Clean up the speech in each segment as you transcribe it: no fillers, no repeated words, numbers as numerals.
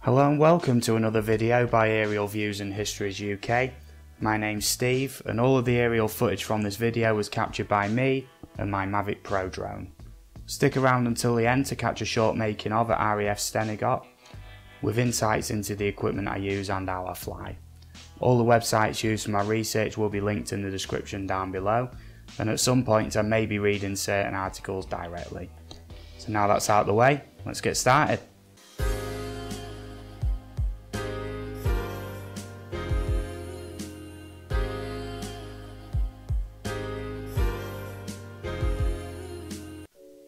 Hello and welcome to another video by Aerial Views and Histories UK. My name's Steve and all of the aerial footage from this video was captured by me and my Mavic Pro drone. Stick around until the end to catch a short making of at RAF Stenigott with insights into the equipment I use and how I fly. All the websites used for my research will be linked in the description down below, and at some point I may be reading certain articles directly. So now that's out of the way, let's get started.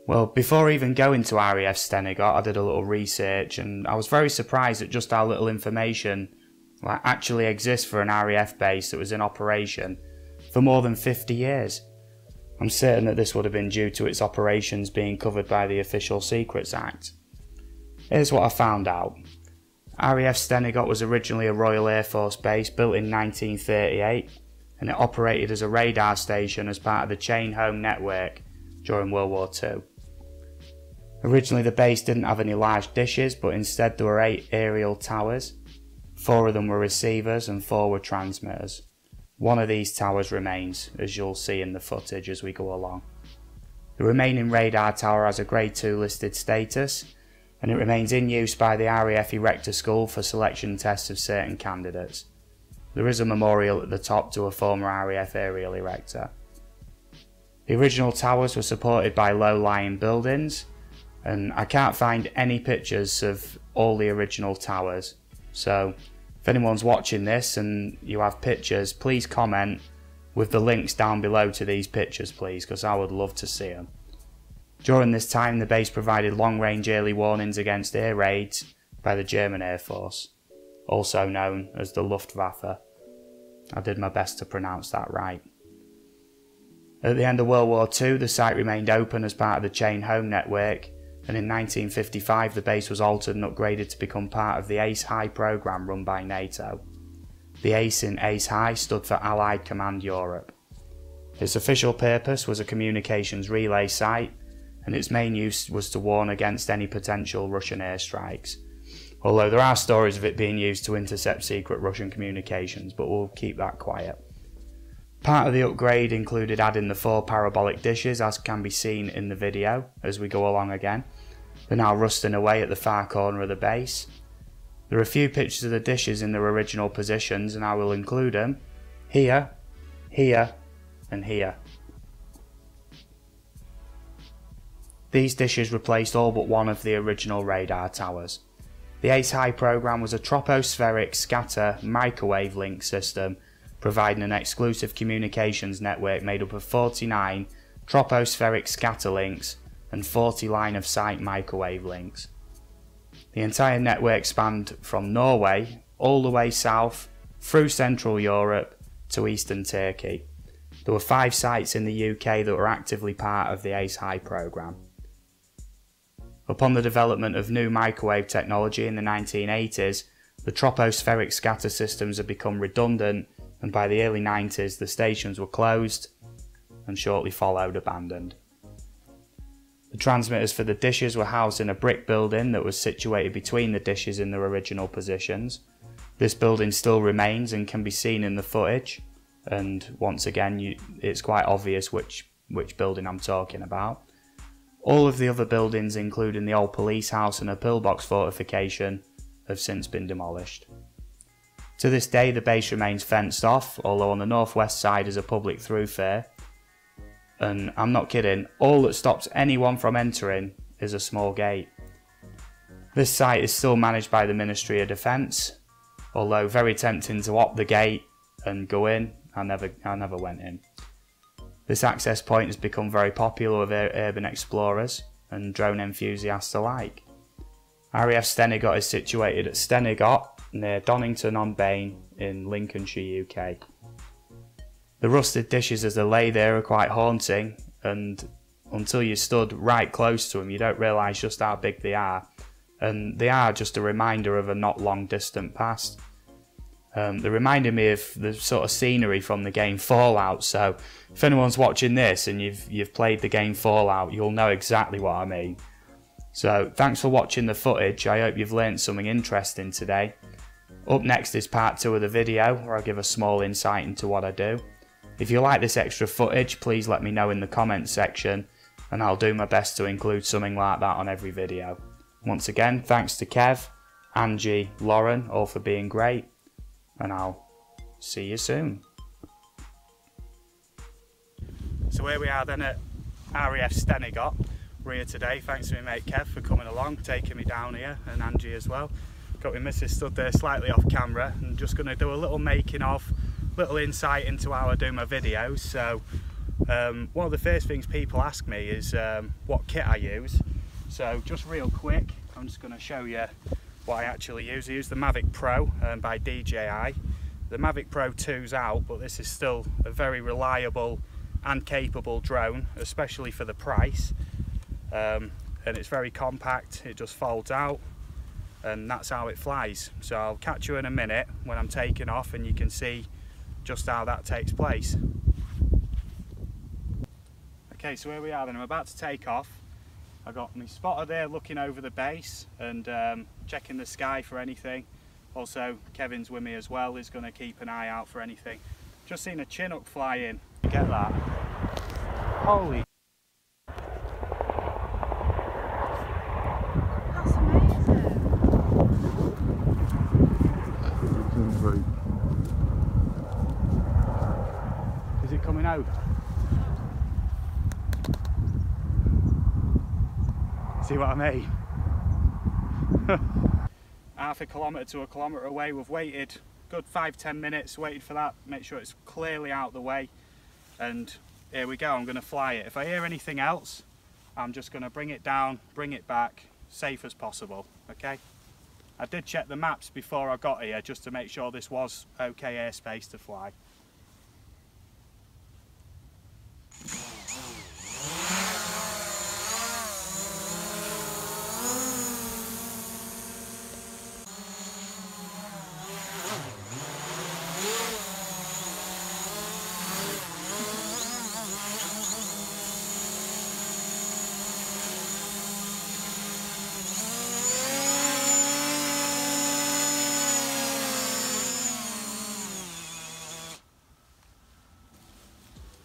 Well, before even going to RAF Stenigott, I did a little research and I was very surprised at just how little information actually exists for an RAF base that was in operation for more than 50 years. I'm certain that this would have been due to its operations being covered by the Official Secrets Act. Here's what I found out. RAF Stenigott was originally a Royal Air Force base built in 1938 and it operated as a radar station as part of the Chain Home network during World War II. Originally the base didn't have any large dishes, but instead there were 8 aerial towers. 4 of them were receivers and 4 were transmitters. One of these towers remains, as you'll see in the footage as we go along. The remaining radar tower has a Grade 2 listed status, and it remains in use by the RAF Erector School for selection tests of certain candidates. There is a memorial at the top to a former RAF aerial erector. The original towers were supported by low-lying buildings, and I can't find any pictures of all the original towers. So if anyone's watching this and you have pictures, please comment with the links down below to these pictures please, because I would love to see them. During this time the base provided long-range early warnings against air raids by the German Air Force, also known as the Luftwaffe. I did my best to pronounce that right. At the end of World War II, the site remained open as part of the Chain Home network, and in 1955 the base was altered and upgraded to become part of the ACE High programme run by NATO. The ACE in ACE High stood for Allied Command Europe. Its official purpose was a communications relay site, and its main use was to warn against any potential Russian airstrikes, although there are stories of it being used to intercept secret Russian communications, but we'll keep that quiet. Part of the upgrade included adding the 4 parabolic dishes, as can be seen in the video as we go along again. They're now rusting away at the far corner of the base. There are a few pictures of the dishes in their original positions and I will include them here, here and here. These dishes replaced all but one of the original radar towers. The ACE High programme was a tropospheric scatter microwave link system providing an exclusive communications network made up of 49 tropospheric scatter links and 40 line-of-sight microwave links. The entire network spanned from Norway all the way south through Central Europe to Eastern Turkey. There were 5 sites in the UK that were actively part of the ACE High programme. Upon the development of new microwave technology in the 1980s, the tropospheric scatter systems had become redundant, and by the early 90s the stations were closed and shortly followed abandoned. The transmitters for the dishes were housed in a brick building that was situated between the dishes in their original positions. This building still remains and can be seen in the footage, and once again it's quite obvious which building I'm talking about. All of the other buildings, including the old police house and a pillbox fortification, have since been demolished. To this day the base remains fenced off, although on the northwest side is a public thoroughfare, and I'm not kidding, all that stops anyone from entering is a small gate. This site is still managed by the Ministry of Defence, although very tempting to opt the gate and go in, I never went in. This access point has become very popular with urban explorers and drone enthusiasts alike. RAF Stenigott is situated at Stenigott, near Donington-on-Bain in Lincolnshire, UK. The rusted dishes as they lay there are quite haunting, and until you stood right close to them you don't realise just how big they are, and they are just a reminder of a not long distant past. They reminded me of the sort of scenery from the game Fallout, so if anyone's watching this and you've played the game Fallout, you'll know exactly what I mean. So thanks for watching the footage. I hope you've learnt something interesting today. Up next is part 2 of the video, where I give a small insight into what I do. If you like this extra footage, please let me know in the comments section, and I'll do my best to include something like that on every video. Once again, thanks to Kev, Angie, Lauren, all for being great, and I'll see you soon. So here we are then at RAF Stennigot. We're here today, thanks to my mate Kev for coming along, taking me down here, and Angie as well. Got my missus stood there slightly off camera, and just going to do a little making of, little insight into how I do my videos. So one of the first things people ask me is what kit I use. So just real quick, I'm just going to show you what I actually use. I use the Mavic Pro by DJI. The Mavic Pro 2's out, but this is still a very reliable and capable drone, especially for the price. And it's very compact, it just folds out, and that's how it flies. So I'll catch you in a minute when I'm taking off, and you can see just how that takes place. Okay, so here we are then, I'm about to take off. I got my spotter there looking over the base and checking the sky for anything. Also Kevin's with me as well, he's going to keep an eye out for anything. Just seen a Chinook fly in. You get that? Holy, that's amazing. is it coming over? See what I mean? Half a kilometre to a kilometre away, we've waited good 5-10 minutes, waited for that, make sure it's clearly out of the way, and here we go. I'm going to fly it. If I hear anything else, I'm just going to bring it down, bring it back, safe as possible, okay? I did check the maps before I got here just to make sure this was okay airspace to fly.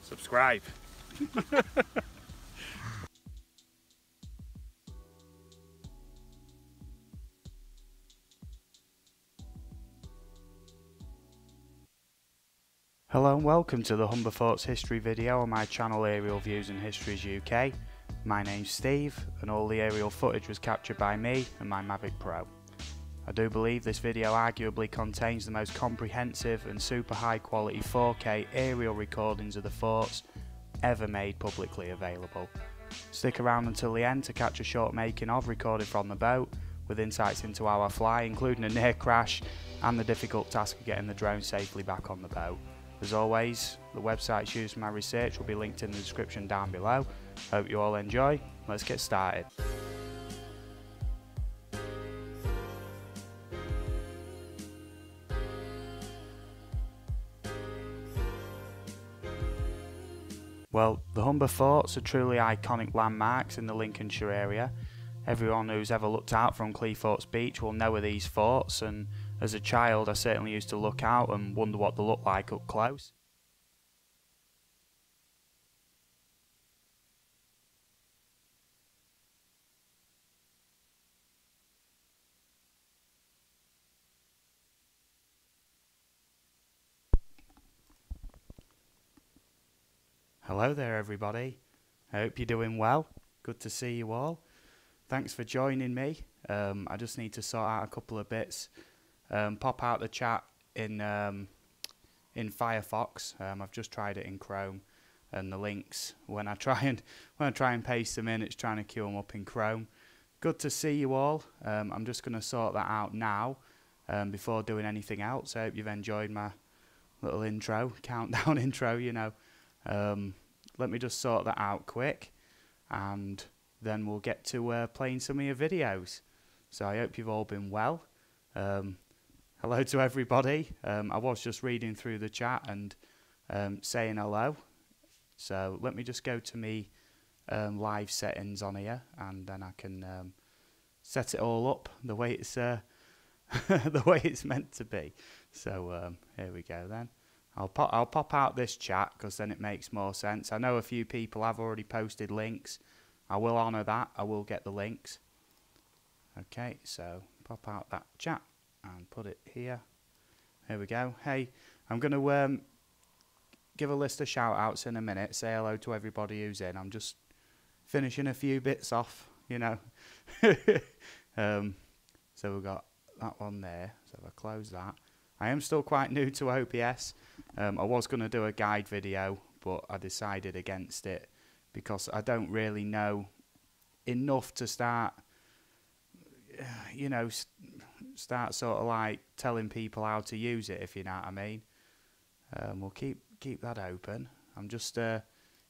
Subscribe. Hello and welcome to the Humber Forts history video on my channel Aerial Views and Histories UK. My name's Steve, and all the aerial footage was captured by me and my Mavic Pro. I do believe this video arguably contains the most comprehensive and super high quality 4K aerial recordings of the forts ever made publicly available. Stick around until the end to catch a short making of recorded from the boat, with insights into how I fly, including a near crash and the difficult task of getting the drone safely back on the boat. As always, the websites used for my research will be linked in the description down below. Hope you all enjoy. Let's get started. Well, the Humber Forts are truly iconic landmarks in the Lincolnshire area. Everyone who's ever looked out from Cleethorpes Beach will know of these forts, and as a child I certainly used to look out and wonder what they look like up close. Hello there everybody, I hope you're doing well, good to see you all. Thanks for joining me. I just need to sort out a couple of bits. Pop out the chat in Firefox. I've just tried it in Chrome, and the links when I try and paste them in, it's trying to queue them up in Chrome. Good to see you all. I'm just going to sort that out now before doing anything else. I hope you've enjoyed my little intro, countdown intro, you know. Let me just sort that out quick, and then we'll get to playing some of your videos. So I hope you've all been well. Hello to everybody. I was just reading through the chat and saying hello. So let me just go to me live settings on here, and then I can set it all up the way it's the way it's meant to be. So here we go then. I'll pop out this chat because then it makes more sense. I know a few people have already posted links. I will honour that. I will get the links. Okay, so pop out that chat and put it here. Here we go. Hey, I'm going to give a list of shout outs in a minute. Say hello to everybody who's in. I'm just finishing a few bits off, you know. So we've got that one there. So if I close that. I am still quite new to OBS. I was going to do a guide video, but I decided against it because I don't really know enough to start, you know, start sort of like telling people how to use it, if you know what I mean. We'll keep that open. I'm just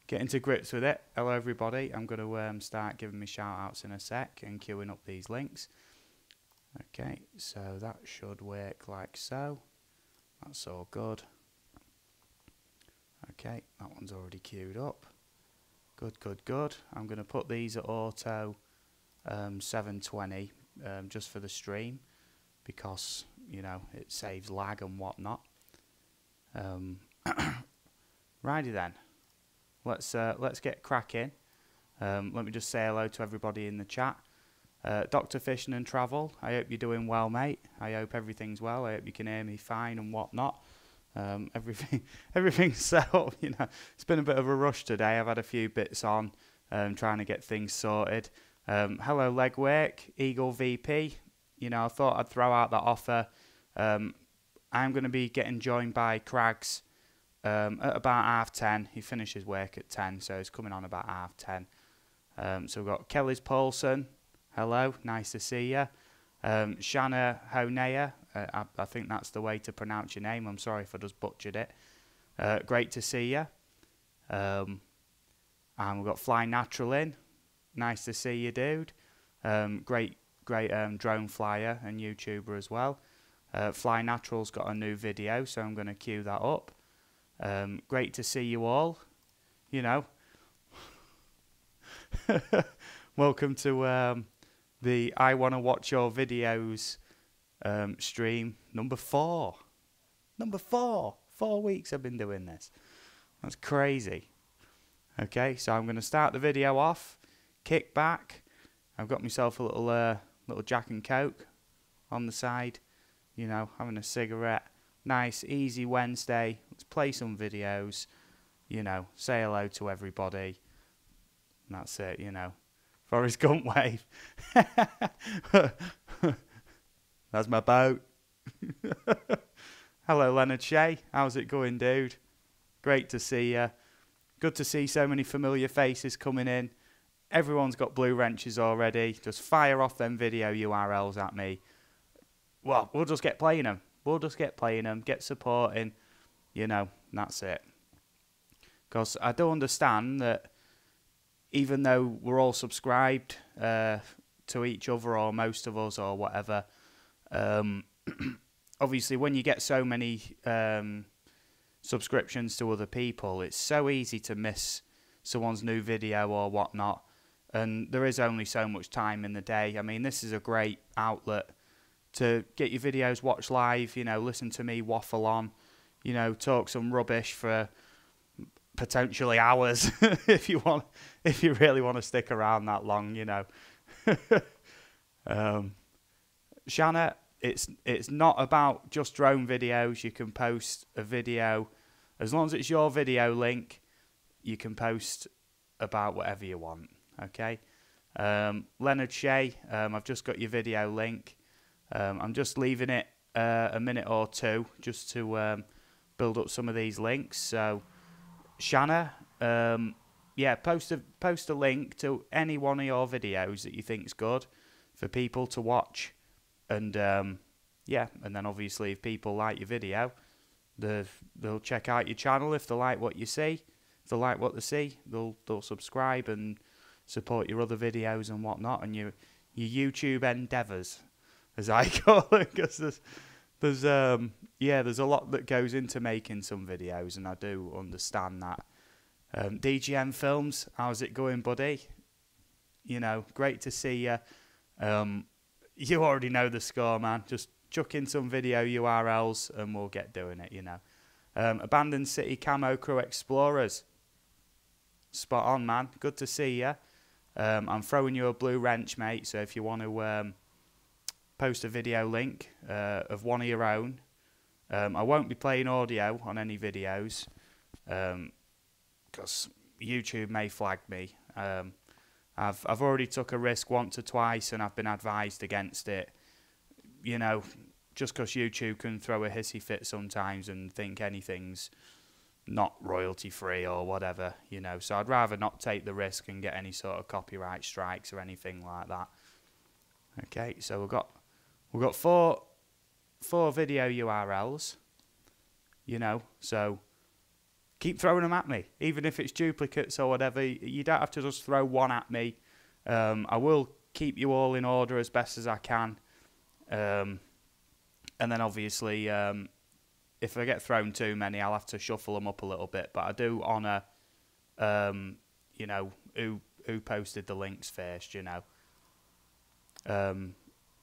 getting to grips with it. Hello everybody. I'm going to start giving me shout outs in a sec and queuing up these links. Okay, so that should work like so. That's all good. Okay, that one's already queued up. Good, good, good. I'm going to put these at auto 720 just for the stream because, you know, it saves lag and whatnot. Righty then. Let's get cracking. Let me just say hello to everybody in the chat. Dr. Fishing and Travel, I hope you're doing well, mate. I hope everything's well. I hope you can hear me fine and whatnot. Everything's set up, you know. It's been a bit of a rush today. I've had a few bits on, trying to get things sorted. Hello, Legwork, Eagle VP. You know, I thought I'd throw out that offer. I'm going to be getting joined by Kraggs at about 10:30. He finishes work at 10, so he's coming on about 10:30. So we've got Kelly's Paulson. Hello, nice to see you. Shanna Honea, I think that's the way to pronounce your name. I'm sorry if I just butchered it. Great to see you. And we've got Fly Natural in. Nice to see you, dude. Great drone flyer and YouTuber as well. Fly Natural's got a new video, so I'm going to queue that up. Great to see you all. You know. Welcome to the I Want to Watch Your Videos stream number 4. Number 4. 4 weeks I've been doing this. That's crazy. Okay, so I'm going to start the video off. Kick back. I've got myself a little Jack and Coke on the side. You know, having a cigarette. Nice, easy Wednesday. Let's play some videos. You know, say hello to everybody. And that's it, you know. Forrest Gump wave. That's my boat. Hello, Leonard Shea. How's it going, dude? Great to see you. Good to see so many familiar faces coming in. Everyone's got blue wrenches already. Just fire off them video URLs at me. Well, we'll just get playing them. We'll just get playing them, get supporting. You know, and that's it. Because I do understand that even though we're all subscribed to each other, or most of us, or whatever, obviously when you get so many subscriptions to other people, it's so easy to miss someone's new video or whatnot, and there is only so much time in the day. I mean, this is a great outlet to get your videos watched live, you know, listen to me waffle on, you know, talk some rubbish for potentially hours if you really want to stick around that long, you know. Shanna, it's not about just drone videos. You can post a video as long as it's your video link. You can post about whatever you want. Okay. Leonard Shea, I've just got your video link. I'm just leaving it a minute or two just to build up some of these links. So Shanna, yeah, post a link to any one of your videos that you think's good for people to watch, and yeah, and then obviously if people like your video, they'll check out your channel. If they like what you see, if they like what they see, they'll subscribe and support your other videos and whatnot, and your YouTube endeavours, as I call it, because there's a lot that goes into making some videos, and I do understand that. DGM Films, how's it going, buddy? You know, great to see you. You already know the score, man. Just chuck in some video URLs and we'll get doing it, you know. Abandoned City Camo Crew Explorers. Spot on, man. Good to see you. I'm throwing you a blue wrench, mate, so if you want to post a video link of one of your own. I won't be playing audio on any videos because YouTube may flag me. I've already took a risk once or twice and I've been advised against it. You know, just because YouTube can throw a hissy fit sometimes and think anything's not royalty free or whatever, you know. So I'd rather not take the risk and get any sort of copyright strikes or anything like that. Okay, so we've got four video URLs, you know, so keep throwing them at me, even if it's duplicates or whatever. You don't have to just throw one at me. I will keep you all in order as best as I can. And then obviously, if I get thrown too many, I'll have to shuffle them up a little bit. But I do honour, you know, who posted the links first, you know.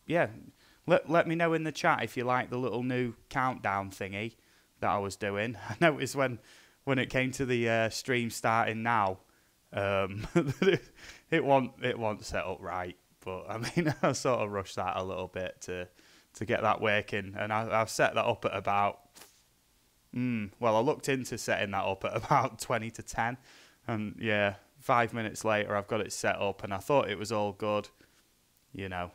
Yeah, let me know in the chat if you like the little new countdown thingy that I was doing. I noticed when it came to the stream starting now, it wasn't set up right. But I mean, I sort of rushed that a little bit to get that working, and I've set that up at about. Well, I looked into setting that up at about 20 to 10, and yeah, 5 minutes later I've got it set up, and I thought it was all good, you know,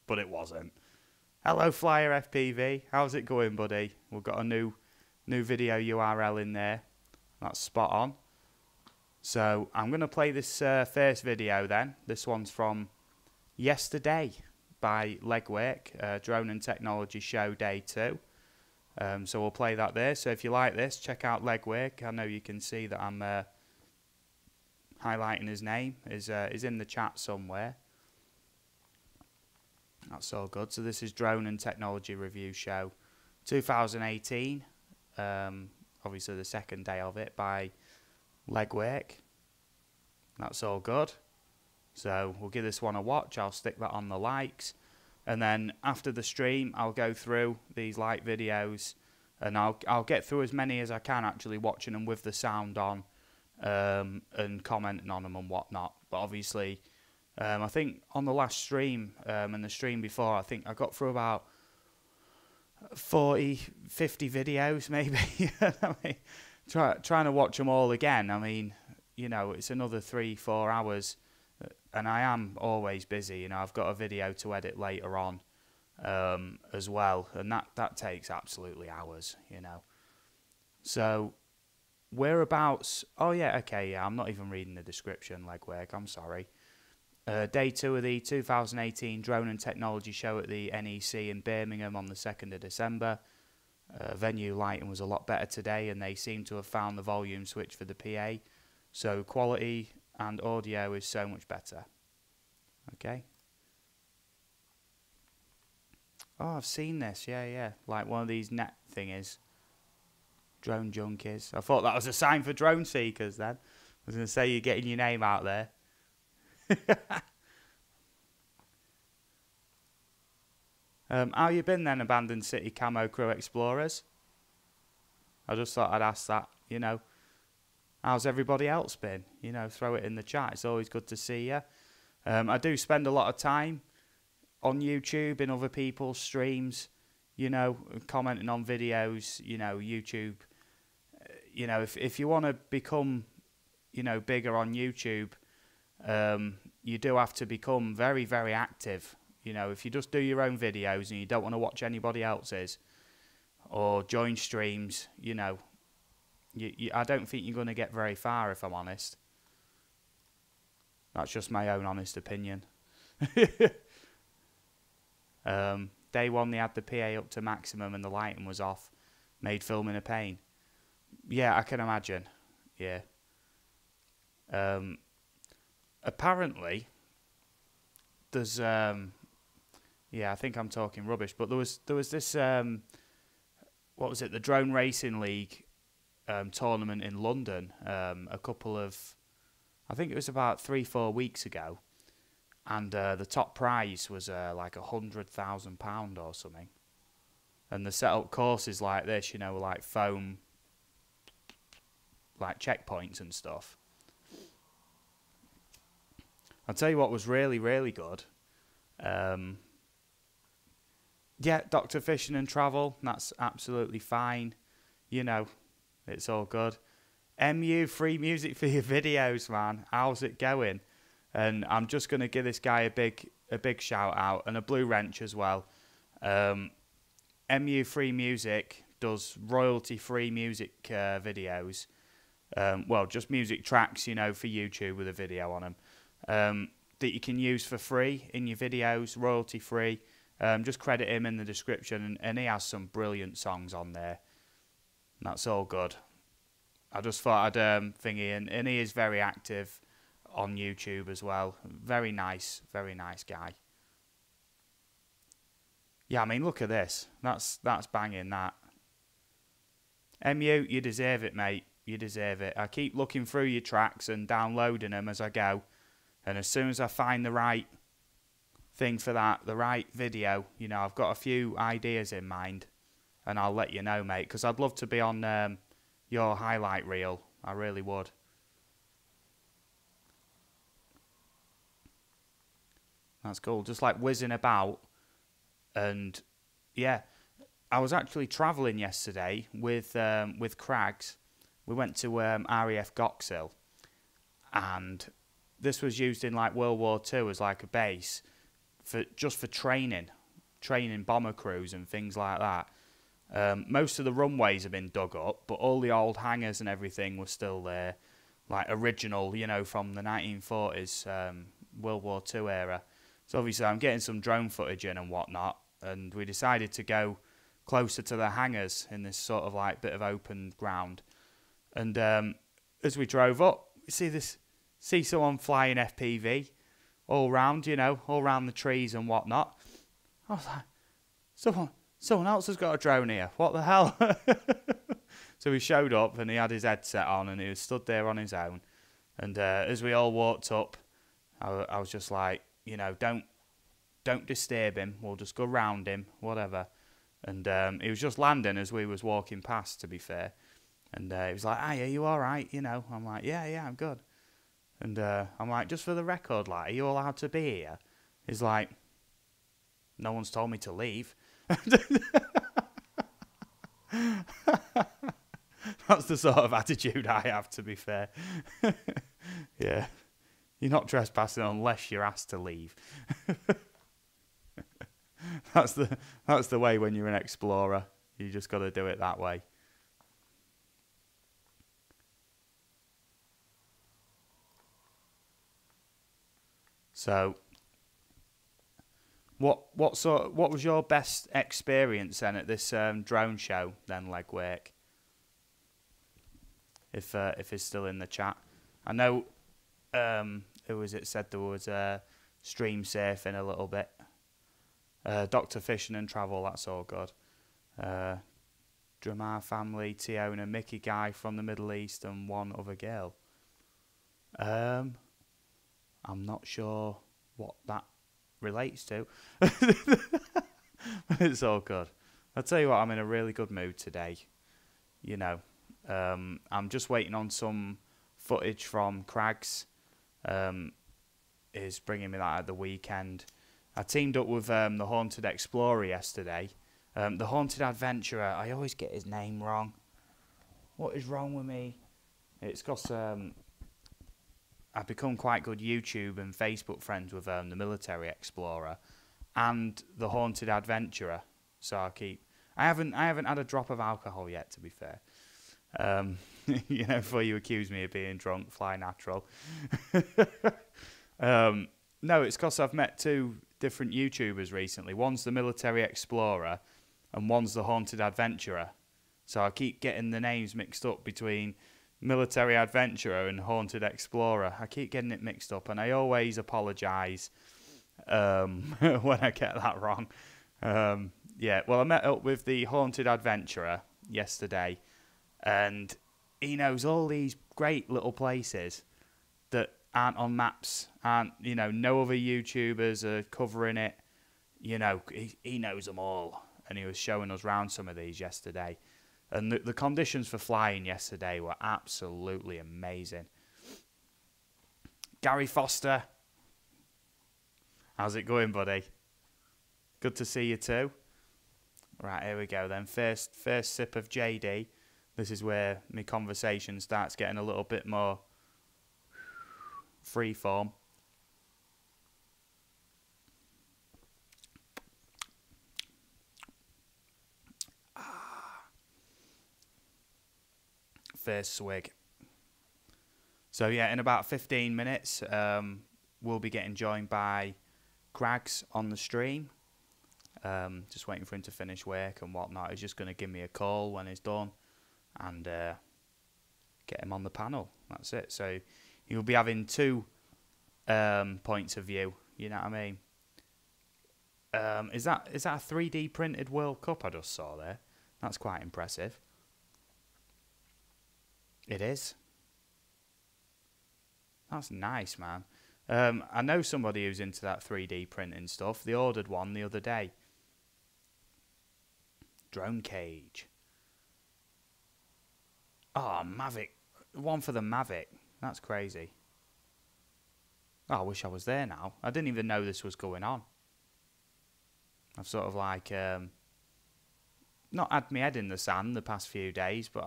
but it wasn't. Hello, Flyer FPV. How's it going, buddy? We've got a new video URL in there. That's spot on. So I'm going to play this first video then. This one's from yesterday by Legwork, Drone and Technology Show Day 2. So we'll play that there. So if you like this, check out Legwork. I know you can see that I'm highlighting his name. Is in the chat somewhere. That's all good. So this is Drone and Technology Review Show 2018. Obviously the second day of it by Legwork. That's all good. So we'll give this one a watch. I'll stick that on the likes. And then after the stream, I'll go through these like videos. And I'll get through as many as I can, actually watching them with the sound on. And commenting on them and whatnot. But obviously, I think on the last stream and the stream before, I think I got through about 40, 50 videos maybe. I mean, trying to watch them all again. I mean, you know, it's another 3-4 hours, and I am always busy. You know, I've got a video to edit later on as well, and that takes absolutely hours. You know, so whereabouts? Oh yeah, okay, yeah. I'm not even reading the description, Legwork. I'm sorry. Day 2 of the 2018 Drone and Technology Show at the NEC in Birmingham on the 2nd of December. Venue lighting was a lot better today, and they seem to have found the volume switch for the PA. So quality and audio is so much better. Okay. Oh, I've seen this. Yeah. Like one of these net thingies. Drone junkies. I thought that was a sign for drone seekers then. I was going to say you're getting your name out there. How you been then, Abandoned City Camo Crew Explorers? I just thought I'd ask that, you know. How's everybody else been? You know, throw it in the chat. It's always good to see you. I do spend a lot of time on YouTube in other people's streams, you know, commenting on videos, you know, YouTube. You know, if you want to become, you know, bigger on YouTube, you do have to become very, very active. You know, if you just do your own videos and you don't want to watch anybody else's or join streams, you know, I don't think you're going to get very far, if I'm honest. That's just my own honest opinion. Day 1 they had the PA up to maximum and the lighting was off. Made filming a pain. Yeah, I can imagine. Yeah. Apparently, there's yeah, I think I'm talking rubbish, but there was this what was it? The Drone Racing League tournament in London. A couple of, I think it was about 3-4 weeks ago, and the top prize was like £100,000 or something. And the setup courses like this, you know, like foam, like checkpoints and stuff. I'll tell you what was really, really good. Yeah, Dr. Fishing and Travel, that's absolutely fine. You know, it's all good. MU, free music for your videos, man. How's it going? And I'm just going to give this guy a big shout out, and a blue wrench as well. MU Free Music does royalty-free music videos. Well, just music tracks, you know, for YouTube with a video on them. That you can use for free in your videos, royalty-free. Just credit him in the description, and he has some brilliant songs on there. That's all good. I just thought I'd thingy, and he is very active on YouTube as well. Very nice guy. Yeah, I mean, look at this. That's banging, that. MU, you deserve it, mate. You deserve it. I keep looking through your tracks and downloading them as I go. And as soon as I find the right thing for that, the right video, you know, I've got a few ideas in mind. And I'll let you know, mate. Because I'd love to be on your highlight reel. I really would. That's cool. Just like whizzing about. And yeah, I was actually travelling yesterday with Kraggs. We went to RAF Goxhill, and this was used in like World War II as like a base for training bomber crews and things like that. Most of the runways have been dug up, but all the old hangars and everything were still there, like original, you know, from the 1940s, World War II era. So obviously I'm getting some drone footage in and whatnot, and we decided to go closer to the hangars in this sort of like bit of open ground. And as we drove up, we see someone flying FPV all round, you know, all round the trees and whatnot. I was like, someone else has got a drone here. What the hell? So he showed up, and he had his headset on, and he was stood there on his own. And as we all walked up, I was just like, you know, don't disturb him. We'll just go round him, whatever. And he was just landing as we was walking past, to be fair. And he was like, "Hey, are you all right?" You know, I'm like, yeah, I'm good. And I'm like, just for the record, like, are you allowed to be here? He's like, no one's told me to leave. That's the sort of attitude I have, to be fair. Yeah. You're not trespassing unless you're asked to leave. That's the way when you're an explorer. You just got to do it that way. So, what was your best experience then at this drone show then, Legwork? If it's still in the chat, I know. Who was it said there was stream surfing a little bit. Dr. Fishing and Travel, that's all good. Dramar family, Tiona, Mickey guy from the Middle East, and one other girl. I'm not sure what that relates to. It's all good. I'll tell you what, I'm in a really good mood today. You know, I'm just waiting on some footage from Kraggs. Is bringing me that at the weekend. I teamed up with the Haunted Explorer yesterday. The Haunted Adventurer, I always get his name wrong. What is wrong with me? It's because I've become quite good YouTube and Facebook friends with the Military Explorer and the Haunted Adventurer. So I haven't had a drop of alcohol yet, to be fair. You know, before you accuse me of being drunk, fly natural. No, it's because I've met two different YouTubers recently. One's the Military Explorer and one's the Haunted Adventurer. So I keep getting the names mixed up between Military Adventurer and Haunted Explorer. I keep getting it mixed up, and I always apologise when I get that wrong. Yeah, well, I met up with the Haunted Adventurer yesterday, and he knows all these great little places that aren't on maps, aren't, you know, no other YouTubers are covering it. You know, he knows them all, and he was showing us around some of these yesterday. And the conditions for flying yesterday were absolutely amazing. Gary Foster, how's it going, buddy? Good to see you too. Right, here we go then. First sip of JD. This is where my conversation starts getting a little bit more free form. First swig. So yeah, in about 15 minutes, we'll be getting joined by Kraggs on the stream. Just waiting for him to finish work and whatnot. He's just going to give me a call when he's done and get him on the panel. That's it. So he'll be having two points of view. You know what I mean? Is that a 3D printed World Cup I just saw there? That's quite impressive. It is. That's nice, man. I know somebody who's into that 3D printing stuff. They ordered one the other day. Drone cage. Oh, Mavic. One for the Mavic. That's crazy. Oh, I wish I was there now. I didn't even know this was going on. I've sort of like not had my head in the sand the past few days, but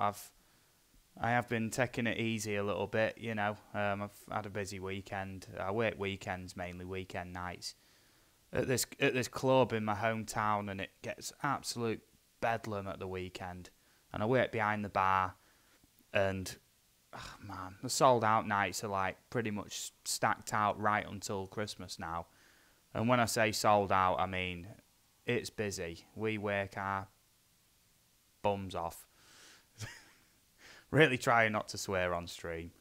I have been taking it easy a little bit, you know. I've had a busy weekend. I work weekends mainly, weekend nights at this club in my hometown, and it gets absolute bedlam at the weekend. And I work behind the bar, and oh man, the sold out nights are like pretty much stacked out right until Christmas now. And when I say sold out, I mean it's busy. We work our bums off. Really trying not to swear on stream.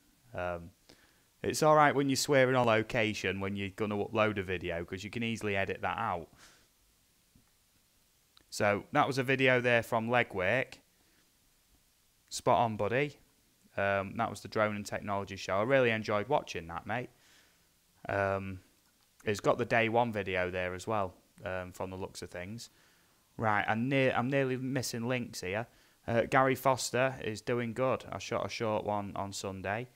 It's alright when you're swearing on location when you're going to upload a video, because you can easily edit that out. So that was a video there from Legwork. Spot on, buddy. That was the Drone and Technology Show. I really enjoyed watching that, mate. It's got the day one video there as well, from the looks of things. Right, I'm nearly missing links here. Gary Foster is doing good. I shot a short one on Sunday.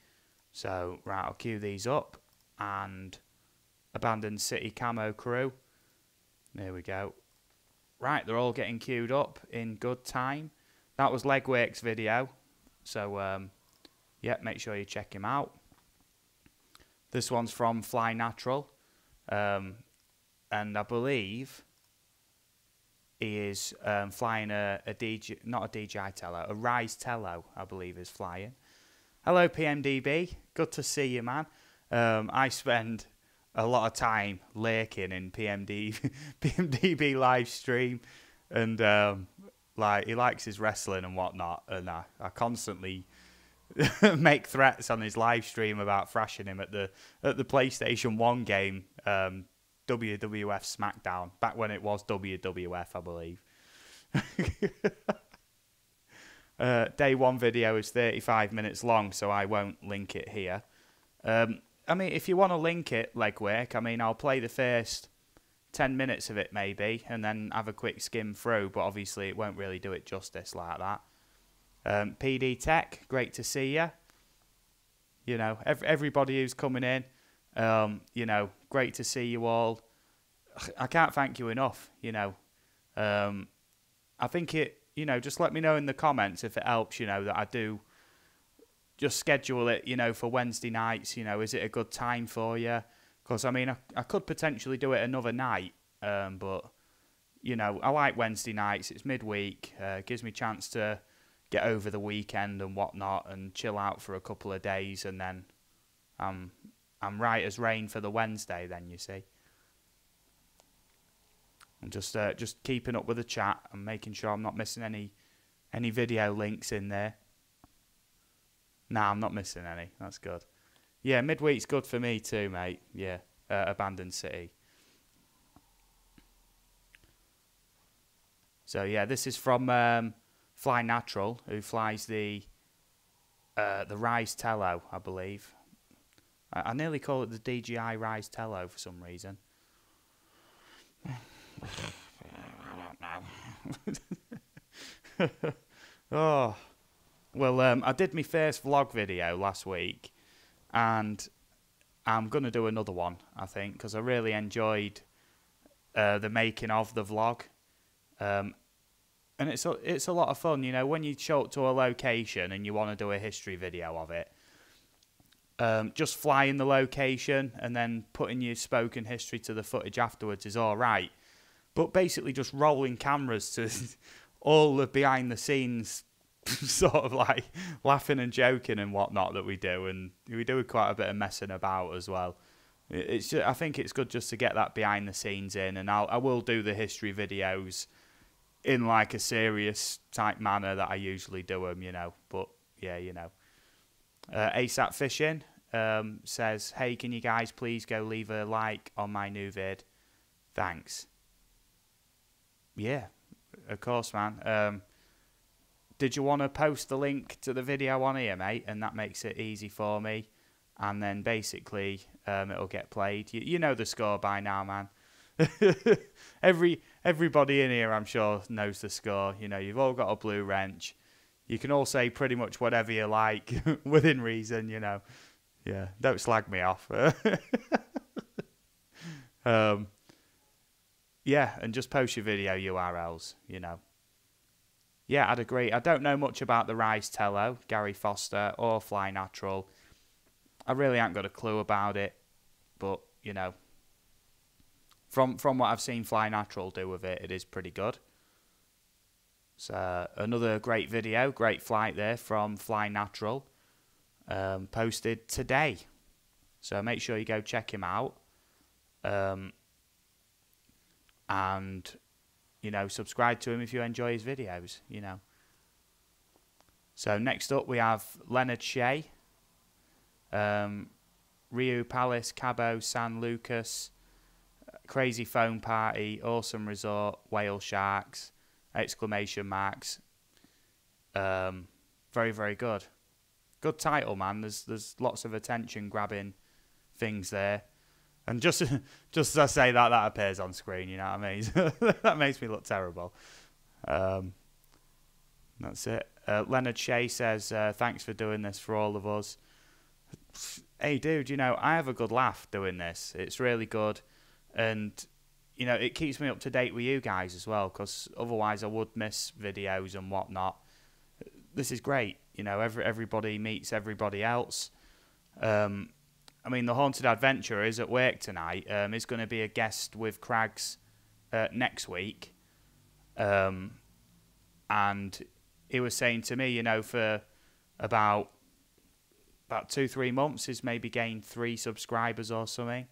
So, right, I'll queue these up. And Abandoned City Camo Crew. There we go. Right, they're all getting queued up in good time. That was Legwork's video. So, yeah, make sure you check him out. This one's from Fly Natural. And I believe he is flying a DJ, not a DJI Tello, a Rise Tello, I believe is flying. Hello, PMDB. Good to see you, man. I spend a lot of time lurking in PMDB live stream, and like he likes his wrestling and whatnot, and I constantly make threats on his live stream about thrashing him at the PlayStation 1 game. WWF SmackDown, back when it was WWF, I believe. Day one video is 35 minutes long, so I won't link it here. I mean, if you want to link it, Legwork, I mean, I'll play the first 10 minutes of it maybe, and then have a quick skim through, but obviously it won't really do it justice like that. PD Tech, great to see you. You know, everybody who's coming in, you know, great to see you all. I can't thank you enough, you know. I think it, you know, just let me know in the comments if it helps, you know, that I do just schedule it, you know, for Wednesday nights, you know, is it a good time for you? Because, I mean, I could potentially do it another night, but, you know, I like Wednesday nights. It's midweek, gives me a chance to get over the weekend and whatnot and chill out for a couple of days, and then I'm right as rain for the Wednesday then, you see. I'm just keeping up with the chat and making sure I'm not missing any video links in there. Nah, I'm not missing any. That's good. Yeah, midweek's good for me too, mate. Yeah, Abandoned City. So yeah, this is from Fly Natural, who flies the Rise Tello, I believe. I nearly call it the DJI Rise Tello for some reason. I don't know. Oh, well, I did my first vlog video last week, and I'm going to do another one, I think, because I really enjoyed the making of the vlog. And it's a lot of fun, you know, when you show up to a location and you want to do a history video of it. Just flying the location and then putting your spoken history to the footage afterwards is all right. But basically just rolling cameras to all the behind the scenes sort of like laughing and joking and whatnot that we do. And we do quite a bit of messing about as well. It's just, I think it's good just to get that behind the scenes in. And I will do the history videos in like a serious type manner that I usually do them, you know. But yeah, you know. ASAP Fishing says, hey, can you guys please go leave a like on my new vid? Thanks. Yeah, of course, man. Did you want to post the link to the video on here, mate? And that makes it easy for me. And then basically it'll get played. You know the score by now, man. Everybody in here, I'm sure, knows the score. You know, you've all got a blue wrench. You can all say pretty much whatever you like within reason, you know. Yeah, don't slag me off. Yeah, and just post your video URLs, you know. Yeah, I'd agree. I don't know much about the Rise Tello, Gary Foster, or Fly Natural. I really ain't got a clue about it, but, you know, from what I've seen Fly Natural do with it, it is pretty good. So another great video, great flight there from Fly Natural, posted today. So make sure you go check him out. And, you know, subscribe to him if you enjoy his videos, you know. So next up we have Leonard Shea, Rio Palace, Cabo, San Lucas, Crazy Phone Party, Awesome Resort, Whale Sharks, exclamation marks. Very, very good. Good title, man. There's lots of attention grabbing things there. And just as I say that, that appears on screen, you know what I mean? That makes me look terrible. That's it. Leonard Shea says, thanks for doing this for all of us. Hey, dude, you know, I have a good laugh doing this. It's really good. And, you know, it keeps me up to date with you guys as well, because otherwise I would miss videos and whatnot. This is great. You know, everybody meets everybody else. I mean, the Haunted Adventurer is at work tonight. He's going to be a guest with Kraggs next week. And he was saying to me, you know, for about 2-3 months, he's maybe gained 3 subscribers or something.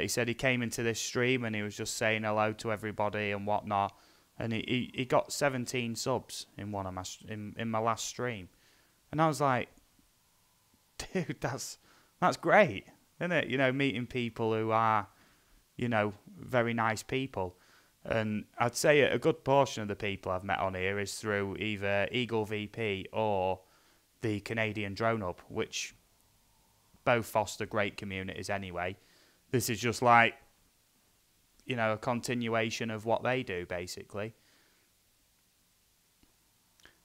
He said he came into this stream and he was just saying hello to everybody and whatnot. And he got 17 subs in one of my in my last stream. And I was like, dude, that's great, isn't it? You know, meeting people who are, you know, very nice people. And I'd say a good portion of the people I've met on here is through either Eagle VP or the Canadian Drone Hub, which both foster great communities anyway. This is just like, you know, a continuation of what they do, basically.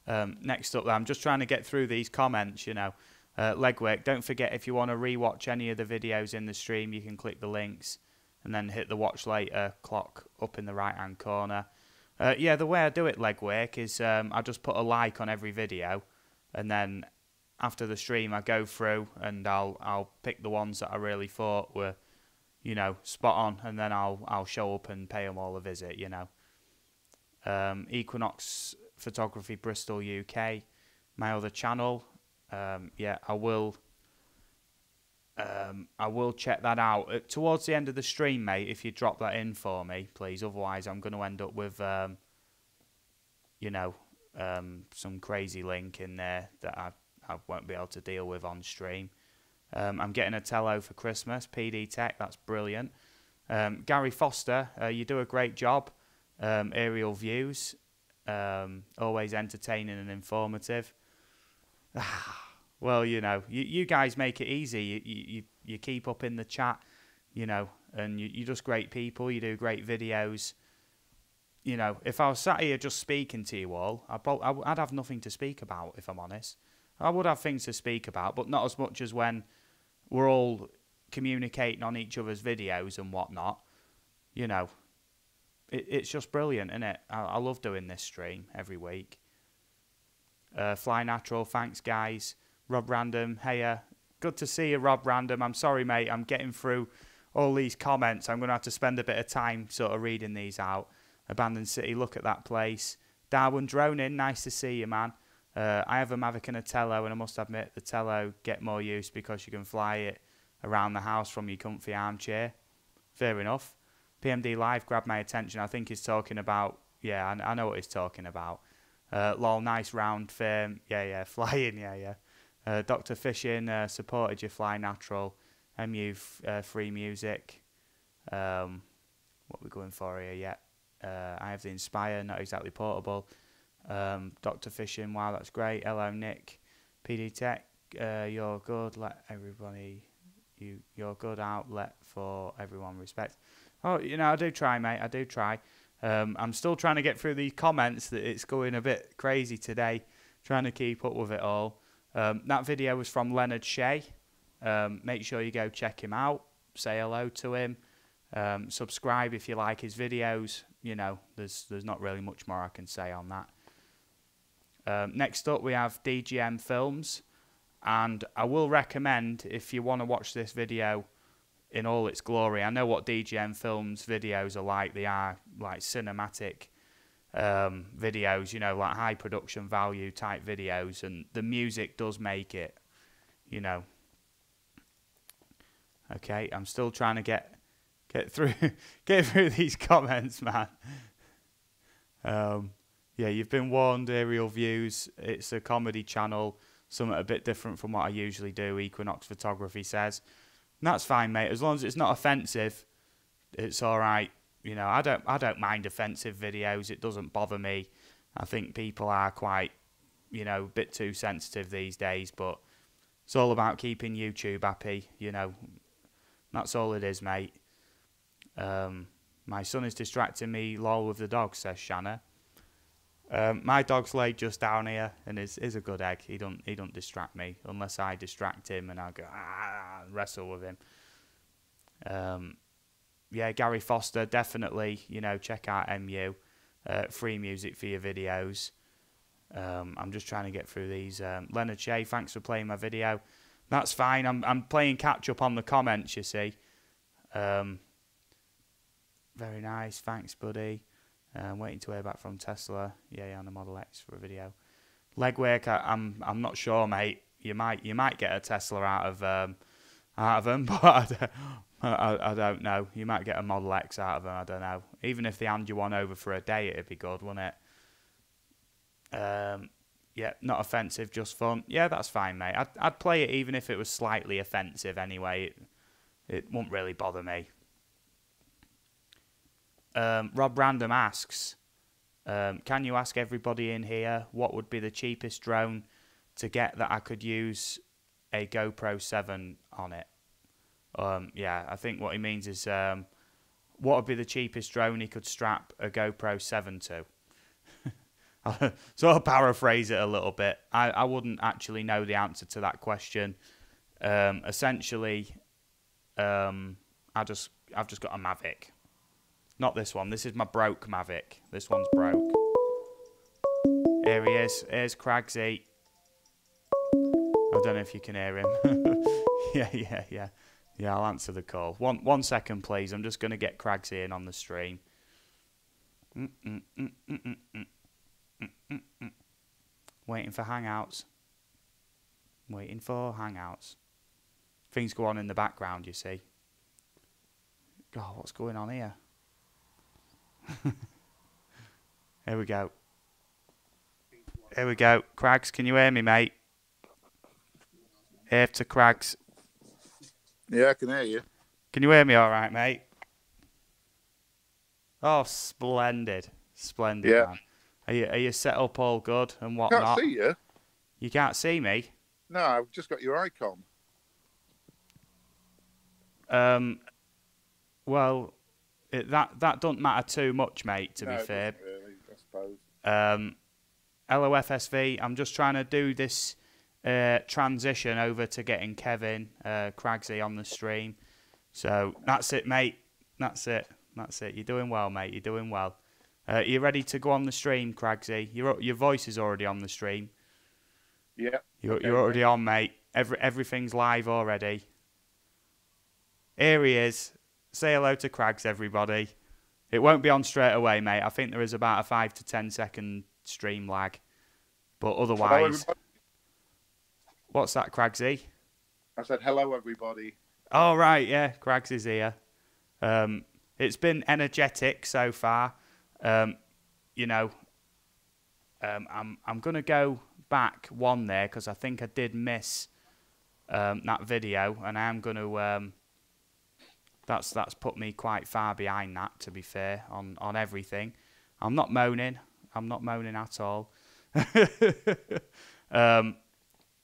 Next up, I'm just trying to get through these comments, you know. Legwork, don't forget if you want to rewatch any of the videos in the stream, you can click the links and then hit the watch later clock up in the right hand corner. Yeah, the way I do it, Legwork, is I just put a like on every video, and then after the stream I go through and I'll pick the ones that I really thought were, you know, spot on, and then I'll show up and pay them all a visit, you know. Equinox Photography Bristol UK, my other channel. Yeah, I will check that out towards the end of the stream, mate. If you drop that in for me, please. Otherwise, I'm going to end up with, you know, some crazy link in there that I won't be able to deal with on stream. I'm getting a Tello for Christmas. PD Tech, that's brilliant. Gary Foster, you do a great job. Aerial views, always entertaining and informative. Well, you know, you guys make it easy. you keep up in the chat, you know, and you're just great people. You do great videos. You know, if I was sat here just speaking to you all, I'd have nothing to speak about, if I'm honest. I would have things to speak about, but not as much as when we're all communicating on each other's videos and whatnot. You know, it's just brilliant, isn't it? I love doing this stream every week. Fly Natural, thanks guys. Rob Random, hey, good to see you, Rob Random. I'm sorry, mate, I'm getting through all these comments. I'm going to have to spend a bit of time sort of reading these out. Abandoned City, look at that place. Darwin Droning, nice to see you, man. I have a Mavic and a Tello, and I must admit the Tello get more use because you can fly it around the house from your comfy armchair. Fair enough. PMD Live grabbed my attention. I think he's talking about, yeah, I know what he's talking about. Lol, nice round firm. Yeah, flying, yeah. Dr. Fishing, supported your Fly Natural. MU free music. What are we going for here yet? I have the Inspire, not exactly portable. Dr. Fishing, wow, that's great. Hello, Nick. PD Tech, you're good. Let everybody, you're good outlet for everyone. Respect. Oh, you know, I do try, mate. I do try. I'm still trying to get through these comments. That it's going a bit crazy today. Trying to keep up with it all. That video was from Leonard Shea. Make sure you go check him out. Say hello to him. Subscribe if you like his videos. You know, there's not really much more I can say on that. Next up, we have DGM Films. And I will recommend, if you want to watch this video in all its glory, I know what DGM Films videos are like. They are like cinematic videos, you know, like high production value type videos. And the music does make it, you know. Okay, I'm still trying to get through these comments, man. Yeah, you've been warned. Aerial Views. It's a comedy channel, something a bit different from what I usually do. Equinox Photography says, and that's fine, mate. As long as it's not offensive, it's all right. You know, I don't mind offensive videos. It doesn't bother me. I think people are quite, you know, a bit too sensitive these days. But it's all about keeping YouTube happy. You know, that's all it is, mate. My son is distracting me, lol, with the dog, says Shanna. My dog's laid just down here and is a good egg. He don't distract me unless I distract him and I go wrestle with him. Yeah, Gary Foster, definitely, you know, check out MU. Free music for your videos. I'm just trying to get through these. Leonard Shea, thanks for playing my video. That's fine. I'm playing catch up on the comments, you see. Very nice, thanks, buddy. Waiting to hear back from Tesla. Yeah, on the Model X for a video. Legwork, I'm not sure, mate. You might get a Tesla out of them, but I don't know. You might get a Model X out of them. I don't know. Even if they hand you one over for a day, it'd be good, wouldn't it? Yeah, not offensive, just fun. Yeah, that's fine, mate. I'd play it even if it was slightly offensive. Anyway, it won't really bother me. Rob Random asks, can you ask everybody in here what would be the cheapest drone to get that I could use a GoPro 7 on it? Yeah, I think what he means is what would be the cheapest drone he could strap a GoPro 7 to? So I'll paraphrase it a little bit. I wouldn't actually know the answer to that question. Essentially, I've just got a Mavic. Not this one. This is my broke Mavic. This one's broke. Here he is. Here's Kraggs. I don't know if you can hear him. Yeah. Yeah, I'll answer the call. One second, please. I'm just going to get Kraggs in on the stream. Waiting for Hangouts. Waiting for Hangouts. Things go on in the background, you see. God, what's going on here? Here we go. Here we go. Kraggs, can you hear me, mate? Here to Kraggs. Yeah, I can hear you. Can you hear me all right, mate? Oh, splendid. Splendid, yeah. Man. Are you set up all good and whatnot? I can't see you. You can't see me? No, I've just got your icon. Well, that doesn't matter too much, mate, to be fair. It doesn't really, I suppose. LOFSV, I'm just trying to do this transition over to getting Kevin Kraggs on the stream. So that's it, mate. That's it. You're doing well, mate. You're doing well. You ready to go on the stream, Kraggsy? Your voice is already on the stream. Yeah. You're already on, mate. Everything's live already. Here he is. Say hello to Kraggs, everybody. It won't be on straight away, mate. I think there is about a 5 to 10 second stream lag. But otherwise... Hello, what's that, Kraggsy? I said hello, everybody. Oh, right, yeah. Kraggs is here. It's been energetic so far. You know, I'm going to go back one there because I think I did miss that video, and I am going to... That's put me quite far behind that, to be fair, on everything. I'm not moaning. I'm not moaning at all.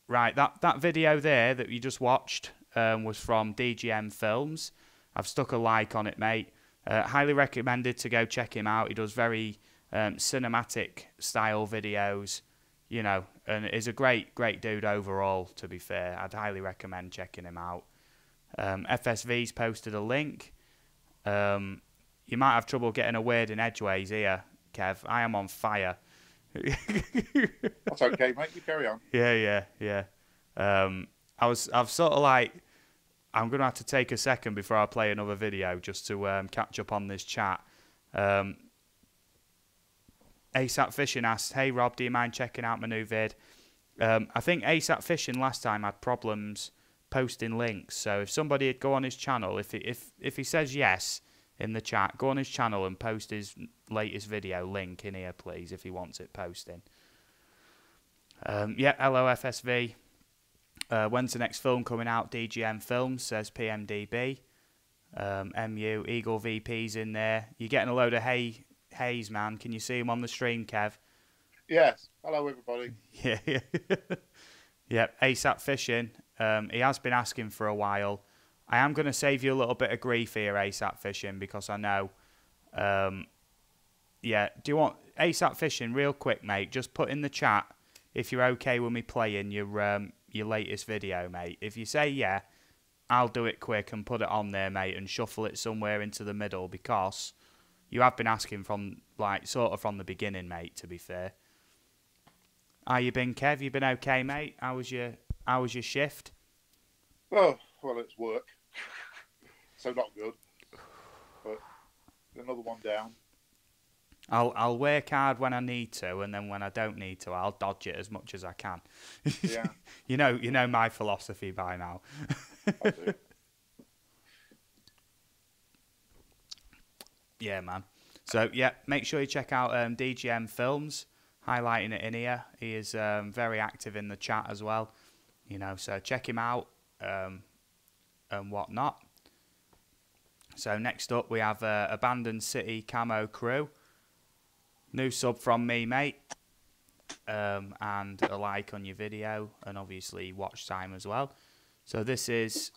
Right, that video there that you just watched was from DGM Films. I've stuck a like on it, mate. Highly recommended to go check him out. He does very cinematic style videos, you know, and is a great dude overall, to be fair. I'd highly recommend checking him out. FSV's posted a link. You might have trouble getting a word in edgeways here, Kev. I am on fire. That's okay, mate. You carry on. Yeah. I've sort of like, I'm going to have to take a second before I play another video just to catch up on this chat. ASAP Fishing asked, hey Rob, do you mind checking out my new vid? I think ASAP Fishing last time had problems posting links, so if somebody would go on his channel, if he says yes in the chat, go on his channel and post his latest video link in here, please, if he wants it posting. Yeah, LOFSV. When's the next film coming out? DGM Films, says PMDB. MU, Eagle VP's in there. You're getting a load of haze, man. Can you see him on the stream, Kev? Yes. Hello, everybody. Yeah. Yep, ASAP Fishing. He has been asking for a while. I am going to save you a little bit of grief here, ASAP Fishing, because I know... yeah, do you want... ASAP Fishing, real quick, mate, just put in the chat if you're okay with me playing your latest video, mate. If you say yeah, I'll do it quick and put it on there, mate, and shuffle it somewhere into the middle, because you have been asking from, like, sort of from the beginning, mate, to be fair. How you been, Kev? You been okay, mate? How was your shift? Oh, well, it's work. So not good. But another one down. I'll work hard when I need to, and then when I don't need to, I'll dodge it as much as I can. Yeah. You know my philosophy by now. I do. Yeah, man. So, yeah, make sure you check out DGM Films, highlighting it in here. He is very active in the chat as well. You know, so check him out and whatnot. So, next up, we have Abandoned City Camo Crew. New sub from me, mate. And a like on your video, and obviously watch time as well. So, this is...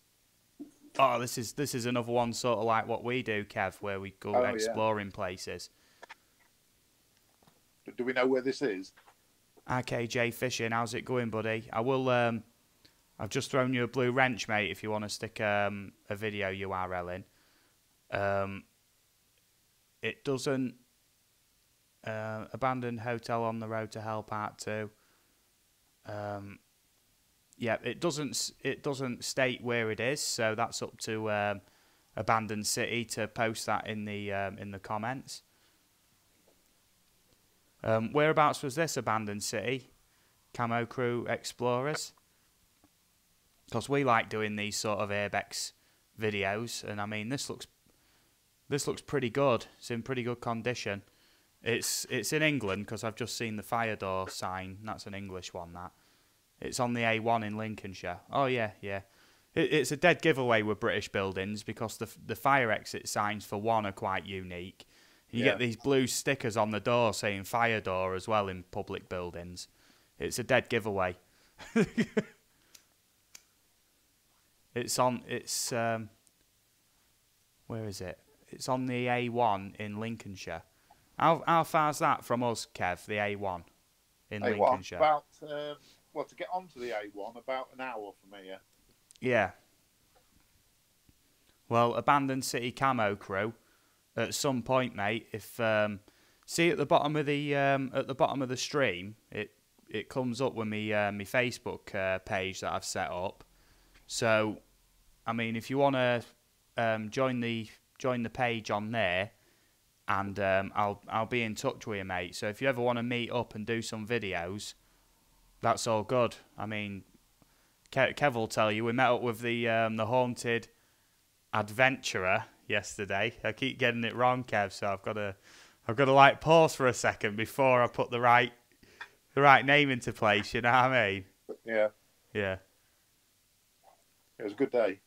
Oh, this is another one sort of like what we do, Kev, where we go exploring places. Do we know where this is? RKJ Fishing, how's it going, buddy? I will. I've just thrown you a blue wrench, mate. If you want to stick a video URL in. It doesn't. Abandoned hotel on the road to Hell Part 2. Yeah, it doesn't state where it is, so that's up to Abandoned City to post that in the comments. Whereabouts was this, Abandoned City? Camo Crew Explorers? Because we like doing these sort of Airbex videos, and I mean this looks pretty good. It's in pretty good condition. It's in England because I've just seen the fire door sign. That's an English one. That it's on the A1 in Lincolnshire. Oh yeah. It's a dead giveaway with British buildings because the fire exit signs for one are quite unique. You get these blue stickers on the door saying fire door as well in public buildings. It's a dead giveaway. Where is it? It's on the A1 in Lincolnshire. How far's that from us, Kev? The A1 in A1, Lincolnshire. about well, to get onto the A1, about an hour from here. Yeah. Well, Abandoned City Camo Crew. At some point, mate, if see at the bottom of the stream, it comes up with me my Facebook page that I've set up. So, I mean, if you want to join the page on there, and I'll be in touch with you, mate. So if you ever want to meet up and do some videos, that's all good. I mean, Kev will tell you we met up with the haunted adventurer yesterday. I keep getting it wrong, Kev, so I've got to like pause for a second before I put the right name into place. You know what I mean? Yeah. Yeah. It was a good day.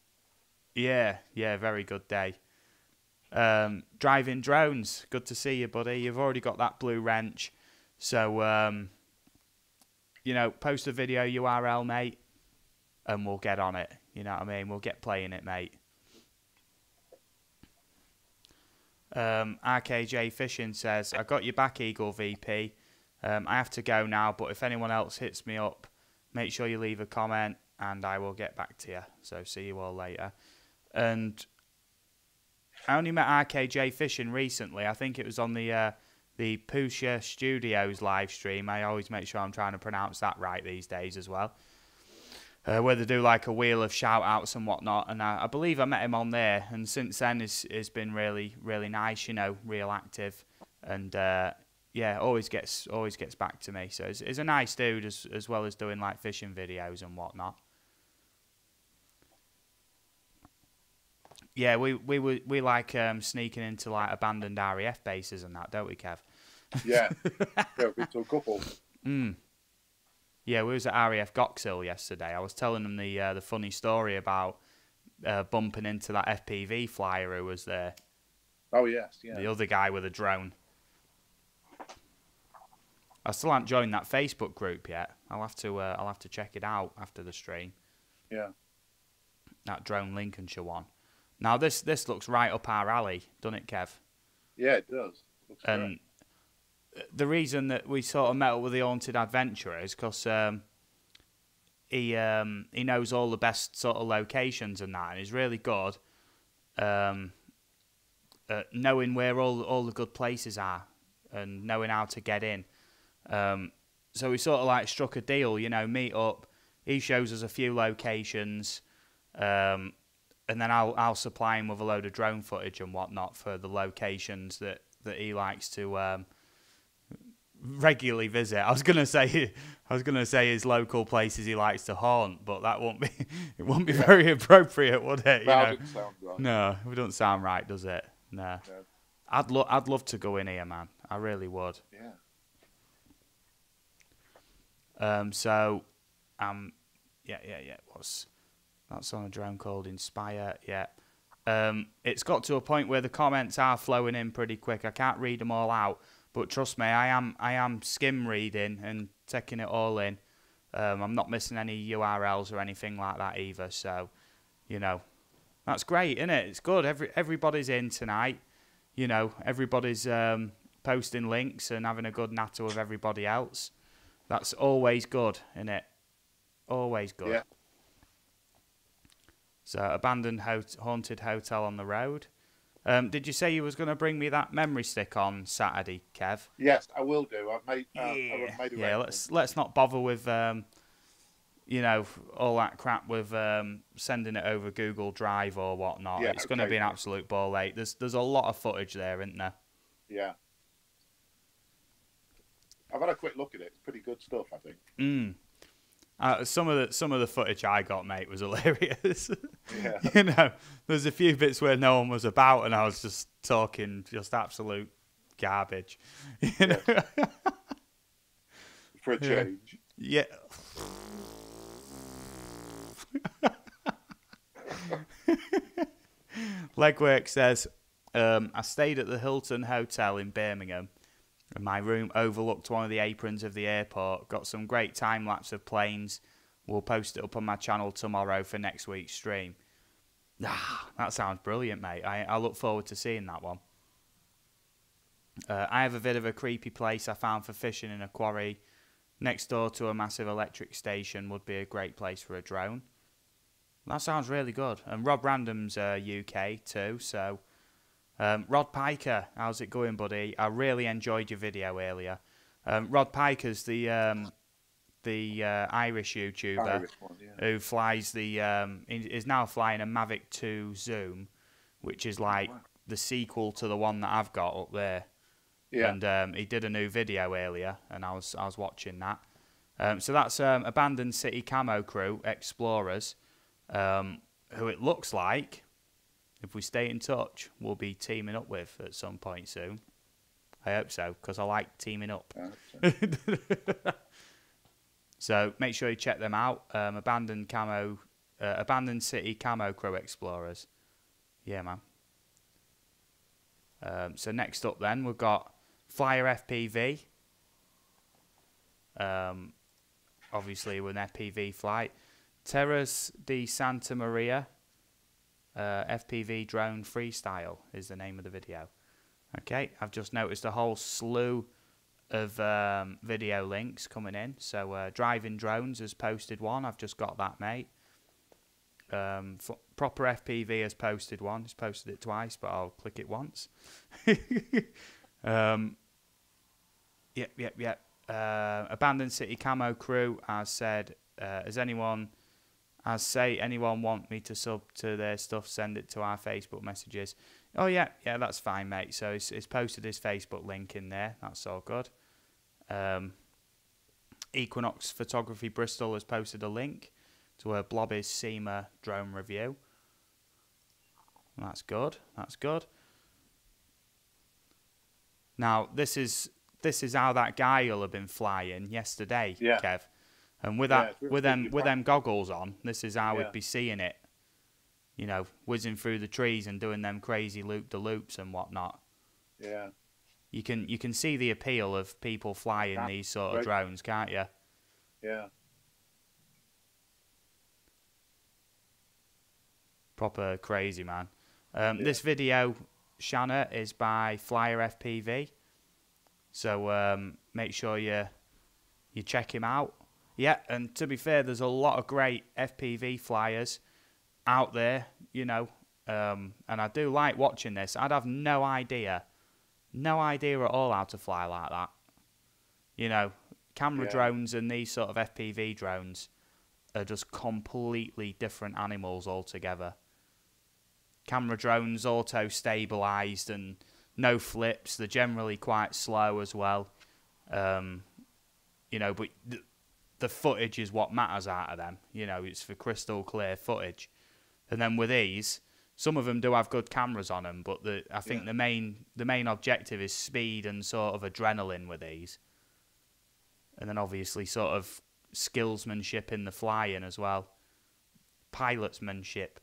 Yeah, very good day. Driving drones, good to see you, buddy. You've already got that blue wrench, so post a video URL, mate, and we'll get on it. You know what I mean? We'll get playing it, mate. RKJ Fishing says, I got your back, Eagle VP. I have to go now, but if anyone else hits me up, make sure you leave a comment and I will get back to you. So see you all later. And I only met RKJ Fishing recently. I think it was on the Pusha Studios live stream. I always make sure I'm trying to pronounce that right these days as well. Where they do like a wheel of shout-outs and whatnot. And I believe I met him on there. And since then, it's been really, really nice, real active. And, always gets back to me. So he's a nice dude as well as doing like fishing videos and whatnot. Yeah, we like sneaking into like abandoned RAF bases and that, don't we, Kev? Yeah, we've been to a couple. Yeah, we was at RAF Goxhill yesterday. I was telling them the funny story about bumping into that FPV flyer who was there. Oh yes, yeah. The other guy with a drone. I still haven't joined that Facebook group yet. I'll have to check it out after the stream. Yeah. That Drone Lincolnshire one. Now this looks right up our alley, doesn't it, Kev? Yeah, it does. Looks great. The reason that we sort of met up with the haunted adventurer is because he knows all the best sort of locations and that, and he's really good at knowing where all the good places are and knowing how to get in. So we sort of like struck a deal, meet up. He shows us a few locations, and then I'll supply him with a load of drone footage and whatnot for the locations that he likes to regularly visit. I was gonna say his local places he likes to haunt, but that won't be very appropriate, would it? Doesn't sound right. No, it doesn't sound right, does it? No. I'd love to go in here, man. I really would. Yeah. That's on a drone called Inspire. Yeah. It's got to a point where the comments are flowing in pretty quick. I can't read them all out, but trust me, I am skim reading and taking it all in. I'm not missing any URLs or anything like that either. So, that's great, isn't it? It's good. Everybody's in tonight. Everybody's posting links and having a good natter with everybody else. That's always good, isn't it? Always good. Yeah. So, abandoned haunted hotel on the road. Did you say you was going to bring me that memory stick on Saturday, Kev? Yes, I will do. I've made a let's not bother with all that crap with sending it over Google Drive or whatnot. Yeah, it's going to be an absolute ball ache. There's a lot of footage there, isn't there? Yeah. I've had a quick look at it. It's pretty good stuff, I think. Some of the footage I got, mate, was hilarious. Yeah. There's a few bits where no one was about, and I was just talking just absolute garbage. For a change. Yeah. Legwork says, I stayed at the Hilton Hotel in Birmingham, and my room overlooked one of the aprons of the airport. Got some great time lapse of planes. We'll post it up on my channel tomorrow for next week's stream. Ah, that sounds brilliant, mate. I look forward to seeing that one. I have a bit of a creepy place I found for fishing in a quarry. Next door to a massive electric station would be a great place for a drone. That sounds really good. And Rob Random's UK too, so... Rod Piker, how's it going, buddy? I really enjoyed your video earlier. Rod Piker's the Irish YouTuber Irish one, yeah. who flies the... is now flying a Mavic 2 Zoom, which is like the sequel to the one that I've got up there. Yeah. And he did a new video earlier, and I was watching that. So that's Abandoned City Camo Crew Explorers, who it looks like, if we stay in touch, we'll be teaming up with at some point soon. I hope so, because I like teaming up. So make sure you check them out. Abandoned City Camo Crew Explorers. Yeah, man. So next up then, we've got Flyer FPV. Obviously with an FPV flight. Terras de Santa Maria FPV Drone Freestyle is the name of the video. Okay, I've just noticed a whole slew of video links coming in. So Driving Drones has posted one. I've just got that, mate. Proper FPV has posted one. He's posted it twice, but I'll click it once. Yep. Abandoned City Camo Crew has said, anyone want me to sub to their stuff, send it to our Facebook messages. Oh, yeah, that's fine, mate. So he's posted his Facebook link in there. That's all good. Equinox Photography Bristol has posted a link to a Blobby's SEMA drone review. That's good. That's good. Now, this is how that guy will have been flying yesterday, Kev. And with them goggles on, this is how we'd be seeing it. You know, whizzing through the trees and doing them crazy loop-de-loops and whatnot. Yeah. You can see the appeal of people flying these sort of drones, can't you? Yeah. Proper crazy, man. This video, Shanna, is by Flyer FPV. So make sure you check him out. Yeah, and to be fair, there's a lot of great FPV flyers out there, you know. And I do like watching this. I'd have no idea at all how to fly like that. You know, camera drones and these sort of FPV drones are just completely different animals altogether. Camera drones auto-stabilised and no flips. They're generally quite slow as well. You know, but the footage is what matters out of them. You know, it's for crystal clear footage. And then with these, some of them do have good cameras on them, but I think the main objective is speed and sort of adrenaline with these. And then obviously sort of skillsmanship in the flying as well. Pilotsmanship.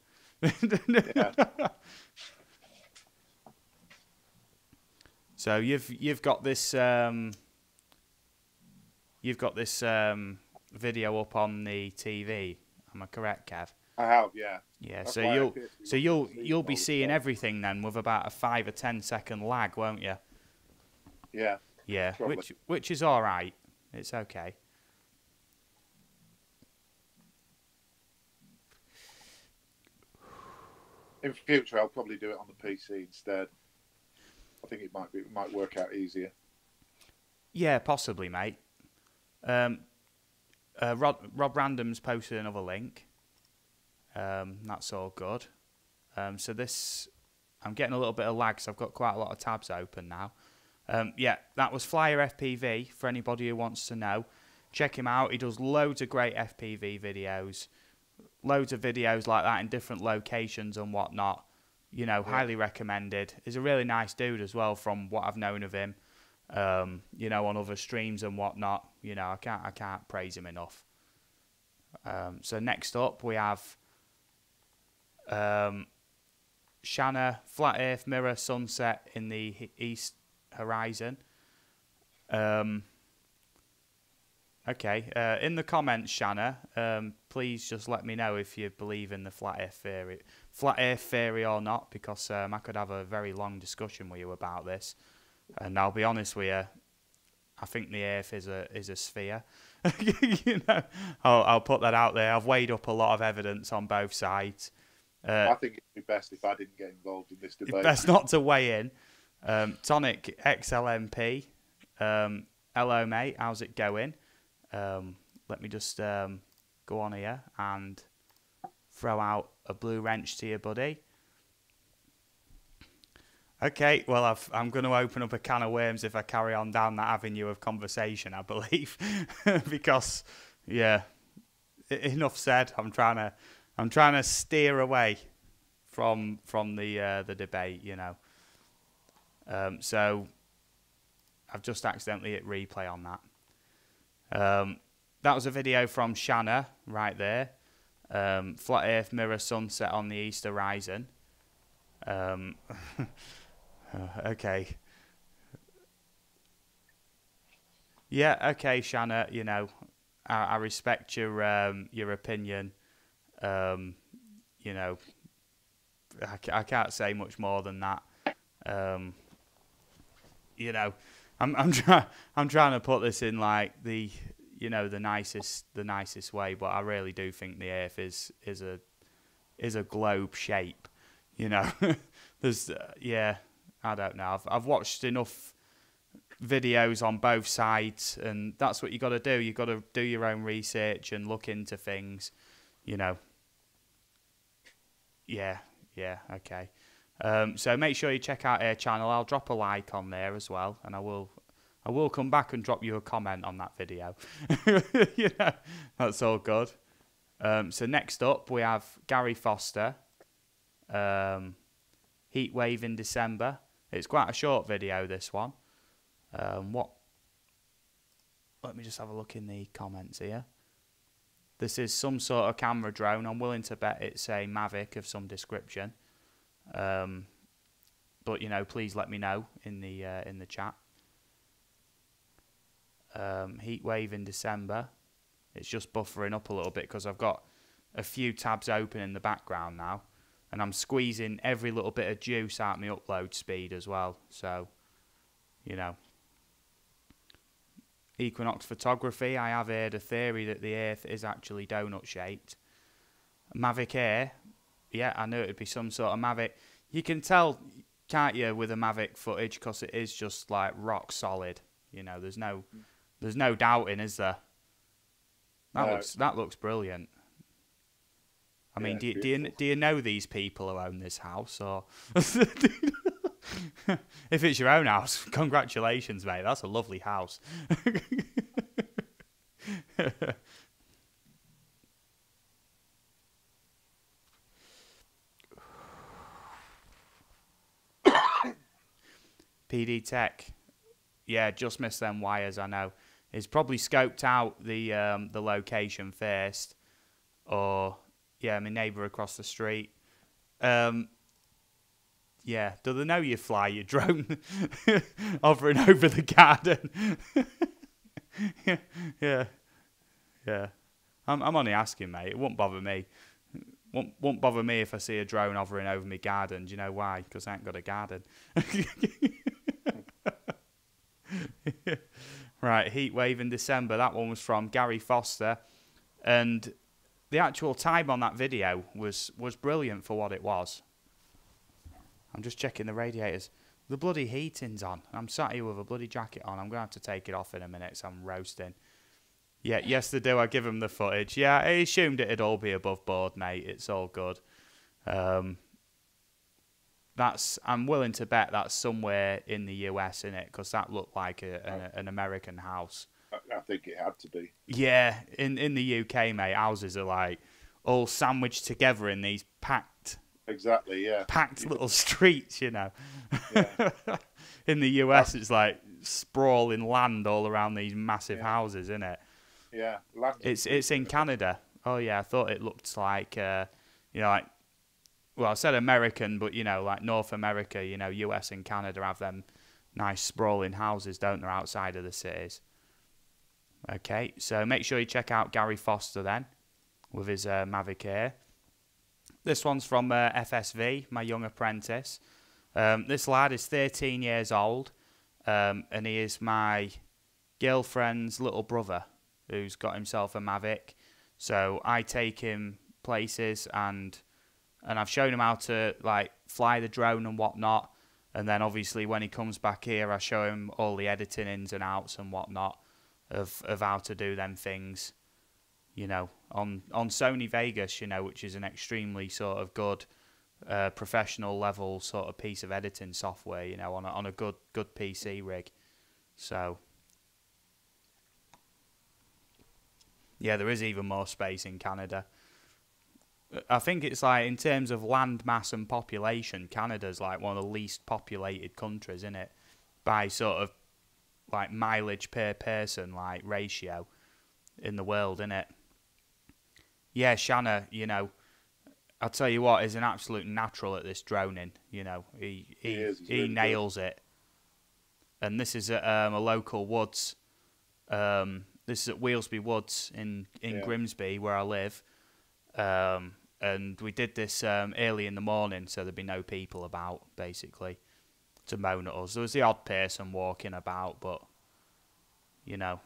So you've got this video up on the TV. Am I correct, Kev? I have, yeah. Yeah. So you'll be seeing everything then with about a 5 or 10 second lag, won't you? Yeah. Yeah. Probably. Which is all right. It's okay. In future, I'll probably do it on the PC instead. I think it might work out easier. Yeah, possibly, mate. Rob Random's posted another link. That's all good. So this, I'm getting a little bit of lag, so I've got quite a lot of tabs open now. Yeah, that was Flyer FPV, for anybody who wants to know. Check him out. He does loads of great FPV videos. Loads of videos like that in different locations and whatnot. You know, highly recommended. He's a really nice dude as well from what I've known of him. You know, on other streams and whatnot. You know, I can't praise him enough. So next up we have Shanna, Flat Earth Mirror Sunset in the East Horizon. Okay. In the comments, Shanna, please just let me know if you believe in the flat Earth theory or not, because I could have a very long discussion with you about this. And I'll be honest with you, I think the Earth is a sphere. You know, I'll put that out there. I've weighed up a lot of evidence on both sides. I think it'd be best if I didn't get involved in this debate. It's best not to weigh in. Tonic XLMP. Hello, mate. How's it going? Let me just go on here and throw out a blue wrench to you, buddy. Okay, well, I'm going to open up a can of worms if I carry on down that avenue of conversation, I believe. Because, yeah, enough said. I'm trying to steer away from the debate, you know. So I've just accidentally hit replay on that. That was a video from Shanna right there. Flat Earth mirror sunset on the east horizon. Okay. Yeah, okay, Shanna, you know, I respect your opinion. You know, I can't say much more than that. You know, I'm trying to put this in like the nicest way, but I really do think the Earth is a globe shape. You know, there's yeah, I don't know. I've watched enough videos on both sides, and that's what you got to do. You got to do your own research and look into things. You know. Yeah, okay. So make sure you check out our channel. I'll drop a like on there as well, and I will come back and drop you a comment on that video. You know, that's all good. So next up we have Gary Foster. Heat wave in December. It's quite a short video, this one. Let me just have a look in the comments here. This is some sort of camera drone. I'm willing to bet it's a Mavic of some description. But you know, please let me know in the chat. Heat wave in December. It's just buffering up a little bit because I've got a few tabs open in the background now, and I'm squeezing every little bit of juice out of my upload speed as well. So, you know. Equinox photography. I have heard a theory that the Earth is actually donut shaped. Mavic Air. Yeah, I knew it would be some sort of Mavic. You can tell, can't you, with a Mavic footage, because it is just like rock solid. You know, there's no doubting, is there? That looks brilliant. I mean, do you know these people who own this house, or if it's your own house, congratulations, mate. That's a lovely house. PD Tech, yeah, just missed them wires. I know. He's probably scoped out the location first, or yeah, my neighbour across the street. Yeah, do they know you fly your drone hovering over the garden? yeah. I'm only asking, mate. It won't bother me. Won't bother me if I see a drone hovering over my garden. Do you know why? Because I ain't got a garden. Right, heat wave in December. That one was from Gary Foster, and the actual time on that video was brilliant for what it was. I'm just checking the radiators. The bloody heating's on. I'm sat here with a bloody jacket on. I'm going to have to take it off in a minute, so I'm roasting. Yeah, yes they do. I give them the footage. Yeah, I assumed it'd all be above board, mate. It's all good. I'm willing to bet that's somewhere in the US, innit? Because that looked like an American house. I think it had to be. Yeah, in the UK, mate, houses are like all sandwiched together in these packed... Exactly, yeah. Packed little streets, you know. Yeah. In the US, it's like sprawling land all around these massive houses, isn't it? Yeah. It's in Canada. Oh, yeah, I thought it looked like, you know, like, well, I said American, but, you know, like North America, you know, US and Canada have them nice sprawling houses, don't they, outside of the cities. Okay, so make sure you check out Gary Foster then, with his Mavic Air. This one's from FSV, my young apprentice. This lad is 13 years old, and he is my girlfriend's little brother who's got himself a Mavic. So I take him places, and I've shown him how to like fly the drone and whatnot. And then obviously when he comes back here, I show him all the editing ins and outs and whatnot of how to do them things. You know, on Sony Vegas, you know, which is an extremely sort of good professional level sort of piece of editing software, you know, on a good PC rig. So yeah, there is even more space in Canada. I think it's like, in terms of land mass and population, Canada's like one of the least populated countries, isn't it? By sort of like mileage per person like ratio in the world, isn't it? Yeah, Shanna, you know, I'll tell you what, is an absolute natural at this droning. You know, he really nails it. And this is at a local woods. This is at Wheelsby Woods in Grimsby, where I live. And we did this early in the morning, so there'd be no people about, basically, to moan at us. There was the odd person walking about, but, you know,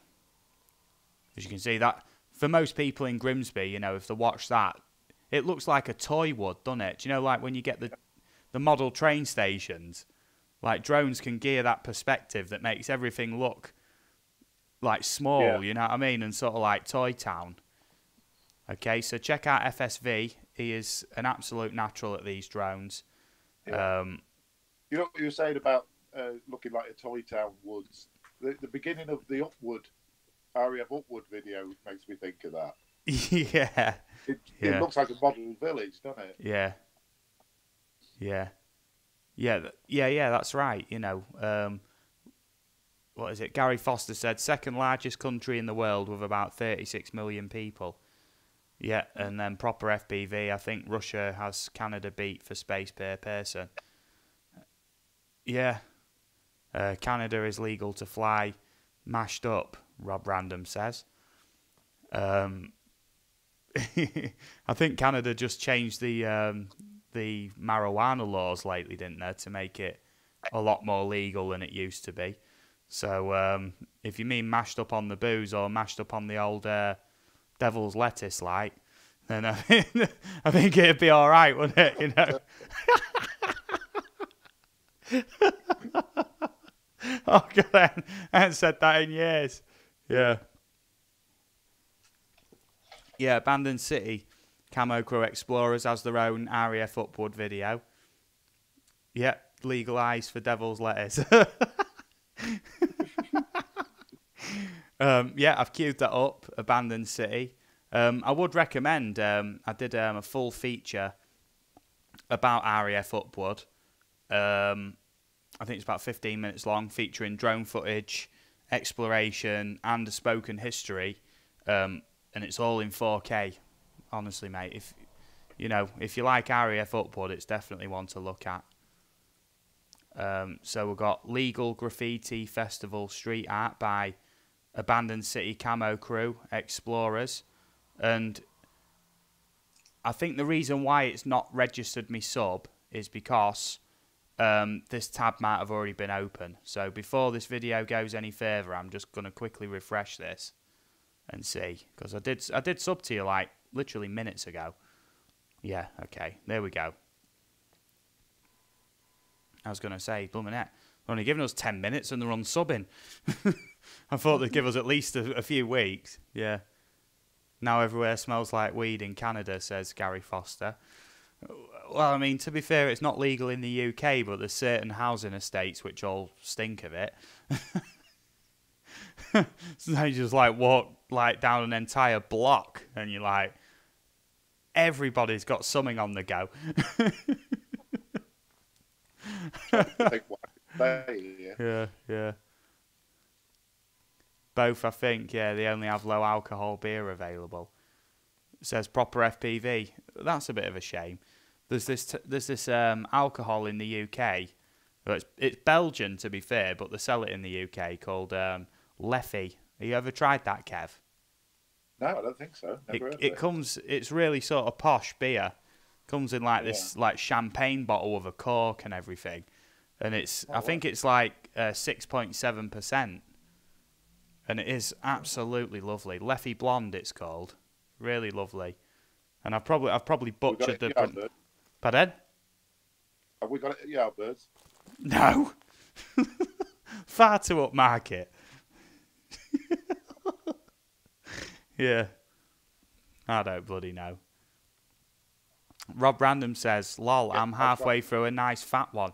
as you can see, that for most people in Grimsby, you know, if they watch that, it looks like a toy would, doesn't it? Do you know, like when you get the model train stations, like drones can gear that perspective that makes everything look like small, you know what I mean? And sort of like Toy Town. Okay, so check out FSV. He is an absolute natural at these drones. Yeah. You know what you were saying about looking like a Toy Town woods? The beginning of the Upward, RAF Upward video makes me think of that. Yeah. It looks like a model village, doesn't it? Yeah. Yeah, that's right. You know, what is it? Gary Foster said, second largest country in the world with about 36 million people. Yeah, and then proper FPV, I think Russia has Canada beat for space per person. Yeah. Canada is legal to fly mashed up, Rob Random says. I think Canada just changed the marijuana laws lately, didn't they, to make it a lot more legal than it used to be. So if you mean mashed up on the booze or mashed up on the old devil's lettuce, like, then I think it'd be all right, wouldn't it? You know. Oh God, I haven't said that in years. Yeah. Yeah, Abandoned City, Camo Crew Explorers has their own RAF Upward video. Yeah, legalised for devil's lettuce. Yeah, I've queued that up, Abandoned City. I would recommend, I did a full feature about RAF Upward. I think it's about 15 minutes long, featuring drone footage, exploration, and a spoken history. And it's all in 4K. Honestly, mate, if you like RAF Upward, it's definitely one to look at. So we've got Legal Graffiti Festival Street Art by Abandoned City Camo Crew Explorers, and I think the reason why it's not registered me sub is because this tab might have already been open. So before this video goes any further, I'm just gonna quickly refresh this and see, because I did sub to you like literally minutes ago. Yeah, okay, there we go. I was gonna say, blooming heck, they're only giving us 10 minutes and they're unsubbing. I thought they'd give us at least a few weeks. Yeah. Now everywhere smells like weed in Canada, says Gary Foster. Well, I mean, to be fair, it's not legal in the UK, but there's certain housing estates which all stink of it. So you just like walk like down an entire block, and you're like, everybody's got something on the go. Yeah. Both, I think, yeah, they only have low alcohol beer available. It says proper FPV. That's a bit of a shame. There's this alcohol in the UK. Well, it's Belgian, to be fair, but they sell it in the UK, called Leffy. Have you ever tried that, Kev? No, I don't think so. Never heard of It comes. It's really sort of posh beer. Comes in like this like champagne bottle with a cork and everything, and it's I think it's like 6.7%, and it is absolutely lovely. Leffy Blonde, it's called. Really lovely, and I've probably butchered the. Pardon? Have we got it at Yardbirds? No, far too upmarket. Yeah, I don't bloody know. Rob Random says, "Lol, I'm halfway through a nice fat one."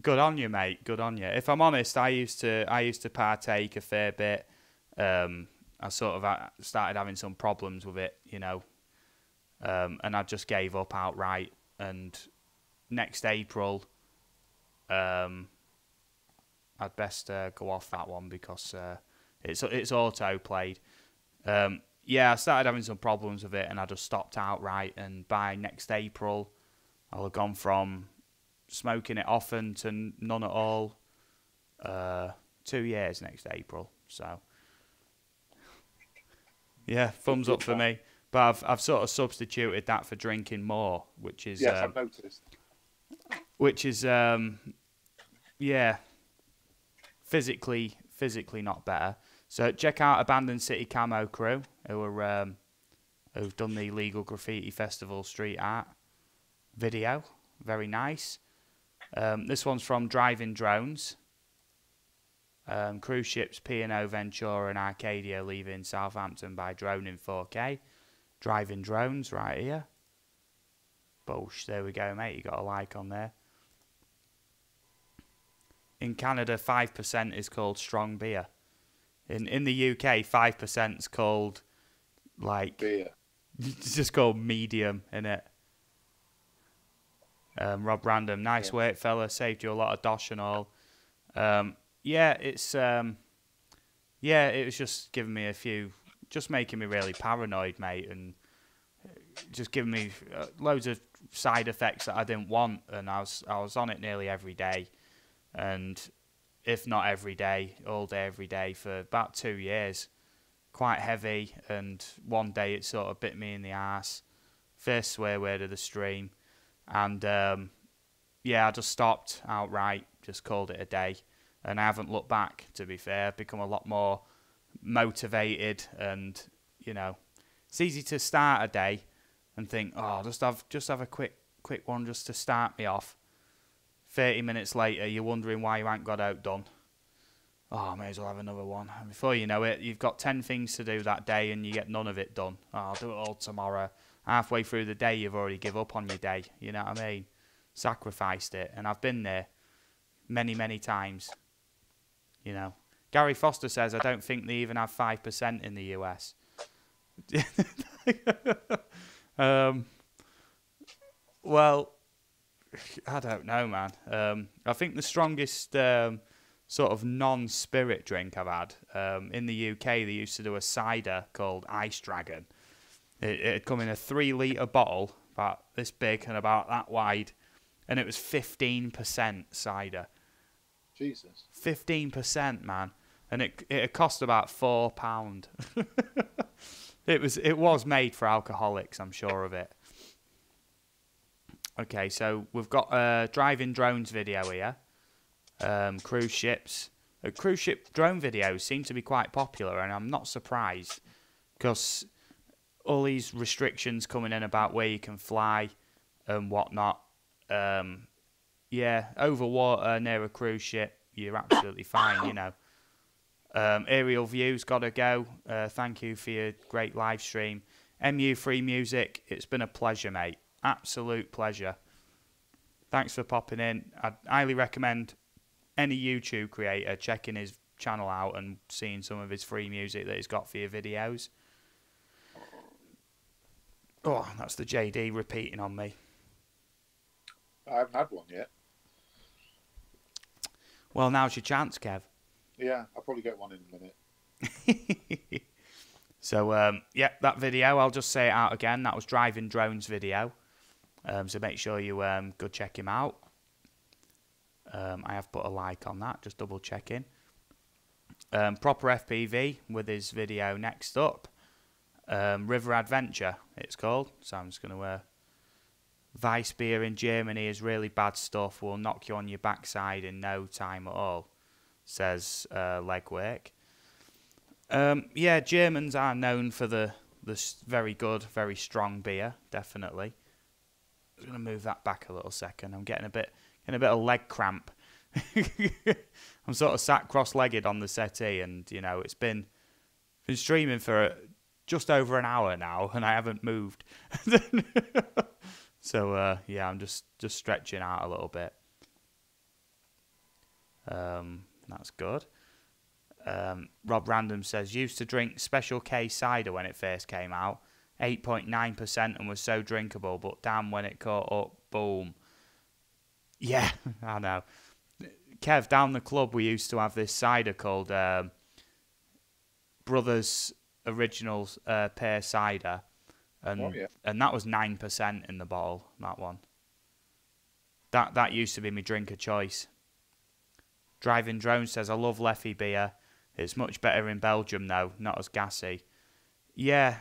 Good on you, mate. Good on you. If I'm honest, I used to partake a fair bit. I sort of started having some problems with it, you know, and I just gave up outright. And next April, I'd best go off that one because it's auto played. Yeah, I started having some problems with it, and I just stopped outright. And by next April, I'll have gone from smoking it often to none at all. 2 years next April. So, yeah, thumbs up for me. But I've sort of substituted that for drinking more, which is I've noticed. Which is yeah, physically not better. So check out Abandoned City Camo Crew, who are who've done the Illegal Graffiti Festival street art video. Very nice. This one's from Driving Drones. Cruise ships P&O, Ventura and Arcadia leaving Southampton by drone in 4K. Driving Drones right here. Bosh, there we go, mate. You got a like on there. In Canada, 5% is called strong beer. In the UK, 5% is called, like... beer. It's just called medium, innit? Rob Random, nice work, fella. Saved you a lot of dosh and all. Yeah, it's... yeah, it was just giving me a few... Just making me really paranoid, mate, and just giving me loads of side effects that I didn't want, and I was on it nearly every day. And if not every day, all day, every day for about 2 years. Quite heavy, and one day it sort of bit me in the arse. First swear word of the stream. And yeah, I just stopped outright, just called it a day. And I haven't looked back, to be fair. I've become a lot more motivated, and, you know, it's easy to start a day and think, oh, just have a quick one just to start me off. 30 minutes later, you're wondering why you ain't got outdone. Oh, I may as well have another one. And before you know it, you've got 10 things to do that day and you get none of it done. Oh, I'll do it all tomorrow. Halfway through the day, you've already give up on your day. You know what I mean? Sacrificed it. And I've been there many, many times. You know. Gary Foster says, I don't think they even have 5% in the US. Well... I don't know, man. I think the strongest sort of non-spirit drink I've had, in the UK, they used to do a cider called Ice Dragon. It'd come in a 3-litre bottle, about this big and about that wide, and it was 15% cider. Jesus. 15%, man. And it cost about £4. It was made for alcoholics, I'm sure of it. Okay, so we've got a driving drones video here. Cruise ships. Cruise ship drone videos seem to be quite popular, and I'm not surprised because all these restrictions coming in about where you can fly and whatnot. Yeah, over water near a cruise ship, you're absolutely fine, you know. Aerial views gotta go. Thank you for your great live stream. MU Free Music, it's been a pleasure, mate. Absolute pleasure. Thanks for popping in. I'd highly recommend any YouTube creator checking his channel out and seeing some of his free music that he's got for your videos. Oh, that's the JD repeating on me. I haven't had one yet. Well, now's your chance, Kev. Yeah, I'll probably get one in a minute. So, yeah, that video, I'll just say it out again. That was Driving Drones video. So make sure you go check him out. I have put a like on that, just double checking. Proper FPV with his video next up. River Adventure, it's called. So I'm just going to... Weiss beer in Germany is really bad stuff. Will knock you on your backside in no time at all, says Legwake. Yeah, Germans are known for the very good, very strong beer, definitely. I'm going to move that back a little second. I'm getting a bit of leg cramp. I'm sort of sat cross-legged on the settee, and you know it's been streaming for just over an hour now, and I haven't moved. So yeah, I'm just stretching out a little bit. That's good. Rob Random says, used to drink Special K cider when it first came out, 8.9%, and was so drinkable, but damn when it caught up, boom. Yeah, I know. Kev, down the club we used to have this cider called Brothers Original Pear Cider, and and that was 9% in the bottle, that one. That used to be my drink of choice. Driving Drone says, I love Leffy beer. It's much better in Belgium though, not as gassy. Yeah.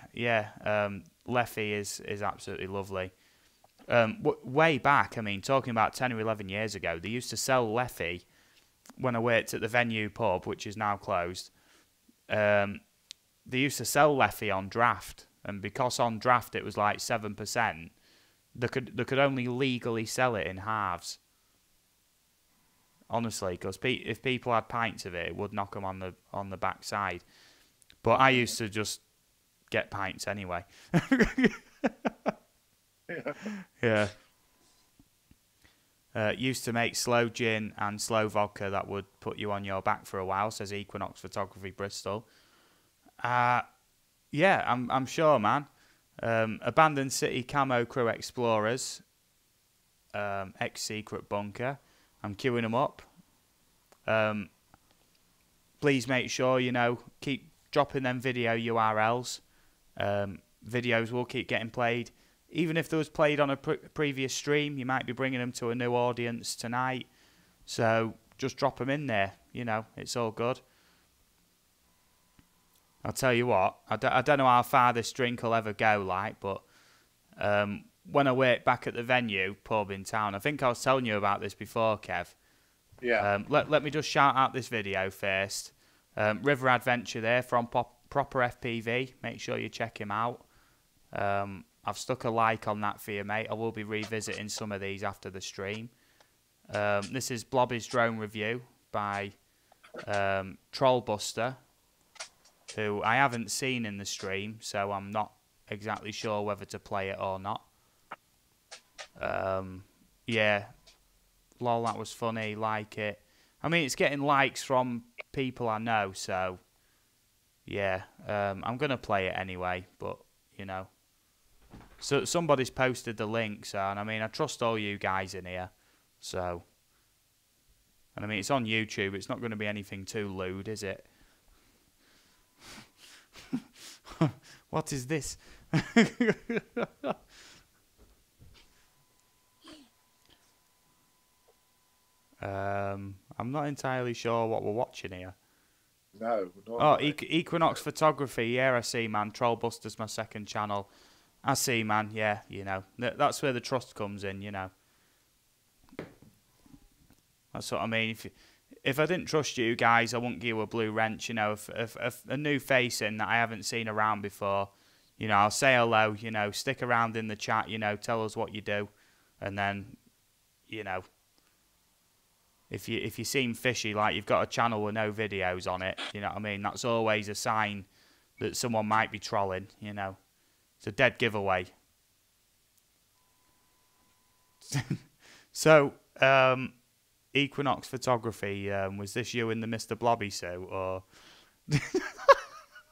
Leffy is absolutely lovely. Way back, I mean, talking about 10 or 11 years ago, they used to sell Leffy when I worked at the Venue pub, which is now closed. They used to sell Leffy on draft, and because on draft it was like 7%, they could only legally sell it in halves. Honestly, because if people had pints of it, it would knock them on the backside. But I used to just get pints anyway. Yeah. Used to make slow gin and slow vodka that would put you on your back for a while, says Equinox Photography Bristol. Yeah, I'm sure, man. Abandoned City Camo Crew Explorers, ex-secret bunker. I'm queuing them up. Please make sure, you know, keep dropping them video URLs. Videos will keep getting played. Even if they was played on a previous stream, you might be bringing them to a new audience tonight. So just drop them in there. You know, it's all good. I'll tell you what, I don't know how far this drink will ever go, like, but when I worked back at the Venue pub in town, I think I was telling you about this before, Kev. Yeah. Let me just shout out this video first. River Adventure there from Proper FPV. Make sure you check him out. I've stuck a like on that for you, mate. I will be revisiting some of these after the stream. This is Blobby's drone review by Trollbuster, who I haven't seen in the stream, so I'm not exactly sure whether to play it or not. Yeah, lol, that was funny, like it. I mean, it's getting likes from people I know, so yeah, I'm going to play it anyway, but, you know. So somebody's posted the link, so, and I mean, I trust all you guys in here, so. And I mean, it's on YouTube, it's not going to be anything too lewd, is it? What is this? I'm not entirely sure what we're watching here. No. Oh, Equinox Photography. Yeah, I see, man. Trollbuster's my second channel. I see, man. Yeah, you know. That's where the trust comes in, you know. That's what I mean. If I didn't trust you guys, I wouldn't give you a blue wrench, you know. If a new face in that I haven't seen around before, you know, I'll say hello, you know, stick around in the chat, you know, tell us what you do. And then, you know, if you seem fishy, like you've got a channel with no videos on it, you know what I mean? That's always a sign that someone might be trolling, you know. It's a dead giveaway. So, Equinox Photography, was this you in the Mr. Blobby suit, or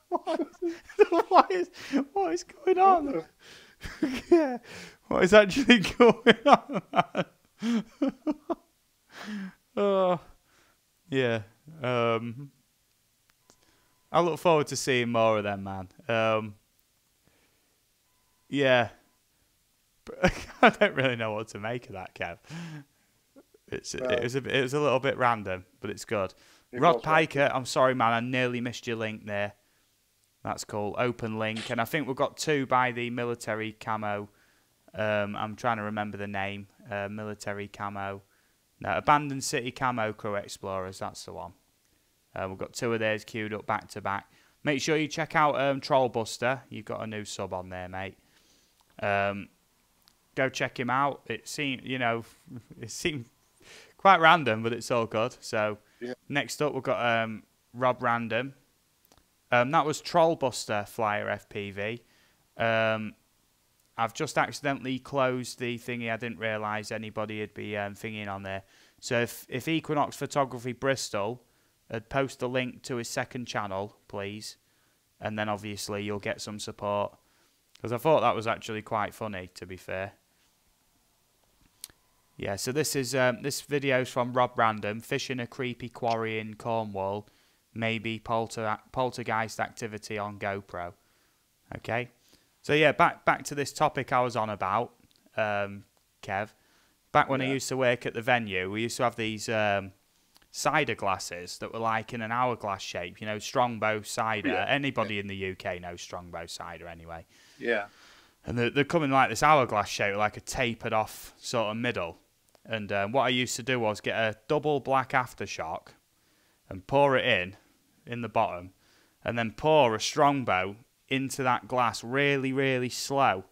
what is going on? Yeah, what is actually going on, man? Oh, yeah. I look forward to seeing more of them, man. Yeah. I don't really know what to make of that, Kev. It was a little bit random, but it's good. Rod Piker, I'm sorry, man, I nearly missed your link there. That's cool. Open link. And I think we've got 2 by the military camo. I'm trying to remember the name. Military camo. No, Abandoned City Camo Crew Explorers. That's the one. We've got 2 of theirs queued up back to back. Make sure you check out Trollbuster. You've got a new sub on there, mate. Go check him out. It seemed quite random, but it's all good. So next up, we've got Rob Random. That was Trollbuster Flyer FPV. I've just accidentally closed the thingy. I didn't realise anybody would be thingying on there. So if Equinox Photography Bristol would post a link to his second channel, please, and then obviously you'll get some support. Because I thought that was actually quite funny, to be fair. Yeah, so this video's from Rob Random, fishing a creepy quarry in Cornwall, maybe poltergeist activity on GoPro. Okay, so yeah, back to this topic I was on about, Kev. Back when I used to work at the venue, we used to have these cider glasses that were like in an hourglass shape, you know, Strongbow cider. Yeah. Anybody in the UK knows Strongbow cider anyway. Yeah. And they're coming like this hourglass shape, like a tapered off sort of middle. And what I used to do was get a double black aftershock and pour it in the bottom, and then pour a Strongbow into that glass really, really slow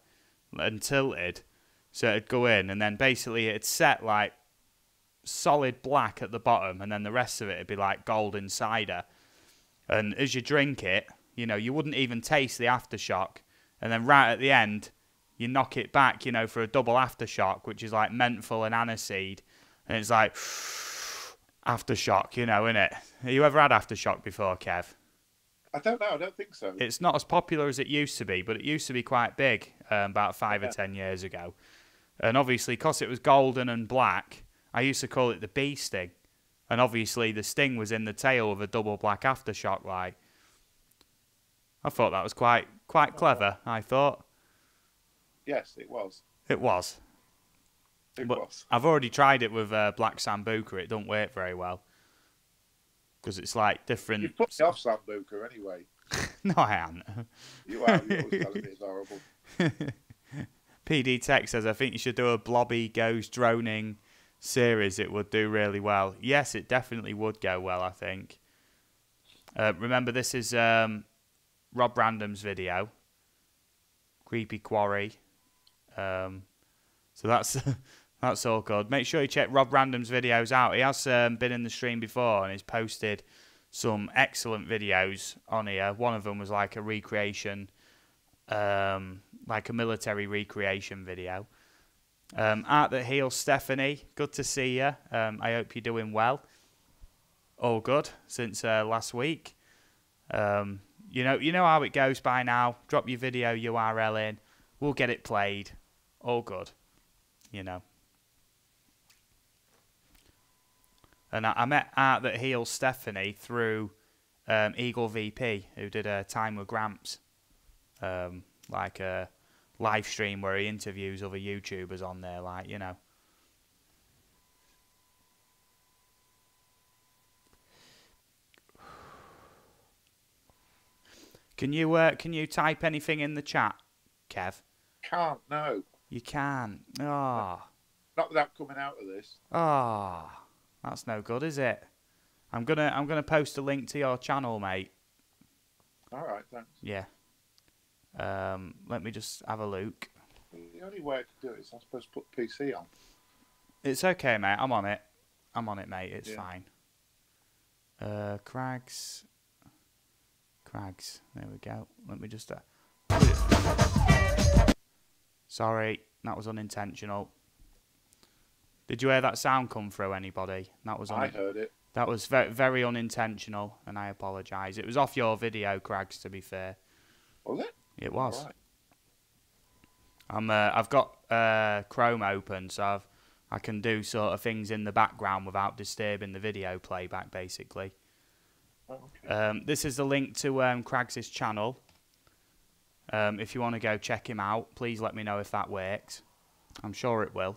and tilted so it'd go in, and then basically it'd set like solid black at the bottom, and then the rest of it would be like golden cider. And as you drink it, you know, you wouldn't even taste the aftershock, and then right at the end you knock it back, you know, for a double aftershock, which is like menthol and aniseed, and it's like aftershock, you know, innit? Have you ever had aftershock before, Kev? I don't know. I don't think so. It's not as popular as it used to be, but it used to be quite big about 5 or 10 years ago. And obviously, because it was golden and black, I used to call it the bee sting. And obviously, the sting was in the tail of a double black aftershock light. I thought that was quite clever, I thought. Yes, it was. It was. It was. I've already tried it with Black Sambuca. It don't work very well. Because it's like different... You put me off Sambuca anyway. No, I haven't. You are. You're always telling me it's horrible. PD Tech says, I think you should do a Blobby Goes Droning series. It would do really well. Yes, it definitely would go well, I think. Remember, this is Rob Random's video. Creepy Quarry. So that's all good. Make sure you check Rob Random's videos out. He has been in the stream before, and he's posted some excellent videos on here. One of them was like a recreation, like a military recreation video. Art That Heals Stephanie, good to see you. I hope you're doing well. All good since last week. You know how it goes by now. Drop your video URL in. We'll get it played. All good. You know. And I met Art That Heals Stephanie through Eagle VP, who did a Time with Gramps. Like a live stream where he interviews other YouTubers on there, like, you know. Can you type anything in the chat, Kev? Can't, no. You can. Oh. Not without coming out of this. Oh, that's no good, is it? I'm gonna post a link to your channel, mate. All right, thanks. Yeah. Let me just have a look. The only way I could do it is I'm supposed to put PC on. It's okay, mate. I'm on it. I'm on it, mate. It's fine. Kraggs. There we go. Let me just... Sorry, that was unintentional. Did you hear that sound come through, anybody? That was I heard it. That was very, very unintentional, and I apologise. It was off your video, Kraggs, to be fair. Was it? It was. All right. I've got Chrome open, so I can do sort of things in the background without disturbing the video playback, basically. Oh, okay. This is the link to Kraggs' channel. If you want to go check him out, please let me know if that works. I'm sure it will.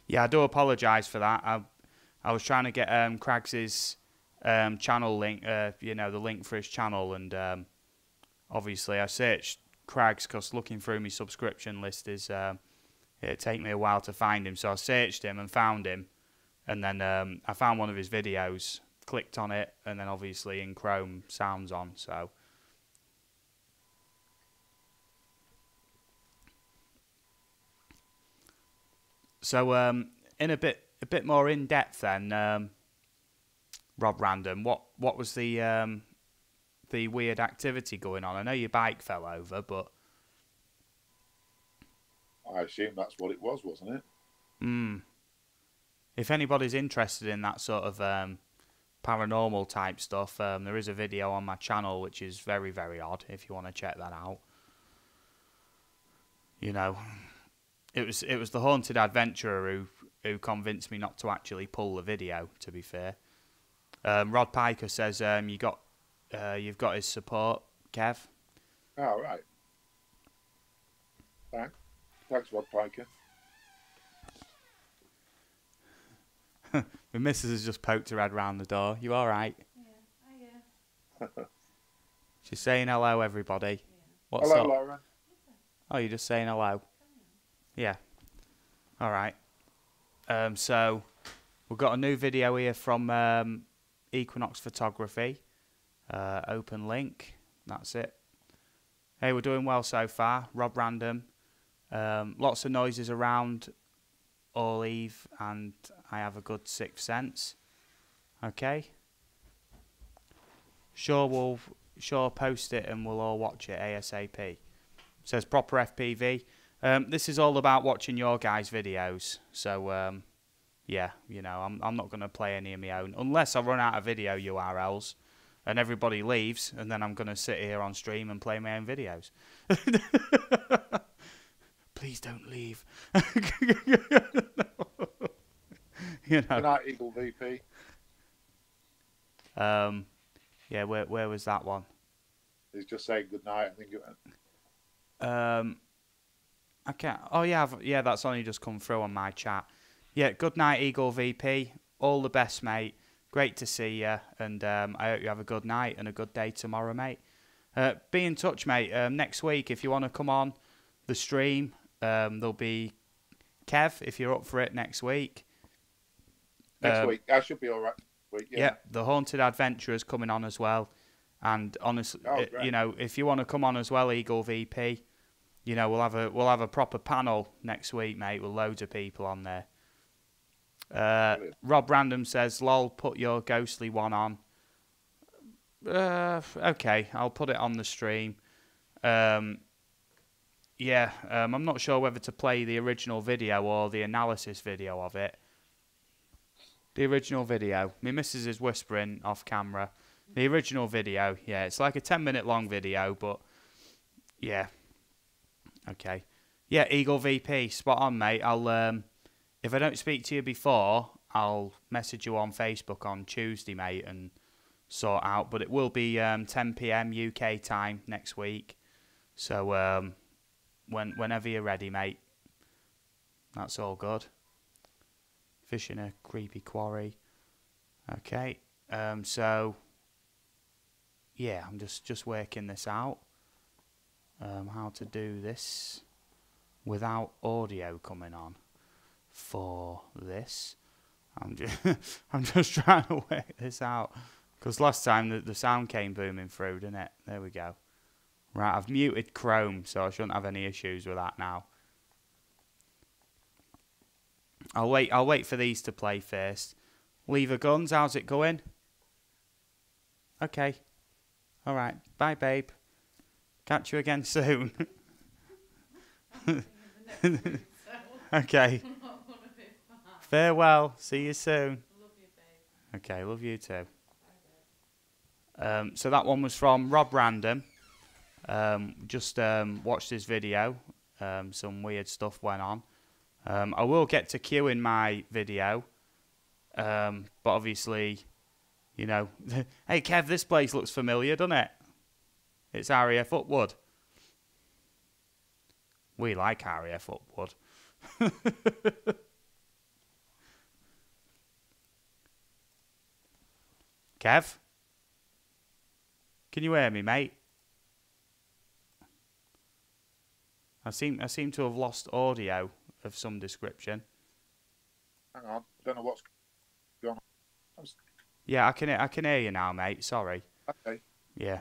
Yeah, I do apologise for that. I was trying to get Kraggs' channel link, you know, the link for his channel, and obviously I searched Kraggs because looking through my subscription list is it'd take me a while to find him. So I searched him and found him, and then I found one of his videos, clicked on it, and then obviously in Chrome sounds on. So in a bit more in depth then, Rob Random, what was the weird activity going on? I know your bike fell over, but I assume that's what it was, wasn't it? If anybody's interested in that sort of paranormal type stuff, there is a video on my channel which is very, very odd. If you want to check that out, you know, it was the haunted adventurer who convinced me not to actually pull the video. To be fair, Rod Piker says you've got his support, Kev. Oh, right. Thanks, Rod Piker. My missus has just poked her head round the door. You all right? Yeah. She's saying hello, everybody. Yeah. What's Hello, up? Laura. Oh, you're just saying hello? Yeah. All right. So we've got a new video here from Equinox Photography. Open link. That's it. Hey, we're doing well so far. Rob Random. Lots of noises around all eve, and I have a good sixth sense. Okay. Sure, we'll post it and we'll all watch it ASAP. Says proper FPV. This is all about watching your guys' videos. So yeah, you know, I'm not going to play any of my own unless I run out of video URLs and everybody leaves, and then I'm going to sit here on stream and play my own videos. Please don't leave. You know. Good night, Eagle VP. Yeah, where was that one? He's just saying good night. I think it went. I can't. Oh yeah, that's only just come through on my chat. Yeah, good night, Eagle VP. All the best, mate. Great to see you, and I hope you have a good night and a good day tomorrow, mate. Be in touch, mate. Next week, if you want to come on the stream, there'll be Kev, if you're up for it, next week. Next week, I should be all right. Yeah, the Haunted Adventurer's coming on as well. And honestly, you know, if you want to come on as well, Eagle VP, you know, we'll have a proper panel next week, mate, with loads of people on there. Rob Random says, "Lol, put your ghostly one on." Okay, I'll put it on the stream. Yeah, I'm not sure whether to play the original video or the analysis video of it. The original video. My missus is whispering off camera. The original video, yeah, it's like a 10-minute long video, but yeah. Okay. Yeah, Eagle VP, spot on, mate. I'll if I don't speak to you before, I'll message you on Facebook on Tuesday, mate, and sort out. But it will be 10 PM UK time next week. So whenever you're ready, mate. That's all good. Fishing a creepy quarry. Okay. So yeah, I'm just working this out. How to do this without audio coming on for this. I'm just trying to work this out, because last time the sound came booming through, didn't it? There we go. Right, I've muted Chrome, so I shouldn't have any issues with that now. I'll wait for these to play first. Lever Guns, how's it going? Okay. All right. Bye, babe. Catch you again soon. Okay. Farewell. See you soon. Love you, babe. Okay, love you too. So that one was from Rob Random. Just watched his video. Some weird stuff went on. I will get to queuing my video. But obviously, you know... Hey, Kev, this place looks familiar, doesn't it? It's RAF Upwood. We like RAF Upwood. Kev? Can you hear me, mate? I seem to have lost audio of some description. Hang on, I don't know what's going on. Yeah, I can hear you now, mate. Sorry. Okay. Yeah.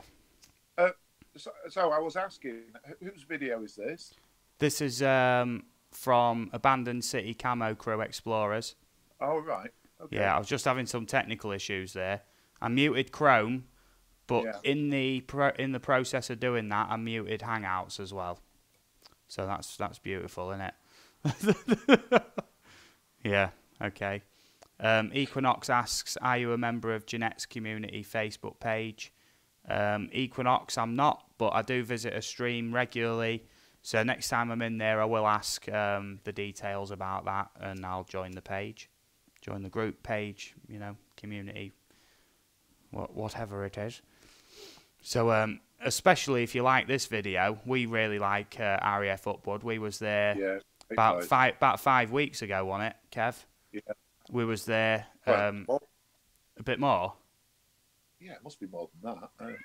So I was asking, whose video is this? This is from Abandoned City Camo Crew Explorers. Oh, right. Okay. Yeah, I was just having some technical issues there. I muted Chrome, but in the process of doing that, I muted Hangouts as well. So that's beautiful, isn't it? Yeah. Okay. Equinox asks, "Are you a member of Jeanette's community Facebook page?" Equinox, I'm not, but I do visit a stream regularly. So next time I'm in there, I will ask the details about that, and I'll join the page, join the group page, you know, community, whatever it is. So especially if you like this video, we really like RAF Upwood. We was there about 5 weeks ago, wasn't it, Kev? Yeah. We was there a bit more. Yeah, it must be more than that.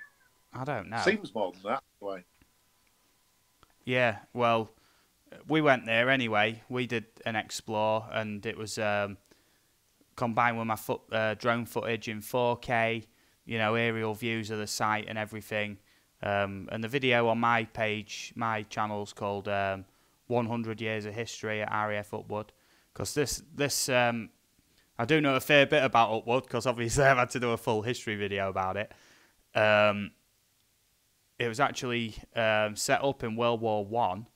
I don't know. Seems more than that, anyway. Yeah, well, we went there anyway. We did an explore, and it was combined with my drone footage in 4K, you know, aerial views of the site and everything. And the video on my page, my channel's called 100 Years of History at RAF Upwood. Because this I do know a fair bit about Upwood, because obviously I've had to do a full history video about it. It was actually set up in World War One,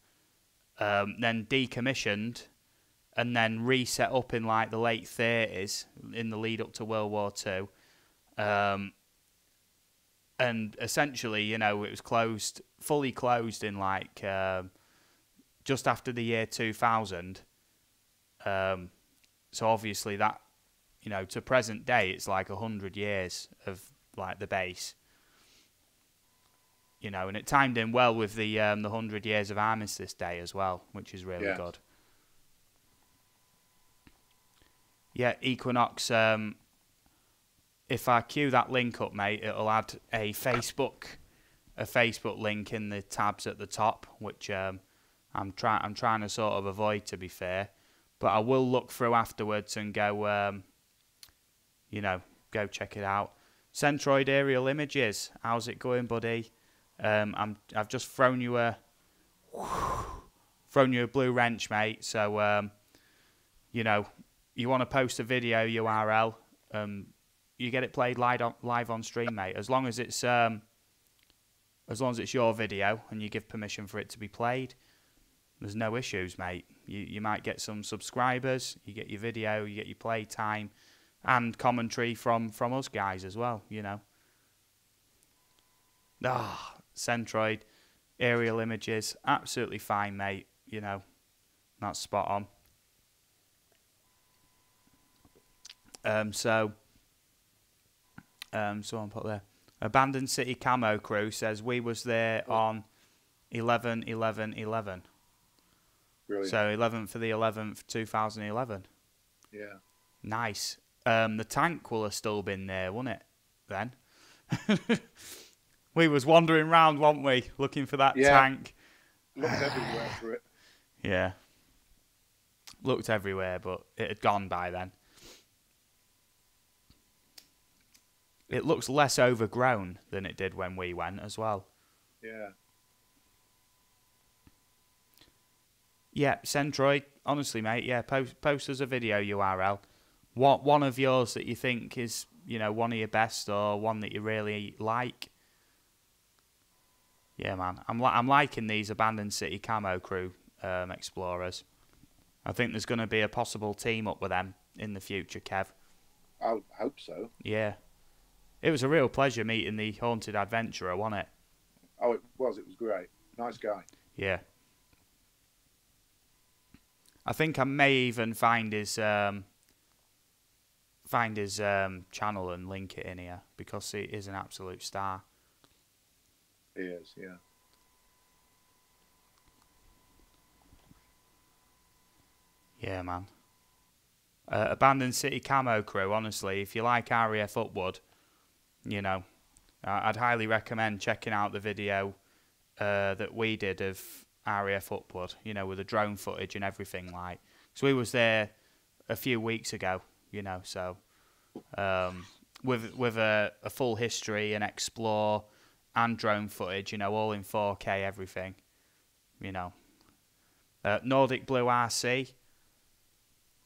then decommissioned, and then reset up in like the late 30s in the lead up to World War Two. And essentially, you know, it was fully closed in like just after the year 2000. So obviously that, you know, to present day, it's like 100 years of like the base. You know, and it timed in well with the 100 years of Armistice Day as well, which is really good. Yeah, Equinox. If I queue that link up, mate, it'll add a Facebook link in the tabs at the top, which I'm trying to sort of avoid, to be fair. But I will look through afterwards and go, you know, go check it out. Centroid Aerial Images, how's it going, buddy? I've just thrown you a blue wrench, mate. So you know, you want to post a video URL, you get it played live on stream, mate. As long as it's your video and you give permission for it to be played, there's no issues, mate. You might get some subscribers, you get your video, you get your play time, and commentary from us guys as well, you know. Centroid, aerial images, absolutely fine, mate. You know, that's spot on. Someone put there. Abandoned City Camo Crew says we was there on 11/11/11. Brilliant. So 11th for the 11th, 2011. Yeah. Nice. The tank will have still been there, won't it? Then. We was wandering around, weren't we, looking for that tank. Looked everywhere for it. Yeah. Looked everywhere, but it had gone by then. It looks less overgrown than it did when we went as well. Yeah. Yeah, Centroid, honestly, mate, yeah, post us a video URL. What one of yours that you think is, you know, one of your best, or one that you really like. Yeah, man, I'm liking these Abandoned City Camo Crew Explorers. I think there's going to be a possible team up with them in the future, Kev. I would hope so. Yeah. It was a real pleasure meeting the Haunted Adventurer, wasn't it? Oh, it was. It was great. Nice guy. Yeah. I think I may even find his channel and link it in here, because he is an absolute star. He is, yeah. Yeah, man. Abandoned City Camo Crew, honestly, if you like RAF Upwood, you know, I'd highly recommend checking out the video that we did of RAF Upwood, you know, with the drone footage and everything like. So we was there a few weeks ago, you know, so with a full history and explore and drone footage, you know, all in 4K, everything, you know. Nordic Blue RC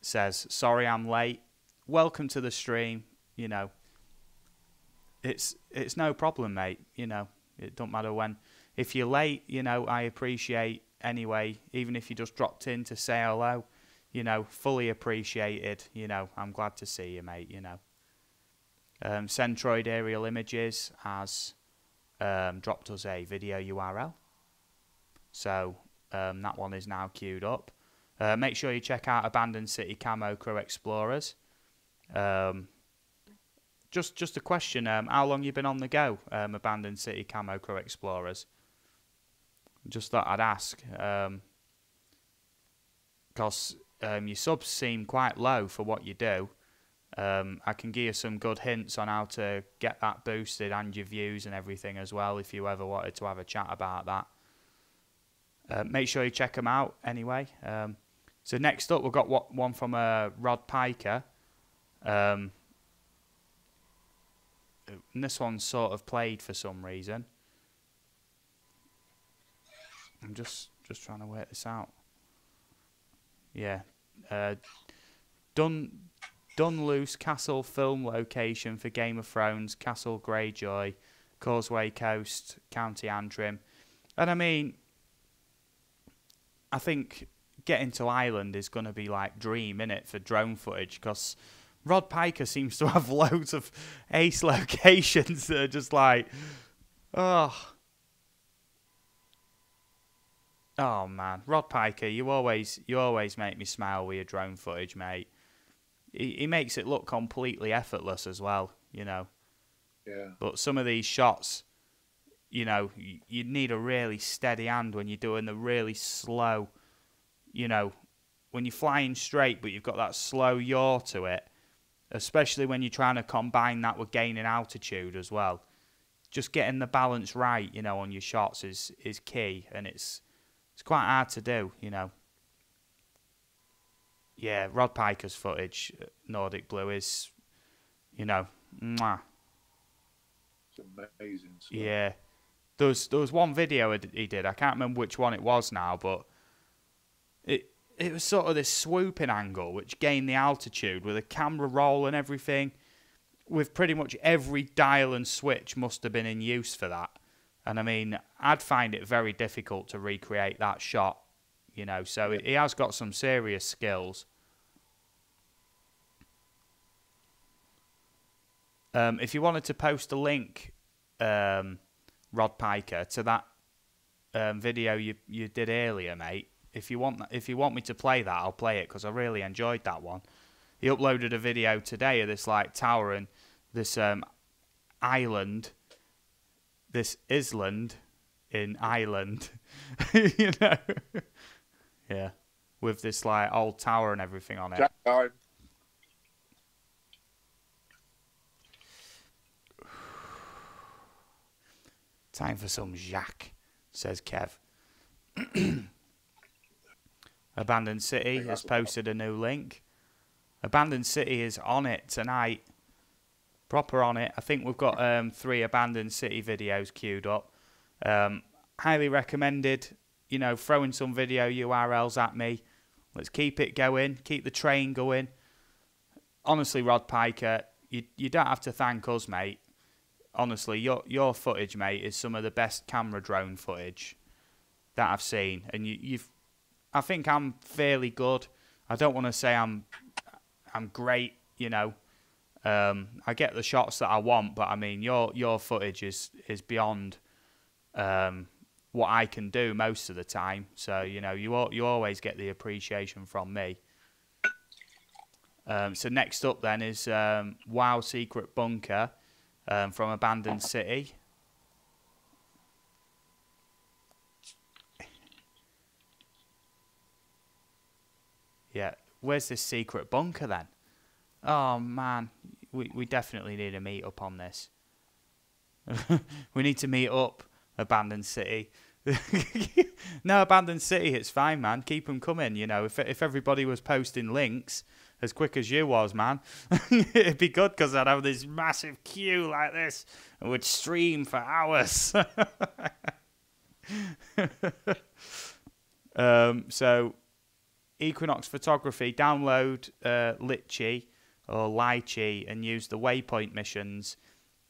says, sorry I'm late. Welcome to the stream, you know. It's no problem, mate, you know. It don't matter when. If you're late, you know, I appreciate anyway, even if you just dropped in to say hello, you know, fully appreciated, you know. I'm glad to see you, mate, you know. Centroid Aerial Images has dropped us a video URL. So that one is now queued up. Make sure you check out Abandoned City Camo Crow Explorers. Just a question, how long you been on the go, Abandoned City Camo Crow Explorers? Just thought I'd ask, because your subs seem quite low for what you do. I can give you some good hints on how to get that boosted and your views and everything as well if you ever wanted to have a chat about that. Make sure you check them out anyway. So next up we've got one from Rod Piker. And this one's sort of played for some reason. I'm just trying to work this out. Yeah. Dunluce Castle film location for Game of Thrones, Castle Greyjoy, Causeway Coast, County Antrim. And I mean, I think getting to Ireland is going to be like dream, innit, for drone footage, because Rod Piker seems to have loads of ace locations that are just like, oh man, Rod Piker, you always make me smile with your drone footage, mate. He makes it look completely effortless as well, you know. Yeah. But some of these shots, you know, you need a really steady hand when you're doing the really slow, you know, when you're flying straight but you've got that slow yaw to it, especially when you're trying to combine that with gaining altitude as well. Just getting the balance right, you know, on your shots is key, and it's quite hard to do, you know. Yeah, Rod Piker's footage, Nordic Blue, is, you know, mwah. It's amazing stuff. Yeah. There was one video he did, I can't remember which one it was now, but it was sort of this swooping angle which gained the altitude with a camera roll and everything, with pretty much every dial and switch must have been in use for that. And I mean, I'd find it very difficult to recreate that shot, you know, so he has got some serious skills. If you wanted to post a link, Rod Piker, to that video you did earlier, mate, if you want me to play that, I'll play it, because I really enjoyed that one. He uploaded a video today of this like tower and this island, this island in Ireland, you know. Yeah, with this like old tower and everything on it. Jack time. Time for some Jacques, says Kev. Abandoned City has posted a new link. Abandoned City is on it tonight. Proper on it. I think we've got 3 Abandoned City videos queued up. Highly recommended. You know, throwing some video URLs at me. Let's keep it going. Keep the train going. Honestly, Rod Piker, you don't have to thank us, mate. Honestly, your footage, mate, is some of the best camera drone footage that I've seen. And I think I'm fairly good. I don't want to say I'm great, you know. I get the shots that I want, but I mean, your footage is beyond what I can do most of the time. So, you know, you always get the appreciation from me. So next up then is Wow Secret Bunker from Abandoned City. Yeah, where's this secret bunker then? Oh man, we definitely need a meet up on this. We need to meet up, Abandoned City. No, Abandoned City, it's fine, man. Keep them coming, you know. If everybody was posting links as quick as you was, man, it'd be good because I'd have this massive queue like this and would stream for hours. So, Equinox Photography, download Litchi or Lychee and use the waypoint missions.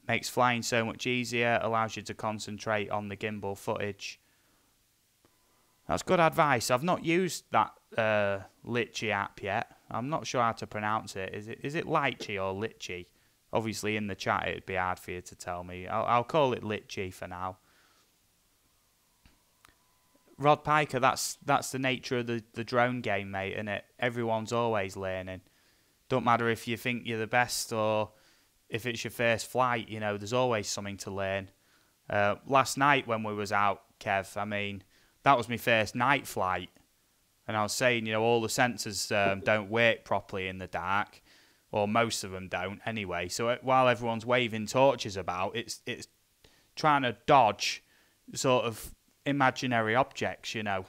Makes flying so much easier, allows you to concentrate on the gimbal footage. That's good advice. I've not used that Litchi app yet. I'm not sure how to pronounce it. Is it Lychee or Litchi? Obviously, in the chat, it'd be hard for you to tell me. I'll call it Litchi for now. Rod Piker, that's the nature of the drone game, mate, innit? Everyone's always learning. Don't matter if you think you're the best or if it's your first flight, you know, there's always something to learn. Last night when we was out, Kev, I mean, that was my first night flight. And I was saying, you know, all the sensors don't work properly in the dark, or most of them don't anyway. So while everyone's waving torches about, it's trying to dodge sort of imaginary objects, you know.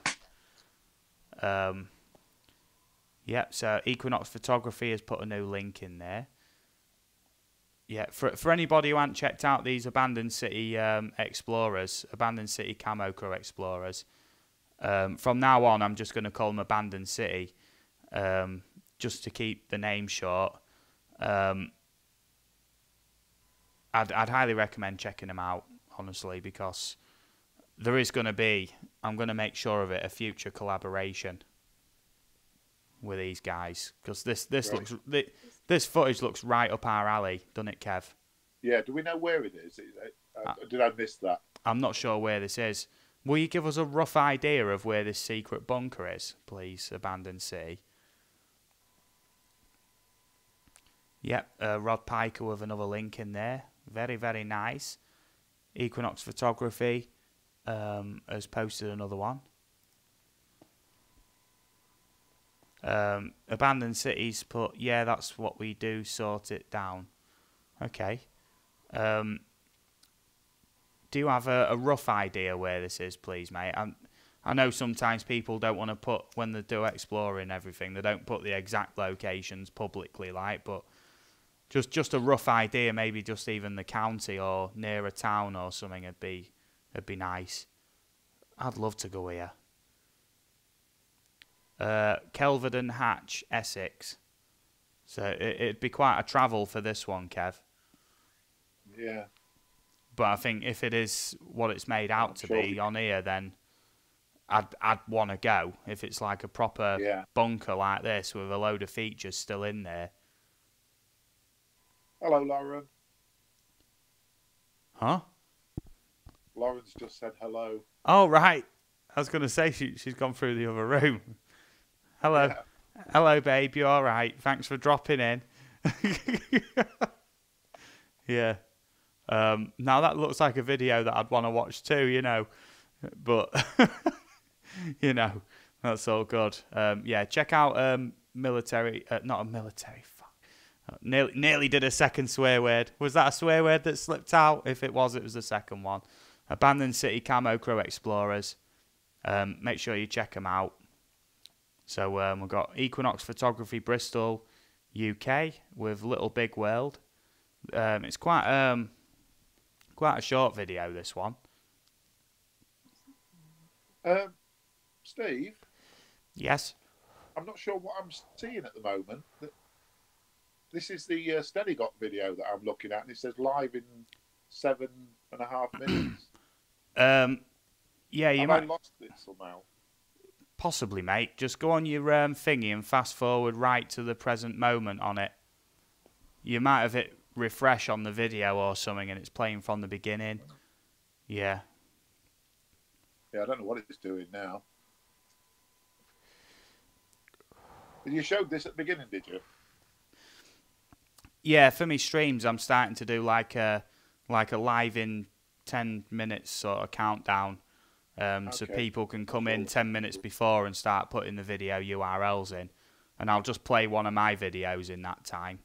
Yep, so Equinox Photography has put a new link in there. Yeah, for anybody who hasn't checked out these Abandoned City Explorers, Abandoned City Camo Crew Explorers, from now on I'm just going to call them Abandoned City, just to keep the name short. I'd highly recommend checking them out, honestly, because there is going to be, I'm going to make sure of it, a future collaboration with these guys, because this right. This footage looks right up our alley, doesn't it, Kev? Yeah. Do we know where it is? Did I miss that? I'm not sure where this is. Will you give us a rough idea of where this secret bunker is, please, Abandoned City? Yep, Rod Piker with another link in there. Very, very nice. Equinox Photography has posted another one. Abandoned Cities put, yeah, that's what we do, sort it down. Okay. Do you have a rough idea where this is, please, mate? I know sometimes people don't want to put, when they do exploring and everything, they don't put the exact locations publicly, like, but just a rough idea, maybe just even the county or near a town or something would be nice. I'd love to go here. Kelvedon Hatch, Essex. So it'd be quite a travel for this one, Kev. Yeah. But I think if it is what it's made out to be on here, then I'd want to go. If it's like a proper bunker like this with a load of features still in there. Hello, Lauren. Huh? Lauren's just said hello. Oh, right. I was going to say she's gone through the other room. Hello. Yeah. Hello, babe. You all right? Thanks for dropping in. Yeah. Now that looks like a video that I'd want to watch too, you know. But, you know, that's all good. Yeah, check out military... not a military... Fuck. Nearly did a second swear word. Was that a swear word that slipped out? If it was the second one. Abandoned City Camo Crew Explorers. Make sure you check them out. So we've got Equinox Photography Bristol, UK, with Little Big World. It's quite a short video, this one. Steve? Yes? I'm not sure what I'm seeing at the moment. This is the Steadigot video that I'm looking at, and it says live in 7.5 minutes. Yeah, you might... I lost it somehow? Possibly, mate. Just go on your thingy and fast forward right to the present moment on it. You might have hit refresh on the video or something and it's playing from the beginning. Yeah. Yeah, I don't know what it's doing now. You showed this at the beginning, did you? Yeah, for me streams, I'm starting to do like a live in 10 minutes sort of countdown. So people can come in 10 minutes before and start putting the video URLs in. And I'll just play one of my videos in that time.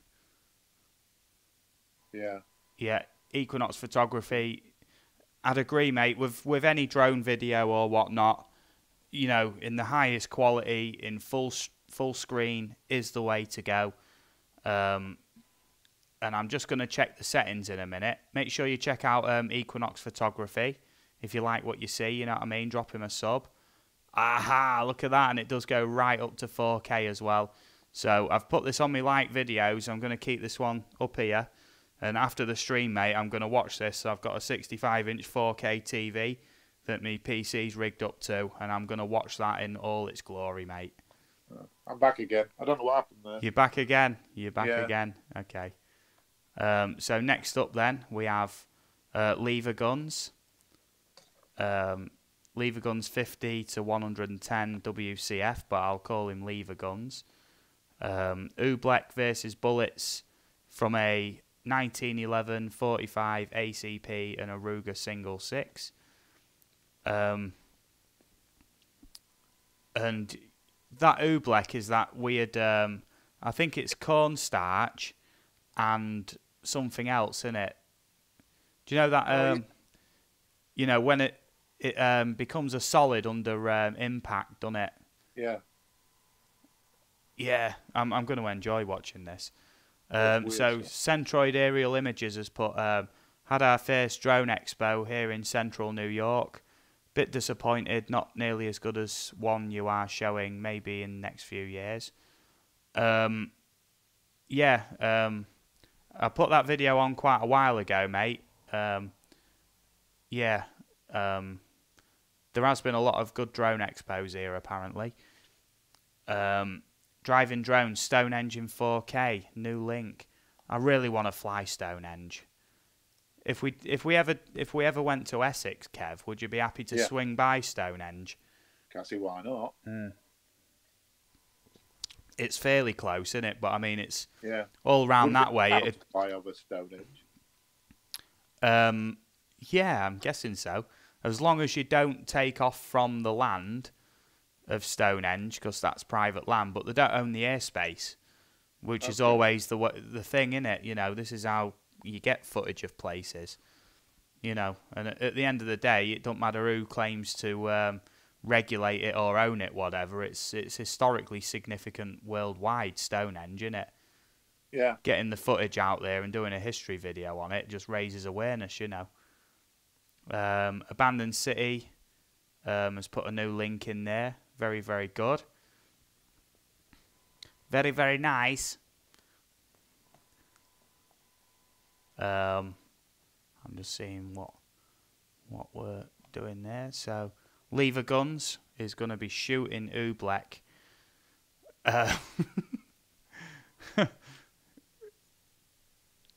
Yeah. Yeah. Equinox Photography. I'd agree, mate, with any drone video or whatnot, you know, in the highest quality, in full screen is the way to go. And I'm just going to check the settings in a minute. Make sure you check out Equinox Photography. If you like what you see, you know what I mean, drop him a sub. Aha, look at that, and it does go right up to 4K as well. So I've put this on my like videos. I'm going to keep this one up here. And after the stream, mate, I'm going to watch this. So I've got a 65-inch 4K TV that my PC's rigged up to, and I'm going to watch that in all its glory, mate. I'm back again. I don't know what happened there. You're back again? You're back again? Okay. So next up then, we have lever guns. Lever guns 50 to 110 WCF, but I'll call him lever guns. Oobleck versus bullets from a 1911 45 ACP and a Ruger single 6. And that Oobleck is that weird, I think it's cornstarch and something else in it. Do you know that, you know, when it becomes a solid under impact, doesn't it? Yeah. Yeah, I'm going to enjoy watching this. Weird So stuff. Centroid Aerial Images has put had our first drone expo here in central New York. Bit disappointed, not nearly as good as one you are showing maybe in the next few years. I put that video on quite a while ago, mate. There has been a lot of good drone expos here apparently. Driving drones, Stonehenge in 4K, new link. I really want to fly Stonehenge. If we ever went to Essex, Kev, would you be happy to swing by Stonehenge? Can't see why not. It's fairly close, isn't it? But I mean, it's all Wouldn't round that it way. count to fly over Stonehenge? Yeah, I'm guessing so. As long as you don't take off from the land of Stonehenge, because that's private land, but they don't own the airspace, which is always the thing, innit? You know, this is how you get footage of places, you know, and at the end of the day, it don't matter who claims to regulate it or own it, whatever, it's historically significant worldwide, Stonehenge, innit? Yeah. Getting the footage out there and doing a history video on it just raises awareness, you know. Abandoned City has put a new link in there. Very, very good. Very, very nice. I'm just seeing what we're doing there. So, lever guns is going to be shooting Oobleck.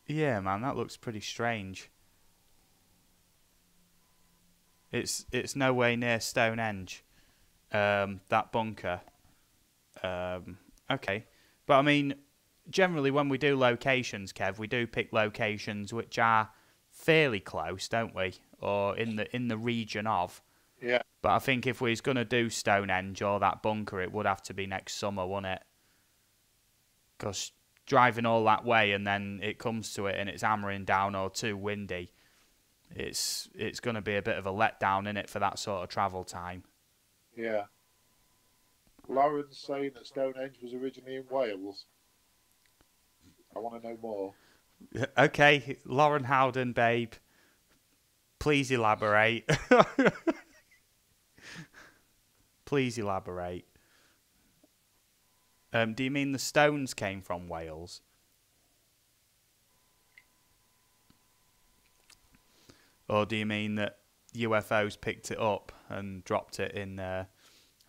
Yeah, man, that looks pretty strange. It's no way near Stonehenge. That bunker. Okay, but I mean, generally when we do locations, Kev, we do pick locations which are fairly close, don't we? Or in the region of. Yeah. But I think if we was gonna do Stonehenge or that bunker, it would have to be next summer, wouldn't it? Because driving all that way and then it comes to it and it's hammering down or too windy, it's going to be a bit of a letdown, innit, for that sort of travel time. Yeah. Lauren's saying that Stonehenge was originally in Wales. I want to know more. Okay, Lauren Howden, babe. Please elaborate. Please elaborate. Do you mean the stones came from Wales? Or do you mean that UFOs picked it up and dropped it in, I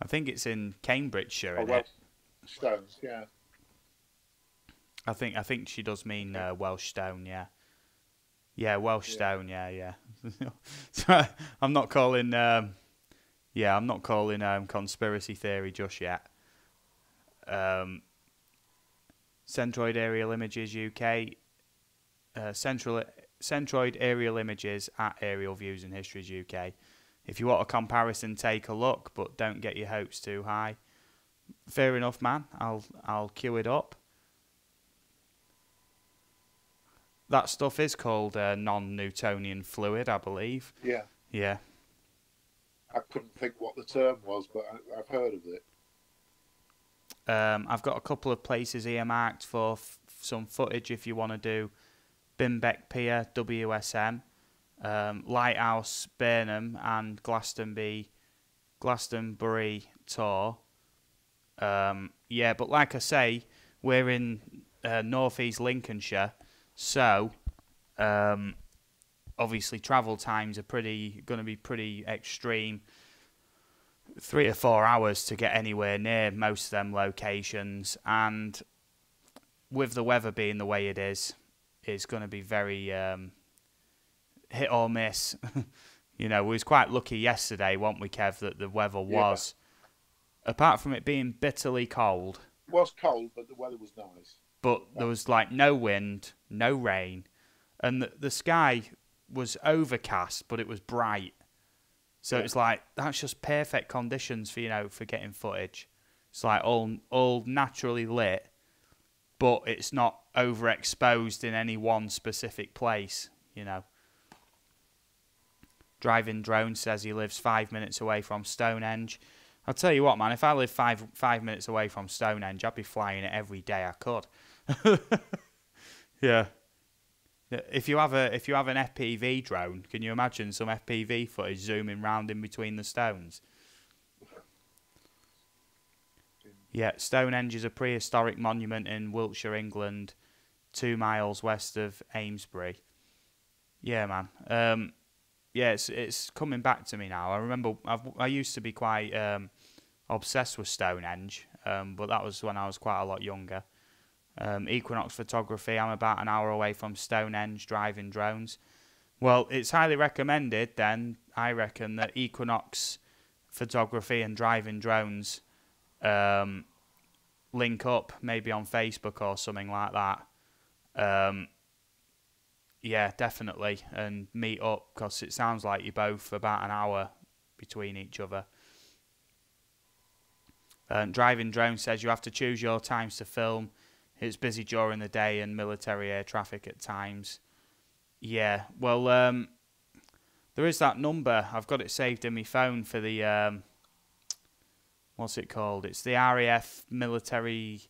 think it's in Cambridgeshire, isn't it? Stones, yeah. I think she does mean Welsh stone, yeah. Yeah, Welsh stone, yeah. So, I'm not calling, I'm not calling conspiracy theory just yet. Centroid Aerial Images UK, Centroid Aerial Images at Aerial Views and Histories UK. If you want a comparison, take a look, but don't get your hopes too high. Fair enough, man. I'll queue it up. that stuff is called non-Newtonian fluid, I believe. Yeah. Yeah. I couldn't think what the term was, but I've heard of it. I've got a couple of places earmarked for some footage if you want to do Bimbeck Pier, WSM, Lighthouse, Burnham, and Glastonbury tour. Yeah, but like I say, we're in northeast Lincolnshire, so obviously travel times are going to be pretty extreme. 3 or 4 hours to get anywhere near most of them locations, and with the weather being the way it is, it's going to be very hit or miss. You know, we was quite lucky yesterday, weren't we, Kev, that the weather was, apart from it being bitterly cold. It was cold, but the weather was nice. But there was like no wind, no rain, and the sky was overcast, but it was bright. So it's like, that's just perfect conditions for, you know, for getting footage. It's like all naturally lit, but it's not overexposed in any one specific place, you know. Driving Drone says he lives 5 minutes away from Stonehenge. I'll tell you what, man, if I lived five minutes away from Stonehenge, I'd be flying it every day I could. Yeah. If you have an FPV drone, can you imagine some FPV footage zooming round in between the stones? Yeah, Stonehenge is a prehistoric monument in Wiltshire, England, 2 miles west of Amesbury. Yeah, man. Yeah, it's coming back to me now. I remember I used to be quite obsessed with Stonehenge, but that was when I was quite a lot younger. Equinox Photography, I'm about an hour away from Stonehenge, driving drones. Well, it's highly recommended then, I reckon, that Equinox Photography and driving drones link up, maybe on Facebook or something like that. Yeah, definitely, and meet up, because it sounds like you're both about an hour between each other. Driving Drone says you have to choose your times to film. It's busy during the day and military air traffic at times. Yeah, well, there is that number. I've got it saved in my phone for the, what's it called? It's the RAF military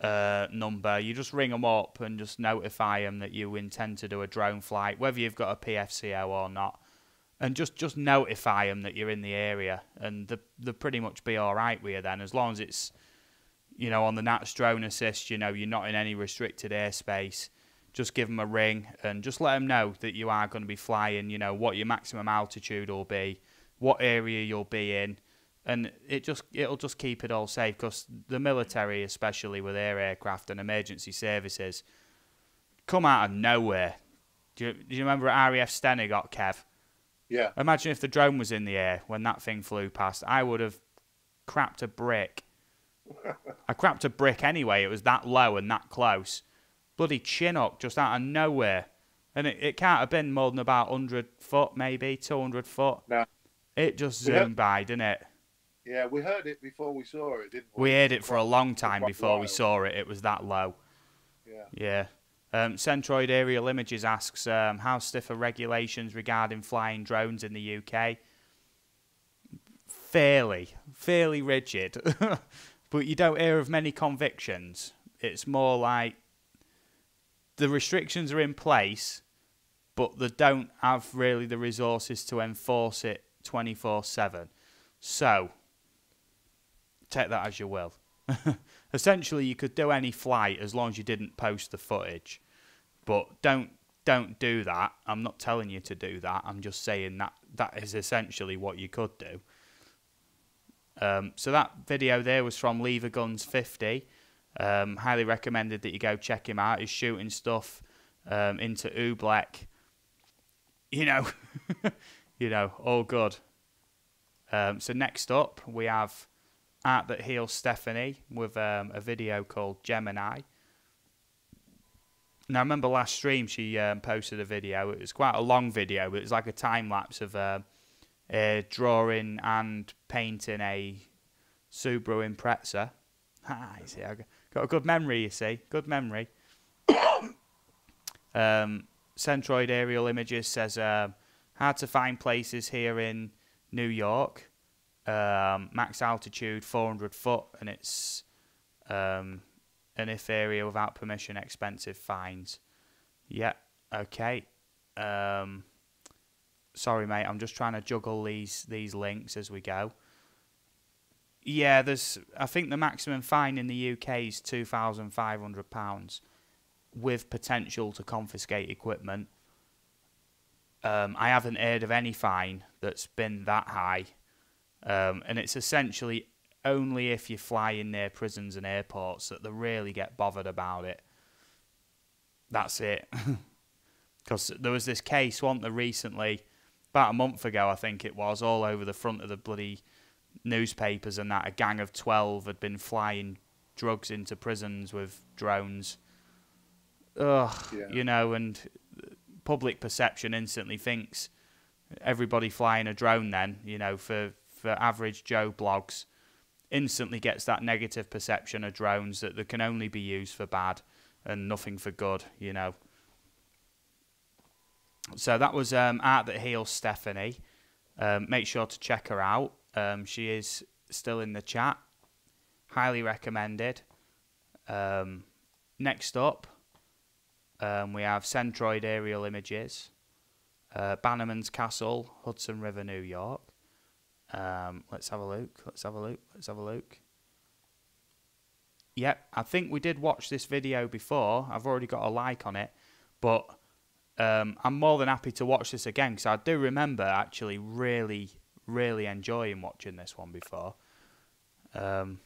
number. You just ring them up and just notify them that you intend to do a drone flight, whether you've got a PFCO or not. And just notify them that you're in the area, and they'll pretty much be all right with you then, as long as it's, you know, on the Nats Drone Assist, you know, you're not in any restricted airspace. Just give them a ring and just let them know that you are going to be flying, you know, what your maximum altitude will be, what area you'll be in, and it'll just keep it all safe, because the military, especially with their aircraft and emergency services, come out of nowhere. Do you remember at RAF Stenigott, Kev? Yeah. Imagine if the drone was in the air when that thing flew past. I would have crapped a brick. I crapped a brick anyway. It was that low and that close. Bloody Chinook just out of nowhere. And it can't have been more than about 100 foot, maybe 200 foot. No. It just zoomed by, didn't it? Yeah, we heard it before we saw it, didn't we? We heard it for a long time before we saw it. It was that low. Yeah. Centroid Aerial Images asks, how stiff are regulations regarding flying drones in the UK? Fairly rigid. But you don't hear of many convictions. It's more like the restrictions are in place, but they don't have really the resources to enforce it 24/7. So, take that as you will. Essentially, you could do any flight as long as you didn't post the footage. But don't do that. I'm not telling you to do that. I'm just saying that is essentially what you could do. So that video there was from Lever Guns 50. Highly recommended that you go check him out. He's shooting stuff into Oobleck. You know, all good. So next up, we have Art That Heals Stephanie with a video called Gemini. Now, I remember last stream she posted a video. It was quite a long video, but it was like a time-lapse of drawing and painting a Subaru Impreza. You see, I got a good memory, you see. Good memory. Centroid Aerial Images says, hard to find places here in New York. Max altitude 400 foot, and it's an if area without permission, expensive fines. Yeah, okay. Sorry, mate, I'm just trying to juggle these links as we go. Yeah, I think the maximum fine in the UK is £2,500 with potential to confiscate equipment. I haven't heard of any fine that's been that high. And it's essentially only if you fly in near prisons and airports that they really get bothered about it. That's it. Because there was this case, wasn't there, recently, about a month ago, I think it was, all over the front of the bloody newspapers and that a gang of 12 had been flying drugs into prisons with drones. Ugh, Yeah. you know, and public perception instantly thinks everybody flying a drone then, you know, for average Joe blogs, instantly gets that negative perception of drones that they can only be used for bad and nothing for good, you know. So that was Art That Heals Stephanie. Make sure to check her out. She is still in the chat. Highly recommended. Next up, we have Centroid Aerial Images. Bannerman's Castle, Hudson River, New York. Let's have a look. Yep, I think we did watch this video before. I've already got a like on it. But I'm more than happy to watch this again because I do remember actually really, really enjoying watching this one before. Pics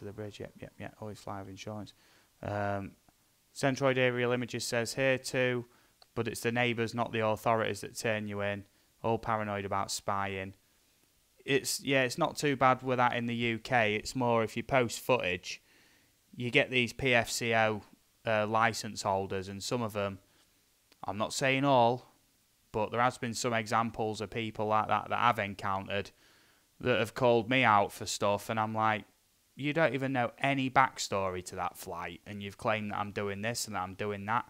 of the bridge, yep, always fly with insurance. Centroid Aerial Images says here too, but it's the neighbours, not the authorities, that turn you in. All paranoid about spying. It's not too bad with that in the UK. It's more if you post footage, you get these PFCO license holders, and some of them, I'm not saying all, but there has been some examples of people like that I've encountered that have called me out for stuff, and I'm like, you don't even know any backstory to that flight, and you've claimed that I'm doing this and that I'm doing that.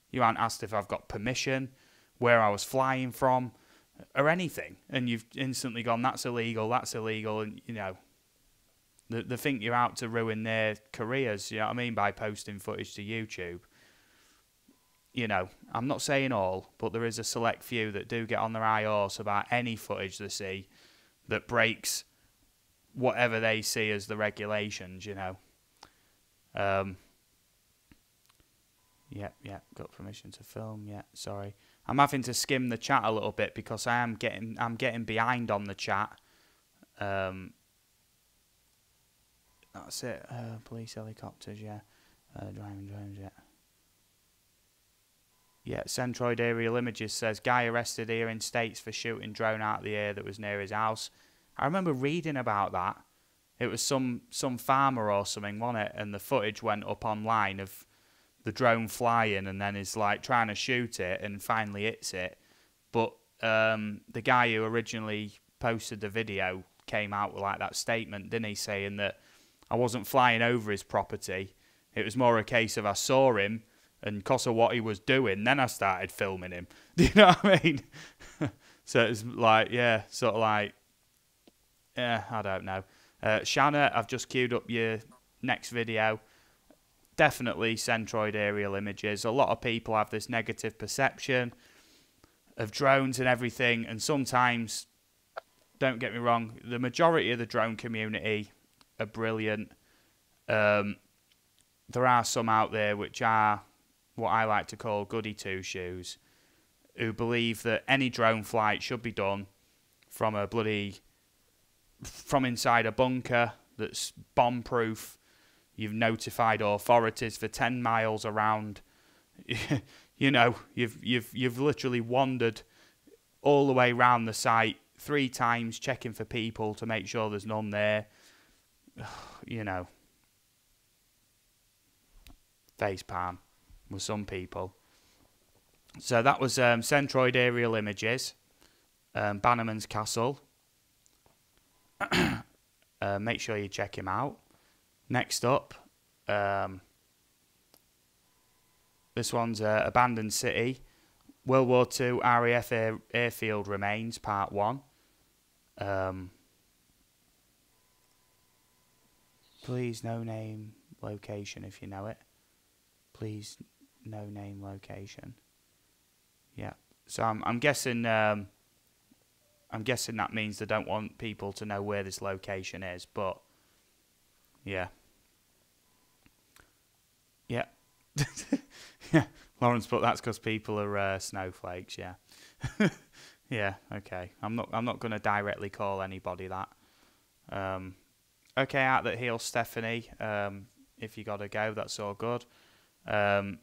You haven't asked if I've got permission, where I was flying from, or anything, and you've instantly gone, that's illegal, and, you know, they think you're out to ruin their careers, you know what I mean, by posting footage to YouTube. You know, I'm not saying all, but there is a select few that do get on their high horse about any footage they see that breaks whatever they see as the regulations, you know. Got permission to film, sorry. I'm having to skim the chat a little bit because I'm getting behind on the chat. That's it. Police helicopters, driving drones, Centroid Aerial Images says, guy arrested here in States for shooting drone out of the air that was near his house. I remember reading about that. It was some farmer or something, wasn't it? And the footage went up online of the drone flying, and then is like trying to shoot it and finally hits it. But the guy who originally posted the video came out with like that statement, didn't he, saying that I wasn't flying over his property. It was more a case of I saw him, and because of what he was doing, then I started filming him. Do you know what I mean? So it's like, I don't know. Shanna, I've just queued up your next video. Definitely Centroid Aerial Images. A lot of people have this negative perception of drones and everything, and sometimes, don't get me wrong, the majority of the drone community are brilliant. There are some out there which are what I like to call goody two-shoes, who believe that any drone flight should be done from inside a bunker that's bomb-proof. You've notified authorities for 10 miles around. You know, you've literally wandered all the way around the site 3 times, checking for people to make sure there's none there. You know, facepalm with some people. So that was Centroid Aerial Images, Bannerman's Castle. Make sure you check him out. Next up, This one's Abandoned City. World War II RAF Airfield Remains, Part 1. Please, no name, location if you know it. Please, no name, location. Yeah. So I'm guessing that means they don't want people to know where this location is, but yeah. Yeah. Yeah. Lawrence put that's because people are snowflakes, yeah. Yeah, okay. I'm not going to directly call anybody that. Okay, out that heals Stephanie. If you got to go, that's all good. Have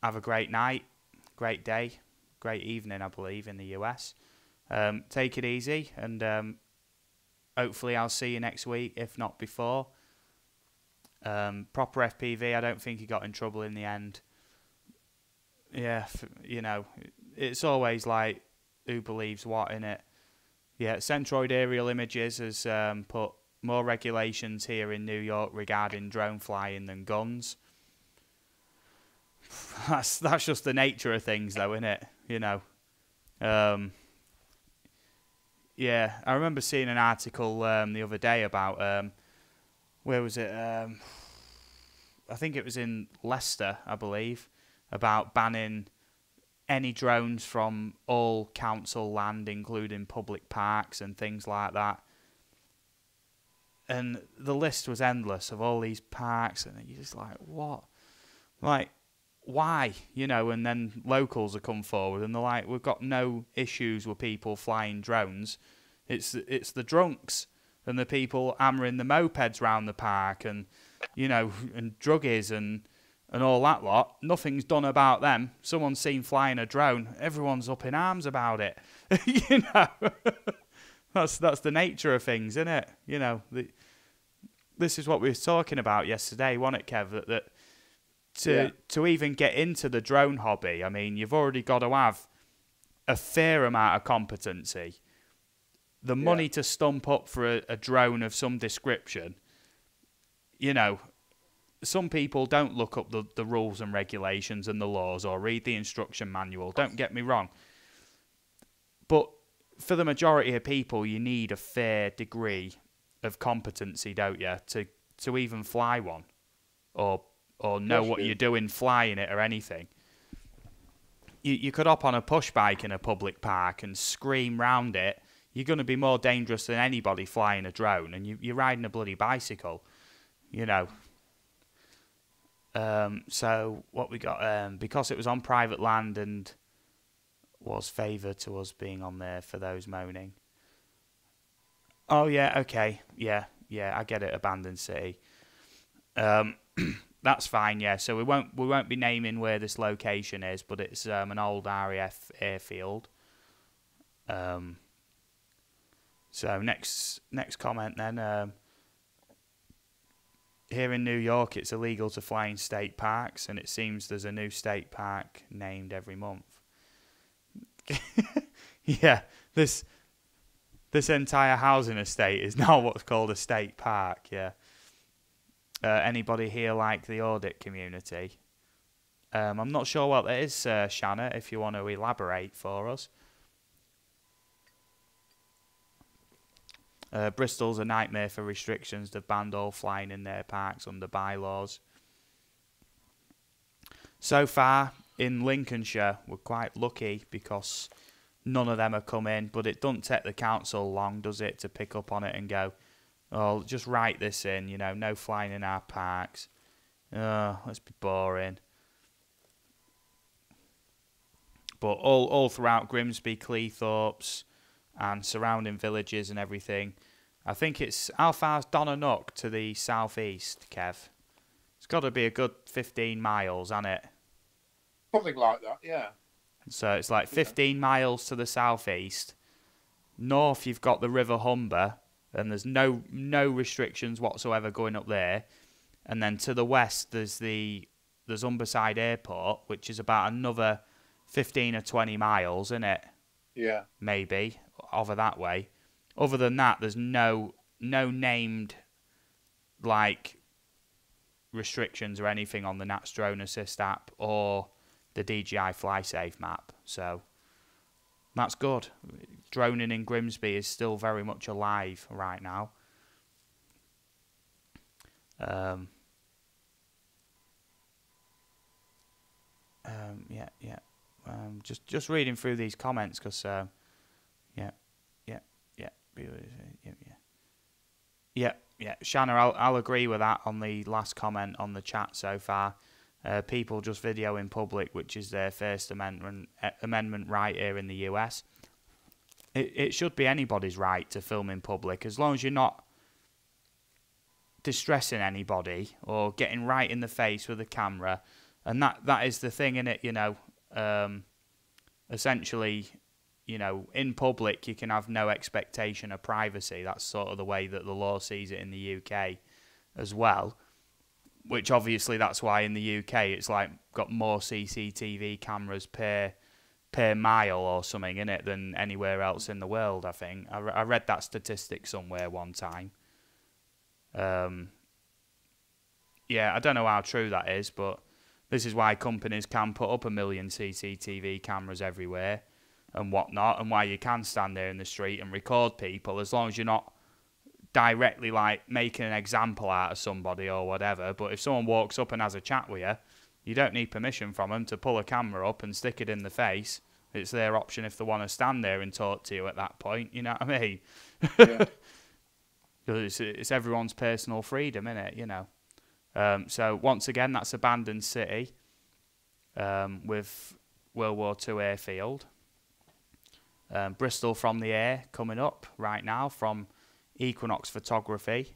a great night, great day, great evening, I believe, in the US. Take it easy, and hopefully I'll see you next week, if not before. Proper FPV, I don't think he got in trouble in the end. Yeah, you know, it's always like, who believes what in it. Yeah, Centroid Aerial Images has put more regulations here in New York regarding drone flying than guns. That's just the nature of things, though, isn't it? You know. Yeah, I remember seeing an article the other day about where was it? I think it was in Leicester, I believe, about banning any drones from all council land, including public parks and things like that. And the list was endless of all these parks, and you're just like, what? Like, why? You know, and then locals have come forward, and they're like, we've got no issues with people flying drones. It's the drunks and the people hammering the mopeds round the park, and, you know, and druggies and all that lot. Nothing's done about them. Someone's seen flying a drone. Everyone's up in arms about it. You know, that's the nature of things, isn't it? You know, this is what we were talking about yesterday, wasn't it, Kev? That to even get into the drone hobby, I mean, you've already got to have a fair amount of competency. The money to stump up for a drone of some description, you know, some people don't look up the rules and regulations and the laws or read the instruction manual. Don't get me wrong. But for the majority of people, you need a fair degree of competency, don't you, to even fly one or know what you're doing flying it or anything. You could hop on a push bike in a public park and scream round it. You're going to be more dangerous than anybody flying a drone, and you're riding a bloody bicycle, you know. So what we got, because it was on private land and was favoured to us being on there for those moaning. Oh yeah, okay, yeah, I get it. Abandoned City. That's fine. Yeah, so we won't be naming where this location is, but it's an old RAF airfield. So next comment then. Here in New York, it's illegal to fly in state parks, and it seems there's a new state park named every month. Yeah, this entire housing estate is now what's called a state park, yeah. Anybody here like the audit community? I'm not sure what that is, Shanna, if you want to elaborate for us. Bristol's a nightmare for restrictions. They've banned all flying in their parks under bylaws. So far, in Lincolnshire, we're quite lucky because none of them have come in, but it doesn't take the council long, does it, to pick up on it and go, oh, just write this in, you know, no flying in our parks. Let's be boring. But all throughout Grimsby, Cleethorpes, and surrounding villages and everything. I think it's, how far's Donanook to the southeast, Kev? It's got to be a good 15 miles, hasn't it? Something like that, yeah. So it's like 15 miles to the southeast. North, you've got the River Humber, and there's no restrictions whatsoever going up there. And then to the west, there's Humberside Airport, which is about another 15 or 20 miles, isn't it? Yeah. Maybe over that way. Other than that, there's no named like restrictions or anything on the NATS Drone Assist app or the DJI FlySafe map. So that's good. Droning in Grimsby is still very much alive right now. Just reading through these comments because Shanna, I'll agree with that on the last comment on the chat so far. People just video in public, which is their First Amendment right here in the US. It should be anybody's right to film in public, as long as you're not distressing anybody or getting right in the face with a camera. And that is the thing, innit? You know, essentially, you know, in public you can have no expectation of privacy. That's sort of the way that the law sees it in the UK as well. Which obviously that's why in the UK it's like got more CCTV cameras per mile or something in it than anywhere else in the world. I think I read that statistic somewhere one time. Yeah, I don't know how true that is, but this is why companies can put up 1 million CCTV cameras everywhere and whatnot, and why you can stand there in the street and record people, as long as you're not directly like making an example out of somebody or whatever. But if someone walks up and has a chat with you, you don't need permission from them to pull a camera up and stick it in the face. It's their option if they want to stand there and talk to you at that point. You know what I mean? Yeah. It's everyone's personal freedom, innit? You know. So once again, that's Abandoned City with World War II airfield. Bristol from the Air coming up right now from Equinox Photography.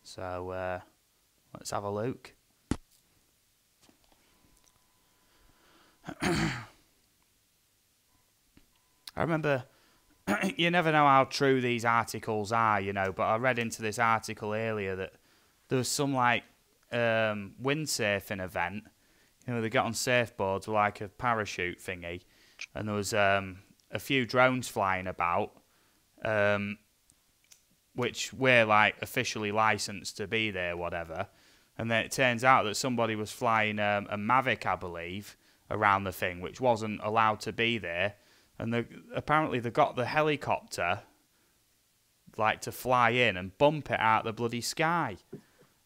So let's have a look. I remember, you never know how true these articles are, you know, but I read into this article earlier that there was some like windsurfing event. You know, they got on surfboards with like a parachute thingy, and there was a few drones flying about, which we're like officially licensed to be there, whatever. And then it turns out that somebody was flying a Mavic, I believe, around the thing, which wasn't allowed to be there. And apparently they got the helicopter like to fly in and bump it out the bloody sky.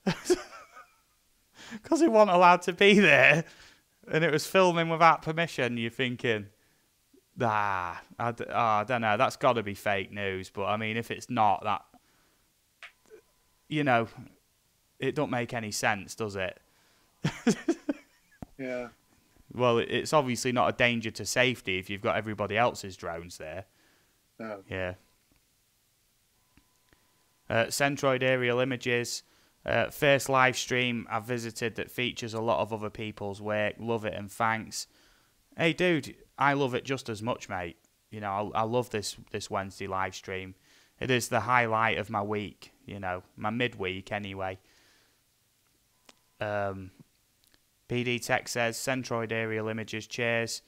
Because it wasn't allowed to be there. And it was filming without permission. You're thinking, I don't know, that's got to be fake news. But I mean, if it's not, that, you know, it don't make any sense, does it? Yeah. Well, it's obviously not a danger to safety if you've got everybody else's drones there. No. Yeah. Centroid aerial images. First live stream I've visited that features a lot of other people's work. Love it and thanks. Hey, dude, I love it just as much, mate. You know, I love this Wednesday live stream. It is the highlight of my week, you know, my midweek anyway. PD Tech says, Centroid aerial images, cheers.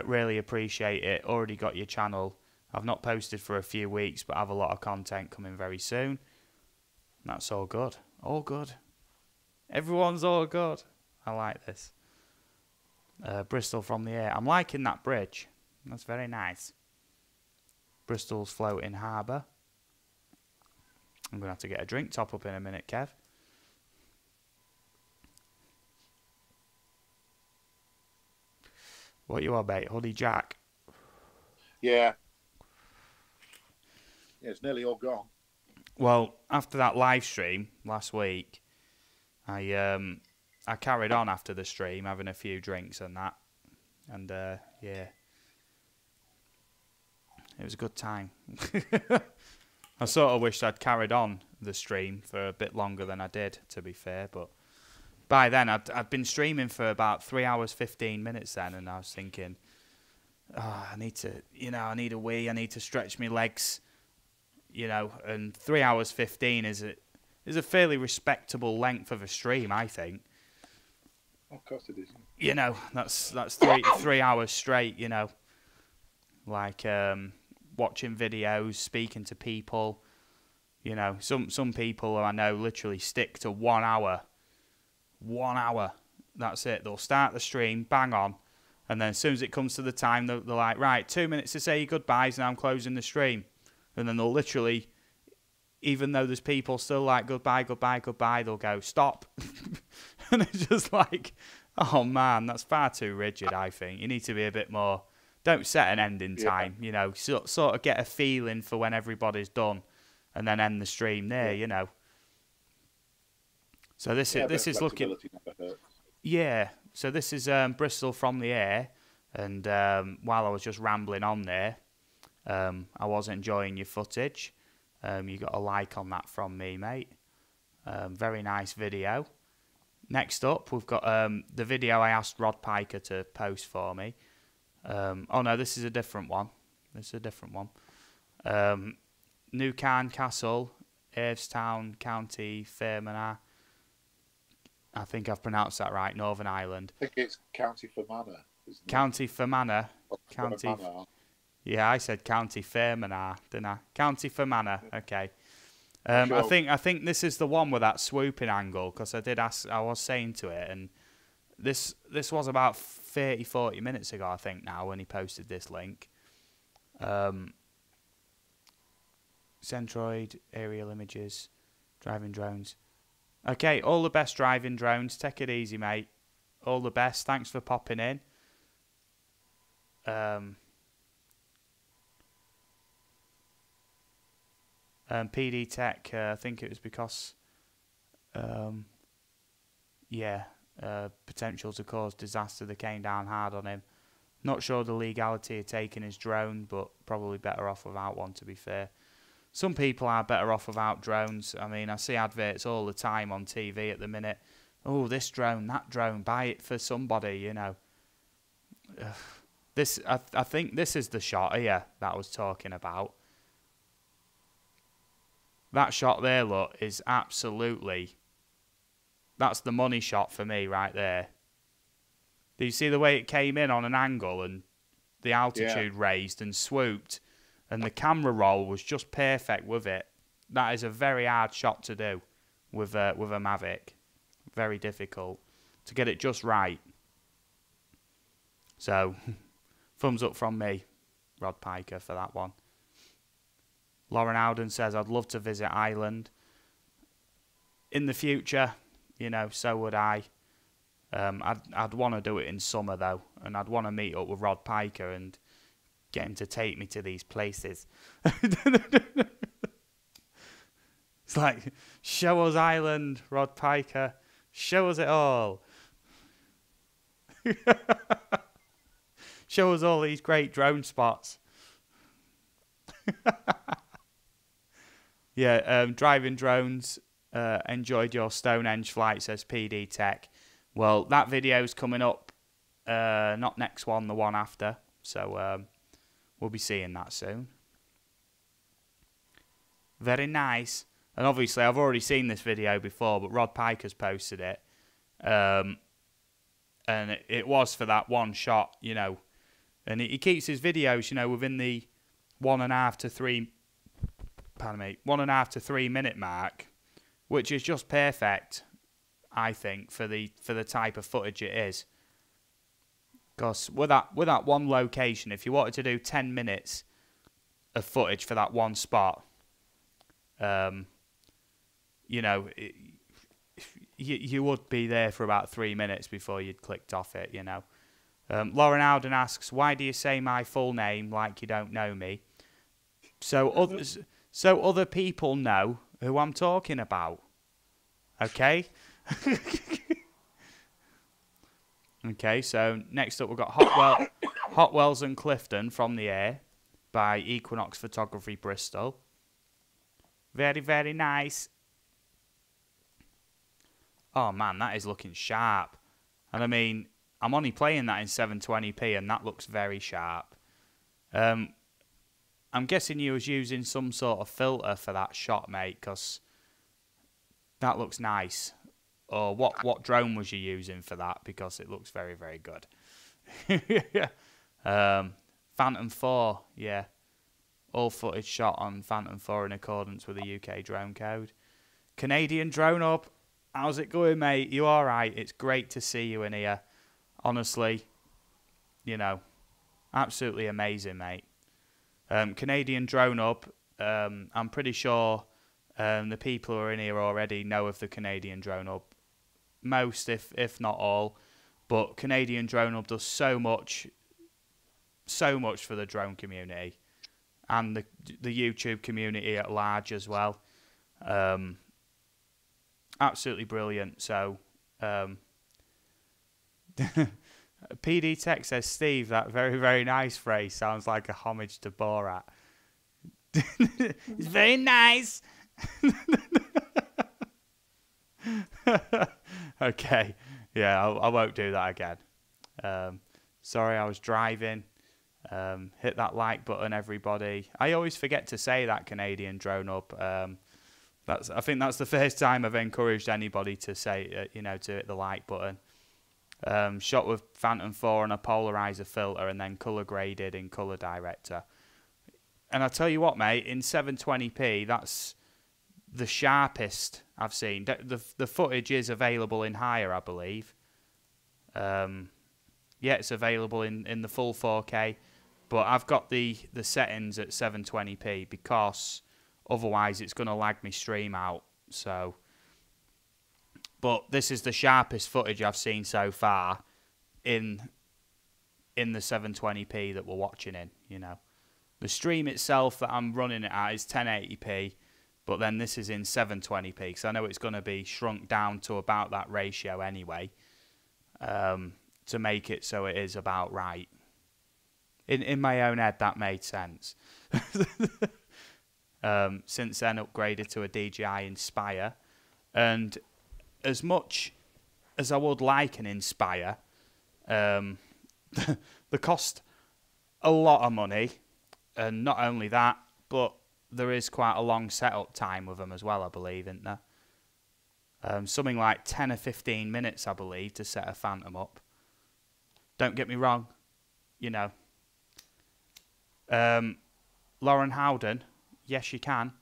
Really appreciate it. Already got your channel. I've not posted for a few weeks, but I have a lot of content coming very soon. That's all good. All good. Everyone's all good. I like this. Bristol from the Air. I'm liking that bridge. That's very nice. Bristol's floating harbour. I'm going to have to get a drink top up in a minute, Kev. What you are, mate? Honey Jack? Yeah. Yeah, it's nearly all gone. Well, after that live stream last week, I carried on after the stream, having a few drinks and that. And, yeah. It was a good time. I sort of wished I'd carried on the stream for a bit longer than I did, to be fair, but by then I'd been streaming for about 3 hours 15 minutes then, and I was thinking, oh, I need to, you know, I need a wee, I need to stretch my legs, you know, and 3 hours 15 is a fairly respectable length of a stream, I think. Of course it is. You know, that's three hours straight, you know, like watching videos, speaking to people, You know, some people I know literally stick to 1 hour. 1 hour. That's it. They'll start the stream, bang on, and then as soon as it comes to the time, they're like, right, 2 minutes to say your goodbyes, and I'm closing the stream. And then they'll literally, even though there's people still like, goodbye, goodbye, goodbye, they'll go, stop. And it's just like, oh man, that's far too rigid, I think. You need to be a bit more, don't set an ending time, you know, sort of get a feeling for when everybody's done, and then end the stream there, you know. So this is looking, yeah. So this is Bristol from the air, and while I was just rambling on there, I was enjoying your footage. You got a like on that from me, mate. Very nice video. Next up, we've got the video I asked Rod Piker to post for me. Oh no, this is a different one. This is a different one. Newcarn Castle, Avestown, County Fermanagh. I think I've pronounced that right, Northern Ireland. I think it's County Fermanagh, isn't it? County Fermanagh. County. Fermanagh. Yeah, I said County Fermanagh, didn't I? County Fermanagh. Okay. Sure. I think this is the one with that swooping angle, because I was saying to it, and this was about 40 minutes ago, I think, now, when he posted this link. Centroid, aerial images, driving drones. Okay, all the best driving drones. Take it easy, mate. All the best. Thanks for popping in. PD Tech, I think it was because, potential to cause disaster that came down hard on him. Not sure the legality of taking his drone, but probably better off without one, to be fair. Some people are better off without drones. I mean, I see adverts all the time on TV at the minute. Oh, this drone, that drone, buy it for somebody, you know. I think this is the shot here that I was talking about. That shot there, look, is absolutely... That's the money shot for me right there. Do you see the way it came in on an angle and the altitude raised and swooped? And the camera roll was just perfect with it. That is a very hard shot to do with a Mavic. Very difficult to get it just right. So, thumbs up from me, Rod Piker, for that one. Lauren Howden says, I'd love to visit Ireland. In the future, you know, so would I. I'd want to do it in summer, though. And I'd want to meet up with Rod Piker and get him to take me to these places. It's like, show us Ireland, Rod Piker. Show us it all. Show us all these great drone spots. Yeah, driving drones. Enjoyed your Stonehenge flight, says PD Tech. Well, that video's coming up. Not next one, the one after. So we'll be seeing that soon. Very nice. And obviously, I've already seen this video before, but Rod Piker's posted it. And it was for that one shot, you know. And he keeps his videos, you know, within the 1.5 to 3... Pardon me, 1.5 to 3 minute mark, which is just perfect, I think, for the type of footage it is. Because with that one location, if you wanted to do 10 minutes of footage for that one spot, you know, you would be there for about 3 minutes before you'd clicked off it, you know. Lauren Howden asks, why do you say my full name like you don't know me? So other people know who I'm talking about. Okay? Okay, so next up we've got Hotwells and Clifton from the air by Equinox Photography Bristol. Very, very nice. Oh man, that is looking sharp. And I mean, I'm only playing that in 720p and that looks very sharp. I'm guessing you was using some sort of filter for that shot, mate, because that looks nice. Or what drone was you using for that? Because it looks very, very good. Phantom 4, yeah. All footage shot on Phantom 4 in accordance with the UK drone code. Canadian Drone Up, how's it going, mate? You all right? It's great to see you in here. Honestly, you know, absolutely amazing, mate. Canadian Drone Up, I'm pretty sure the people who are in here already know of the Canadian Drone Up. Most, if not all. But Canadian Drone Hub does so much for the drone community and the YouTube community at large as well. Absolutely brilliant. So, PD Tech says, Steve, that very, very nice phrase sounds like a homage to Borat. It's very nice. Okay. Yeah, I won't do that again. Sorry, I was driving. Hit that like button, everybody. I always forget to say that, Canadian Drone Up. I think that's the first time I've encouraged anybody to say, to hit the like button. Shot with Phantom 4 and a polarizer filter, and then color graded in Color Director. And I tell you what, mate, in 720p, that's the sharpest I've seen. The footage is available in higher, I believe. Yeah, it's available in the full 4K, but I've got the settings at 720p because otherwise it's going to lag my stream out. So, but this is the sharpest footage I've seen so far in the 720p that we're watching in. The stream itself that I'm running it at is 1080p. But then this is in 720p, because I know it's going to be shrunk down to about that ratio anyway, to make it so it is about right. In my own head, that made sense. Since then, upgraded to a DJI Inspire. And as much as I would like an Inspire, they cost a lot of money. And not only that, but there is quite a long setup time with them as well, I believe, isn't there? Something like 10 or 15 minutes, I believe, to set a Phantom up. Don't get me wrong, Lauren Howden, yes you can.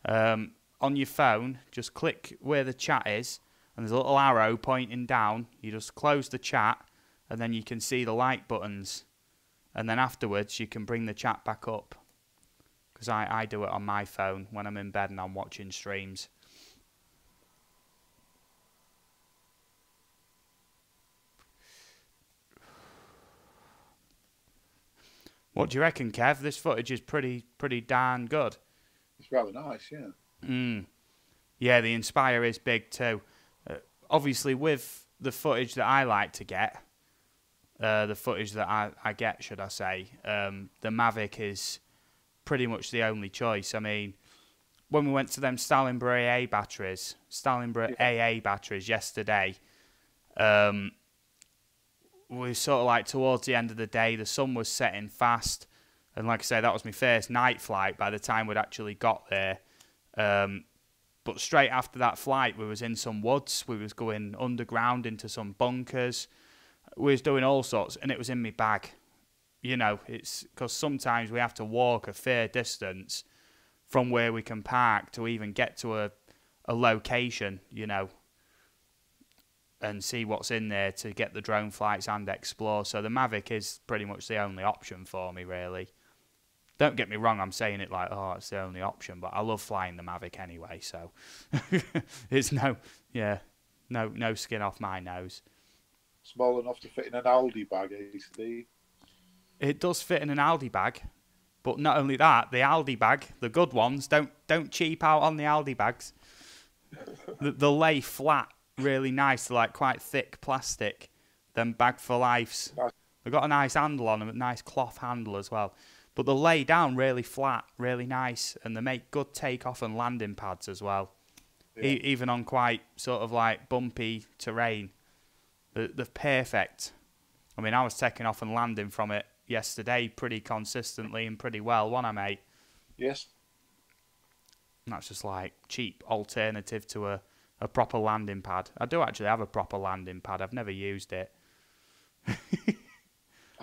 On your phone, just click where the chat is, and there's a little arrow pointing down. You just close the chat, and then you can see the like buttons. And then afterwards, you can bring the chat back up. Because I do it on my phone when I'm in bed and I'm watching streams. What do you reckon, Kev? This footage is pretty darn good. It's rather nice, yeah. Yeah, the Inspire is big too. Obviously, with the footage that I like to get, the footage that I get, should I say, the Mavic is pretty much the only choice. I mean, when we went to them Stalinborough AA batteries yesterday, we sort of like towards the end of the day, the sun was setting fast, and like I say, that was my first night flight by the time we'd actually got there. But straight after that flight, we was in some woods, we was going underground into some bunkers, we was doing all sorts, and it was in my bag. It's because sometimes we have to walk a fair distance from where we can park to even get to a location, and see what's in there to get the drone flights and explore. So the Mavic is pretty much the only option for me, really. Don't get me wrong, I'm saying it like, oh, it's the only option, but I love flying the Mavic anyway, so it's no skin off my nose. Small enough to fit in an Aldi bag, Steve. It does fit in an Aldi bag, but not only that, the Aldi bag, the good ones, don't cheap out on the Aldi bags. They lay flat, really nice, they're like quite thick plastic, them Bag for Lifes. Nice. They've got a nice handle on them, a nice cloth handle as well. But they lay down really flat, really nice, and they make good takeoff and landing pads as well. Yeah. Even on quite sort of like bumpy terrain. They're perfect. I mean, I was taking off and landing from it yesterday pretty consistently and pretty well, wasn't I, mate? Yes. And that's just like cheap alternative to a proper landing pad. I do actually have a proper landing pad. I've never used it. I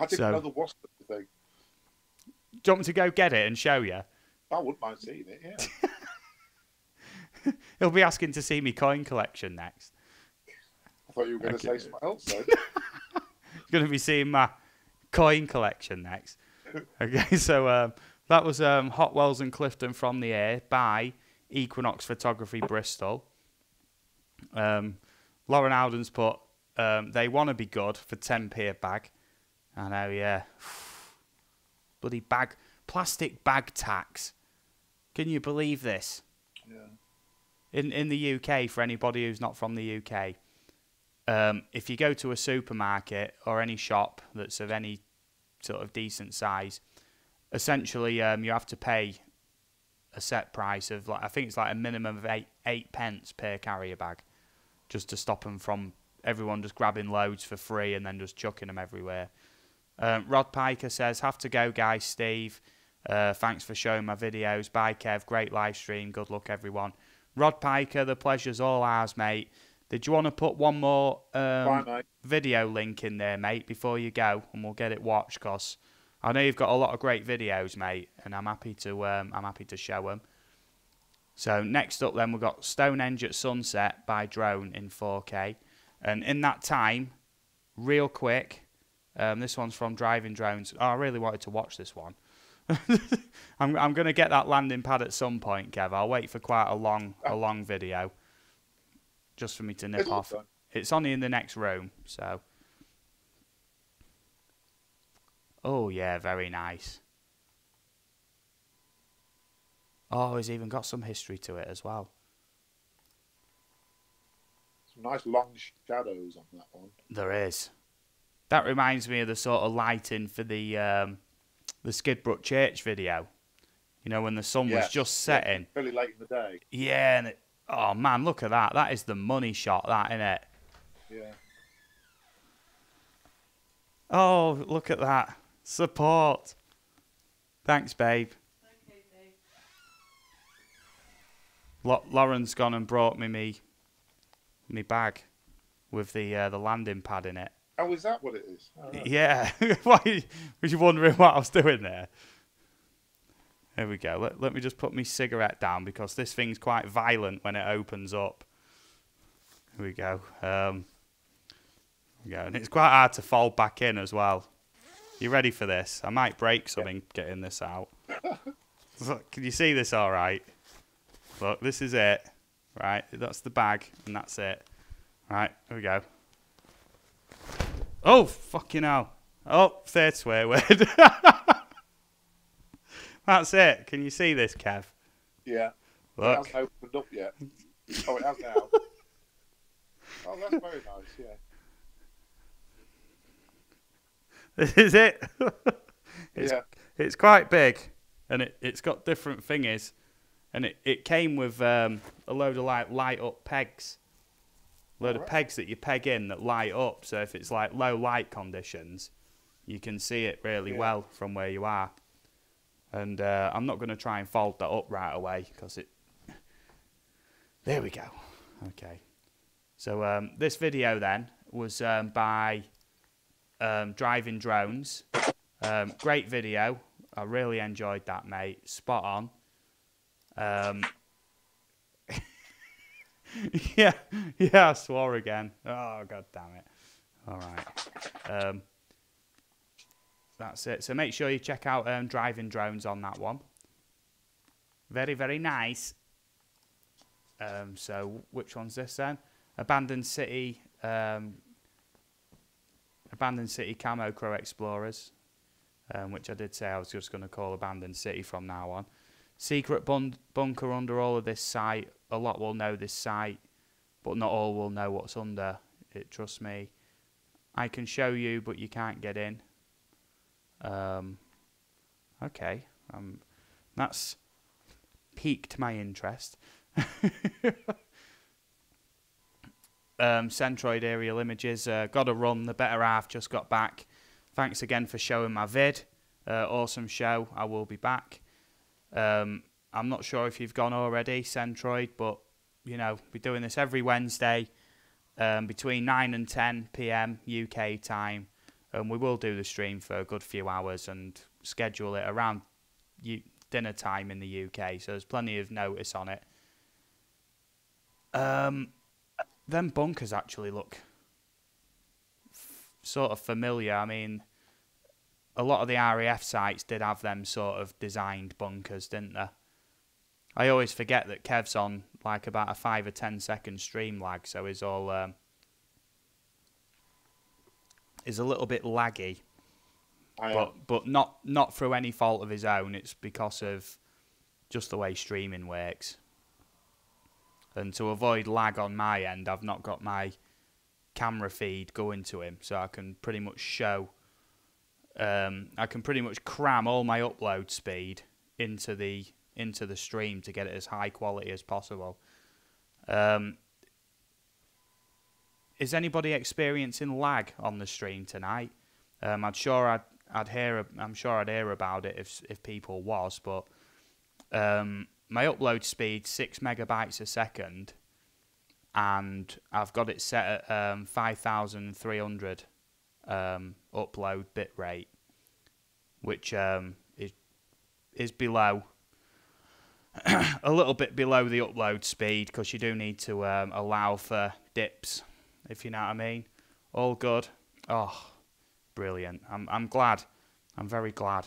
didn't know there was such a thing. you want me to go get it and show you? I wouldn't mind seeing it, yeah. He'll be asking to see me coin collection next. I thought you were going to say something else then. He's going to be seeing my coin collection next. Okay, so that was Hot Wells and Clifton from the Air by Equinox Photography Bristol. Lauren Alden's put, they want to be good for 10p a bag. I know, yeah. Bloody bag, plastic bag tax. Can you believe this? Yeah. In the UK, for anybody who's not from the UK, if you go to a supermarket or any shop that's of any sort of decent size, essentially you have to pay a set price of, like, I think it's like a minimum of 8 pence per carrier bag, just to stop them from everyone just grabbing loads for free and then just chucking them everywhere. Rod Piker says, have to go, guys. Steve, thanks for showing my videos. Bye, Kev. Great live stream. Good luck, everyone. Rod Piker, the pleasure's all ours, mate. Did you want to put one more video link in there, mate, before you go, and we'll get it watched? Because I know you've got a lot of great videos, mate, and I'm happy to show them. So next up, then, we've got Stonehenge at Sunset by drone in 4K, and in that time, real quick, this one's from Driving Drones. Oh, I really wanted to watch this one. I'm going to get that landing pad at some point, Kev. I'll wait for quite a long video, just for me to nip off. It's only in the next room, so. Oh yeah, very nice. Oh, it's even got some history to it as well. Some nice long shadows on that one. There is. That reminds me of the sort of lighting for the Skidbrook Church video. You know, when the sun was just setting. Yeah, really late in the day. Yeah, and oh man, look at that. That is the money shot, that, isn't it? Yeah. Oh, look at that. Support. Thanks, babe. Okay, babe. Lauren's gone and brought me bag with the landing pad in it. Oh, is that what it is? Oh, right. Yeah. Why was you wondering what I was doing there? There we go. Let me just put my cigarette down because this thing's quite violent when it opens up. Here we go. And it's quite hard to fold back in as well. You ready for this? I might break something getting this out. Look, can you see this all right? Look, this is it. Right, that's the bag, and that's it. Right, here we go. Oh, fucking hell. Oh, third swear word. That's it. Can you see this, Kev? Yeah. Look. It hasn't opened up yet. Oh, it has now. Oh, that's very nice, yeah. This is it. Yeah. It's quite big, and it's got different thingies. And it came with a load of like light up pegs. Load of pegs that you peg in that light up. So if it's like low light conditions, you can see it really well from where you are. And I'm not going to try and fold that up right away because it... There we go. Okay. So this video then was by Driving Drones. Great video. I really enjoyed that, mate. Spot on. yeah, I swore again. Oh, god damn it. All right. That's it. So make sure you check out Driving Drones on that one. Very, very nice. So which one's this then? Abandoned City Camo Crow Explorers, which I did say I was just going to call Abandoned City from now on. Secret bunker under all of this site. A lot will know this site, but not all will know what's under it, trust me. I can show you, but you can't get in. Okay. That's piqued my interest. Centroid aerial images. Gotta run. The better half just got back. Thanks again for showing my vid. Awesome show. I will be back. I'm not sure if you've gone already, Centroid, but, you know, we're doing this every Wednesday between 9 and 10 p.m. UK time. And we will do the stream for a good few hours and schedule it around dinner time in the UK, so there's plenty of notice on it. Them bunkers actually look sort of familiar. I mean, a lot of the RAF sites did have them sort of designed bunkers, didn't they? I always forget that Kev's on like about a 5 or 10 second stream lag, so he's all is a little bit laggy. But not through any fault of his own. It's because of just the way streaming works. And to avoid lag on my end, I've not got my camera feed going to him, so I can pretty much show. I can pretty much cram all my upload speed into the stream to get it as high quality as possible. Is anybody experiencing lag on the stream tonight? I'm sure I'd hear about it if people was, but my upload speed 6 megabytes a second, and I've got it set at 5,300 upload bit rate, which is below a little bit below the upload speed, because you do need to allow for dips, if you know what I mean. All good. Oh, brilliant. I'm glad. I'm very glad.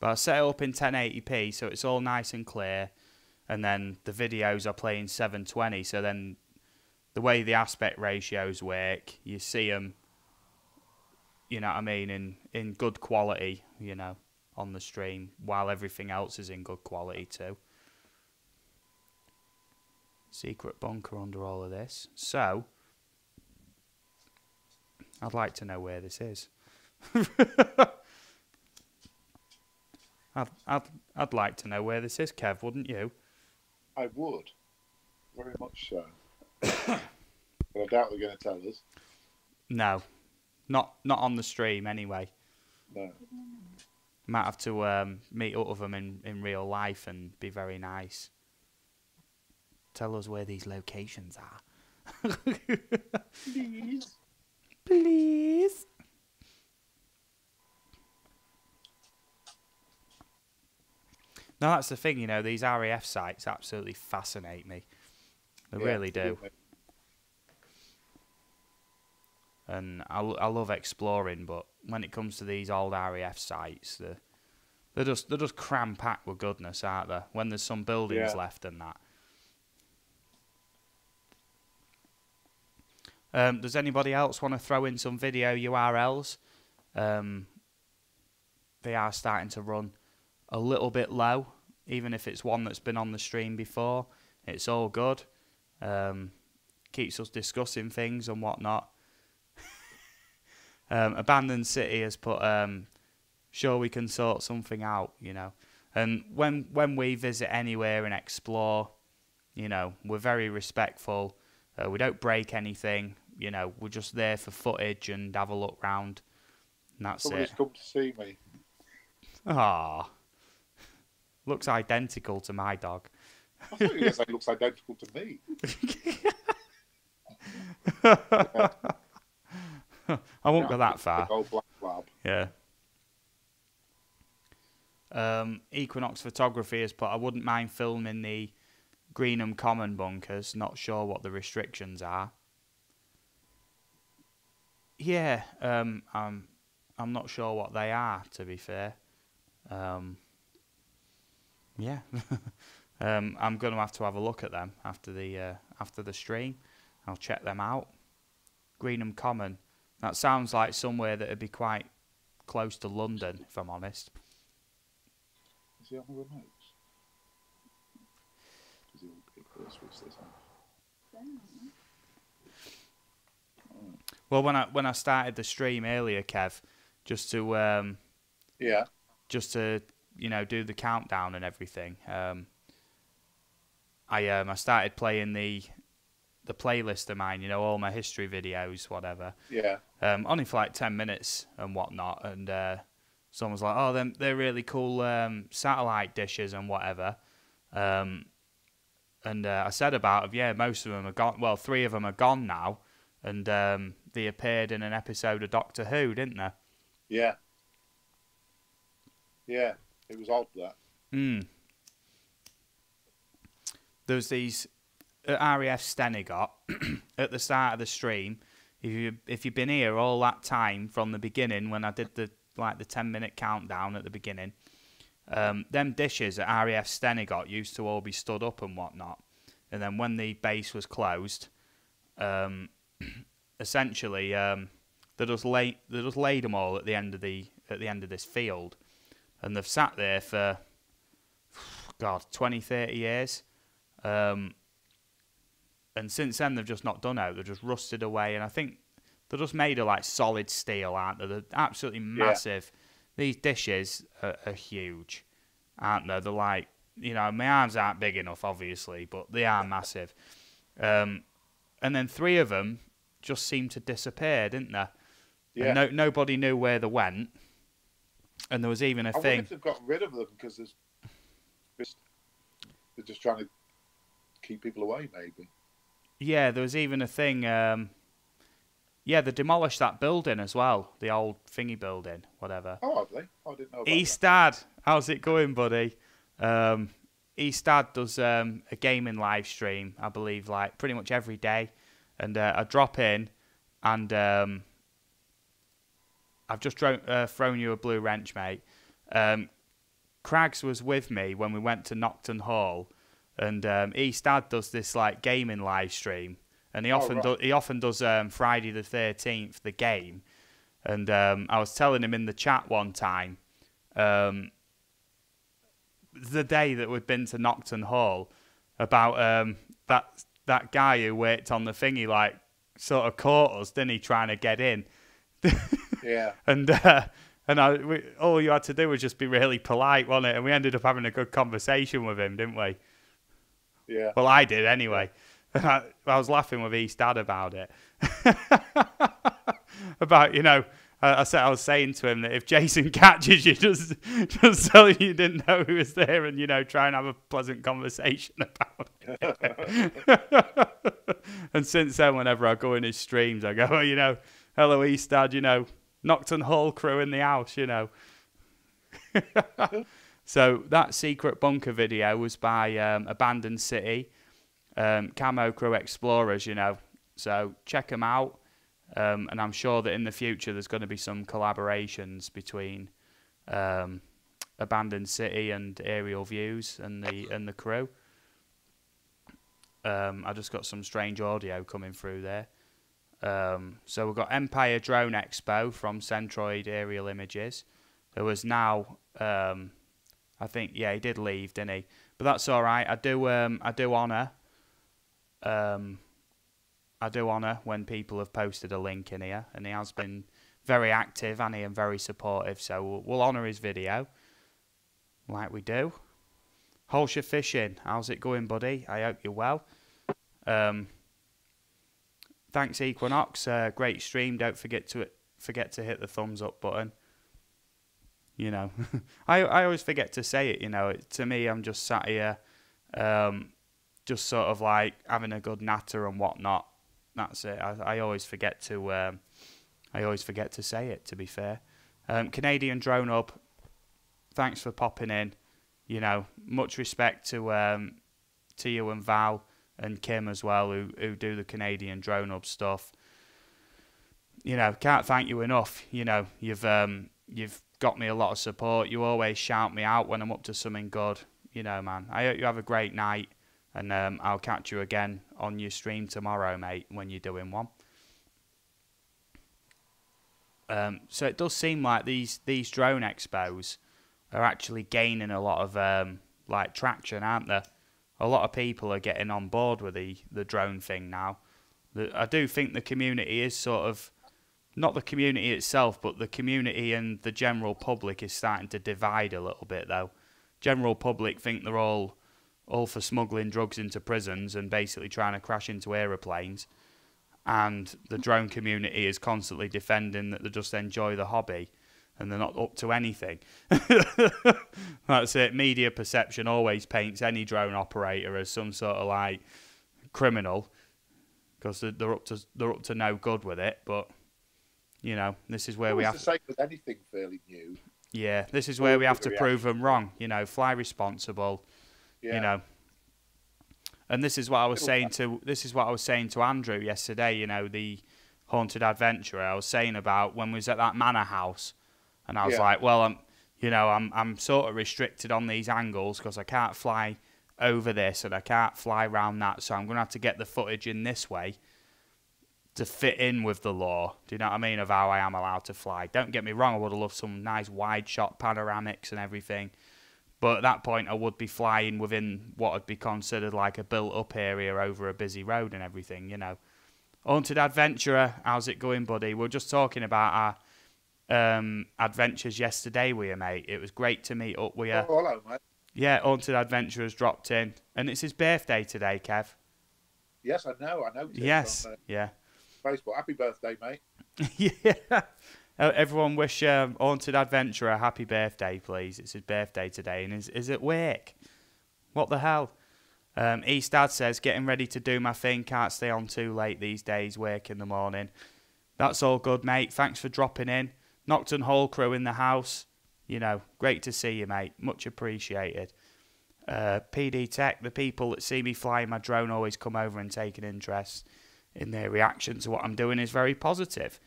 But I set it up in 1080p, so it's all nice and clear. And then the videos are playing 720, so then the way the aspect ratios work, you see them, you know what I mean, in good quality, you know, on the stream, while everything else is in good quality too. Secret bunker under all of this. So, I'd like to know where this is. I'd like to know where this is, Kev, wouldn't you? I would. Very much so. But I doubt they're going to tell us. No. Not on the stream, anyway. No. Might have to meet up with them in real life and be very nice. Tell us where these locations are. Please. Please. No, that's the thing, you know, these RAF sites absolutely fascinate me. They really do. And I love exploring, but when it comes to these old RAF sites, they're just cram-packed with goodness, aren't they? When there's some buildings left and that. Does anybody else want to throw in some video URLs? They are starting to run a little bit low, even if it's one that's been on the stream before. It's all good. Keeps us discussing things and whatnot. Abandoned City has put, sure we can sort something out, you know. And when we visit anywhere and explore, you know, we're very respectful. We don't break anything, you know. We're just there for footage and have a look round. And that's Somebody's it. come to see me. Ah, looks identical to my dog. I thought you were going to say it looks identical to me. I won't go that far. Big old black lab. Yeah. Equinox Photography has put, I wouldn't mind filming the Greenham Common bunkers. Not sure what the restrictions are. Yeah, I'm not sure what they are, to be fair. Yeah. I'm going to have a look at them after the stream. I'll check them out. Greenham Common. That sounds like somewhere that would be quite close to London, if I'm honest. Is he on the remote? Does he switch this off? Well, when I started the stream earlier, Kev, just to you know, do the countdown and everything, I started playing the playlist of mine, you know, all my history videos, whatever. Yeah. Only for like 10 minutes and whatnot, and someone was like, "Oh, they're really cool satellite dishes and whatever." And I said about it, yeah, most of them are gone. Well, 3 of them are gone now, and they appeared in an episode of Doctor Who, didn't they? Yeah. Yeah. It was odd that. There was these at RAF Stenigott at the start of the stream. If you've been here all that time from the beginning when I did the 10-minute countdown at the beginning, them dishes at RAF Stenigott used to all be stood up and whatnot. And then when the base was closed, essentially they just laid them all at the end of this field, and they've sat there for 20, 30 years. And since then they've just not done out. They're just rusted away, and I think they're just made of like solid steel, aren't they? They're absolutely massive. Yeah. These dishes are huge, aren't they? They're like, my arms aren't big enough, obviously, but they are massive. And then 3 of them just seemed to disappear, didn't they? Yeah. And nobody knew where they went. And there was even a thing. I wonder if they've got rid of them because they're just trying to keep people away, maybe. Yeah, there was even a thing. They demolished that building as well, the old thingy building, whatever. Oh, have they? I didn't know about Eastad, how's it going, buddy? Eastad does a gaming live stream, I believe, like pretty much every day, and I drop in, and I've just thrown you a blue wrench, mate. Kraggs was with me when we went to Nocturne Hall. And Eastad does this like gaming live stream, and he often does Friday the 13th, the game. And I was telling him in the chat one time, the day that we'd been to Nocturne Hall, about that guy who worked on the thingy, like sort of caught us, didn't he, trying to get in? Yeah. And all you had to do was just be really polite, wasn't it? And we ended up having a good conversation with him, didn't we? Yeah. Well, I did anyway. I was laughing with Eastad about it. About, I was saying to him that if Jason catches you, just tell him you didn't know he was there, and try and have a pleasant conversation about it. And since then, whenever I go in his streams, I go, hello Eastad, Nocturne Hall crew in the house, So that secret bunker video was by Abandoned City, Camo Crew Explorers, So check them out, and I'm sure that in the future there's going to be some collaborations between Abandoned City and Aerial Views and the crew. I just got some strange audio coming through there. So we've got Empire Drone Expo from Centroid Aerial Images. There was now... I think, he did leave, didn't he? But that's all right. I do honour when people have posted a link in here, and he has been very active, and very supportive. So we'll honour his video, like we do. Holsher Fishing, how's it going, buddy? I hope you're well. Thanks, Equinox. Great stream. Don't forget to hit the thumbs up button. I always forget to say it, to me, I'm just sat here, just sort of like having a good natter and whatnot. That's it. I always forget to say it, to be fair. Canadian Drone Hub, thanks for popping in. Much respect to you and Val and Kim as well, who do the Canadian Drone Hub stuff. Can't thank you enough. You've got me a lot of support. You always shout me out when I'm up to something good. Man. I hope you have a great night, and I'll catch you again on your stream tomorrow, mate, when you're doing one. So it does seem like these drone expos are actually gaining a lot of traction, aren't they? A lot of people are getting on board with the drone thing now. I do think the community is sort of, not the community itself, but the community and the general public is starting to divide a little bit, though. General public think they're all for smuggling drugs into prisons and basically trying to crash into aeroplanes. And the drone community is constantly defending that they just enjoy the hobby and they're not up to anything. That's it. Media perception always paints any drone operator as some sort of like criminal because they're up to no good with it. But this is where we have. It's the same with anything fairly new. Yeah, this is where we have to prove them wrong. Fly responsible. Yeah. And this is what I was saying to Andrew yesterday. The haunted adventurer. I was saying about when we was at that manor house, and I was like, well, I'm sort of restricted on these angles because I can't fly over this and I can't fly around that, so I'm gonna have to get the footage in this way to fit in with the law. Do you know what I mean? Of how I am allowed to fly. Don't get me wrong, I would have loved some nice wide shot panoramics and everything. But at that point, I would be flying within what would be considered like a built-up area over a busy road and everything, Haunted Adventurer, how's it going, buddy? We were just talking about our adventures yesterday with you, mate. It was great to meet up with you. Oh, hello, mate. Yeah, Haunted Adventurer's dropped in. And it's his birthday today, Kev. Yes, I know. I know. Yes, yeah. Facebook. Happy birthday, mate. Yeah. Everyone wish Haunted Adventurer a happy birthday, please. It's his birthday today and is at work. What the hell? Eastad says, getting ready to do my thing. Can't stay on too late these days. Work in the morning. That's all good, mate. Thanks for dropping in. Nocturne Hall crew in the house. Great to see you, mate. Much appreciated. PD Tech, the people that see me flying my drone always come over and take an interest in their reaction to what I'm doing is very positive.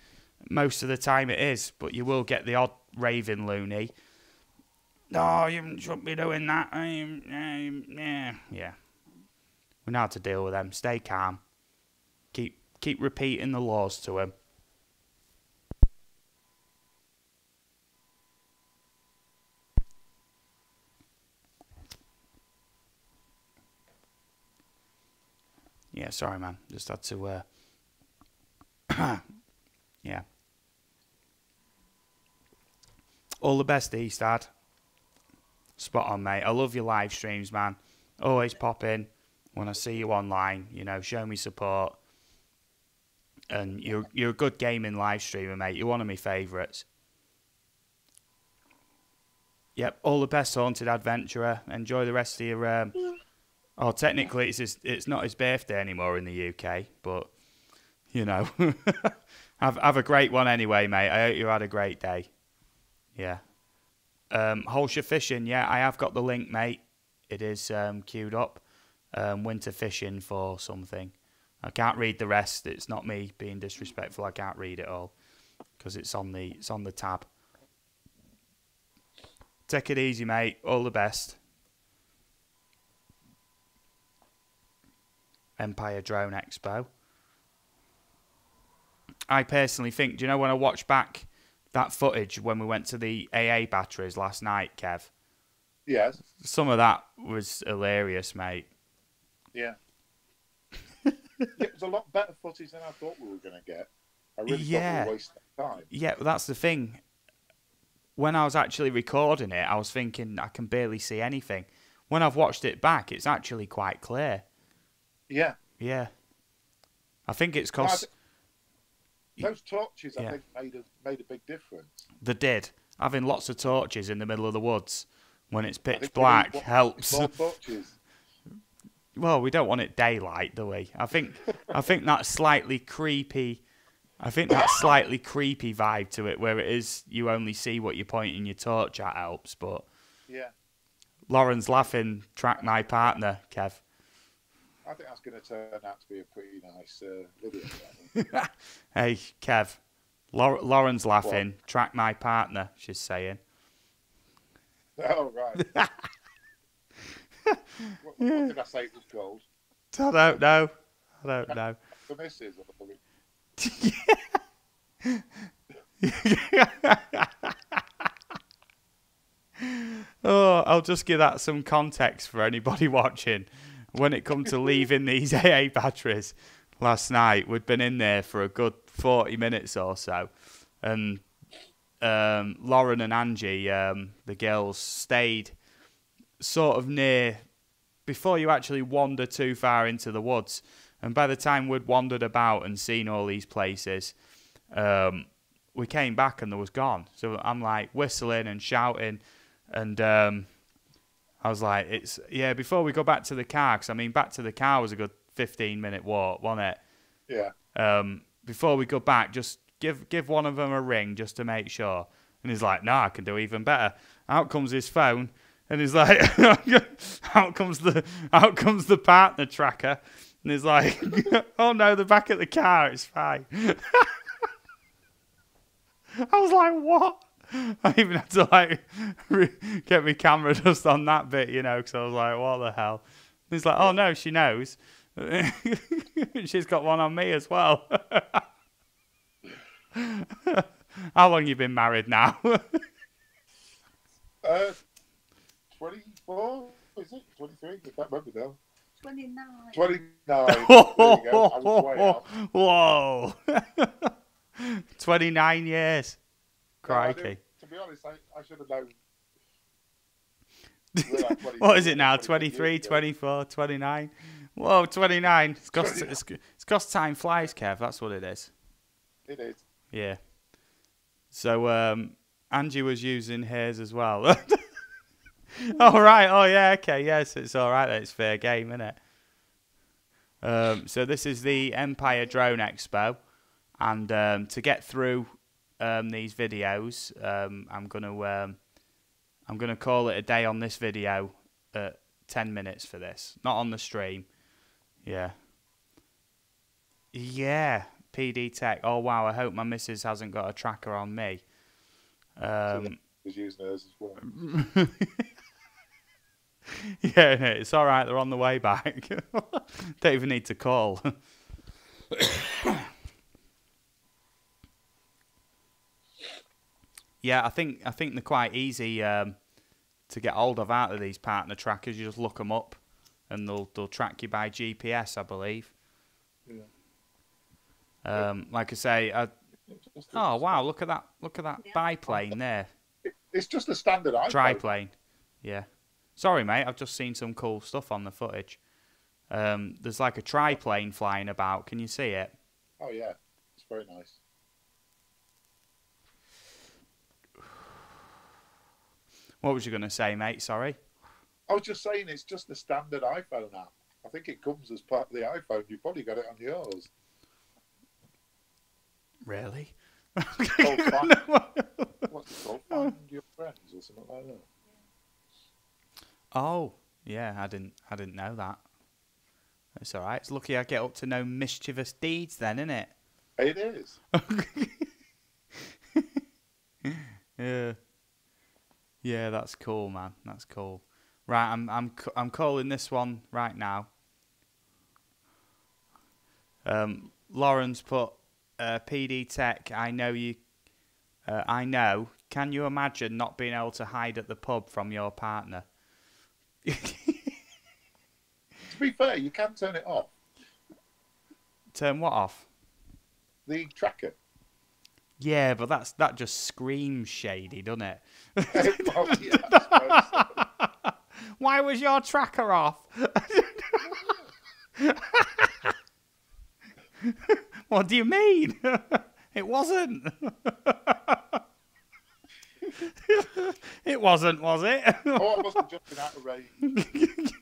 Most of the time it is, but you will get the odd raving loony. No, you shouldn't be doing that. Yeah. We know how to deal with them. Stay calm. Keep repeating the laws to them. Yeah, sorry, man. Just had to... Yeah. All the best, Eastad. Spot on, mate. I love your live streams, man. Always pop in when I see you online. Show me support. And you're a good gaming live streamer, mate. You're one of my favourites. Yep. All the best, Haunted Adventurer. Enjoy the rest of your... Oh, technically, it's not his birthday anymore in the UK, but, have a great one anyway, mate. I hope you had a great day. Yeah. Holshire Fishing, yeah, I have got the link, mate. It is queued up. Winter fishing for something. I can't read the rest. It's not me being disrespectful. I can't read it all because it's on the tab. Take it easy, mate. All the best. Empire Drone Expo. I personally think, do you know when I watched back that footage when we went to the AA batteries last night, Kev? Yes. Some of that was hilarious, mate. Yeah. It was a lot better footage than I thought we were going to get. I really thought we were wasting time. Yeah, that's the thing. When I was actually recording it, I was thinking I can barely see anything. When I've watched it back, it's actually quite clear. Yeah. Yeah. I think it's because... Those torches, I think, made a big difference. They did. Having lots of torches in the middle of the woods when it's pitch black helps. More torches. Well, we don't want it daylight, do we? I think that slightly creepy... vibe to it, where it is you only see what you're pointing your torch at helps, but... Yeah. Lauren's laughing, track my partner, Kev. I think that's going to turn out to be a pretty nice video. Hey, Kev. Lauren's laughing. What? Track my partner, she's saying. Oh, right. what did I say it was called? I don't know. The missus. Oh, I'll just give that some context for anybody watching. When it come to leaving these AA batteries last night, we'd been in there for a good 40 minutes or so. And Lauren and Angie, the girls, stayed sort of near, before you actually wander too far into the woods. And by the time we'd wandered about and seen all these places, we came back and they was gone. So I'm like whistling and shouting, and I was like, before we go back to the car, because I mean, back to the car was a good 15-minute walk, wasn't it? Yeah. Before we go back, just give one of them a ring just to make sure. And he's like, no, I can do even better. Out comes his phone, and he's like, out comes the partner tracker, and he's like, oh no, the back of the car, it's fine. I was like, what? I even had to like get my camera just on that bit, you know, because I was like, what the hell? And he's like, oh no, she knows. She's got one on me as well. How long you been married now? 24? Is it 23? I can't remember now. 29. 29. There you go. I was way out. Whoa. 29 years. Crikey. No, to be honest, I should have known. What is it now? 23, 24, 29? Whoa, 29. It's cost time flies, Kev. That's what it is. It is. Yeah. So, Angie was using hers as well. Oh, right. Oh, yeah. Okay. Yes, it's all right. It's fair game, isn't it? So this is the Empire Drone Expo. And to get through these videos, I'm gonna call it a day on this video at 10 minutes for this. Not on the stream. Yeah. Yeah. PD Tech. Oh, wow. I hope my missus hasn't got a tracker on me. Was using hers as well. Yeah, it's all right. They're on the way back. Don't even need to call. Yeah, I think they're quite easy to get hold of out of these partner trackers. You just look them up, and they'll track you by GPS, I believe. Yeah. Like I say, oh wow, look at that biplane there. It's just a standard iPhone. Triplane. Yeah. Sorry, mate. I've just seen some cool stuff on the footage. There's like a triplane flying about. Can you see it? Oh yeah, it's very nice. What was you going to say, mate? Sorry. I was just saying it's just a standard iPhone app. I think it comes as part of the iPhone. You've probably got it on yours. Really? What's it called? Find your friends or something like that. Oh, yeah. I didn't know that. It's all right. It's lucky I get up to no mischievous deeds then, isn't it? It is. Yeah. Yeah, that's cool, man. That's cool. Right, I'm calling this one right now. Lauren's put PD Tech. I know you. I know. Can you imagine not being able to hide at the pub from your partner? To be fair, you can turn it off. Turn what off? The tracker. Yeah, but that just screams shady, doesn't it? Well, yeah, I suppose so. Why was your tracker off? What do you mean? It wasn't. It wasn't, was it? Oh, I wasn't jumping out of range.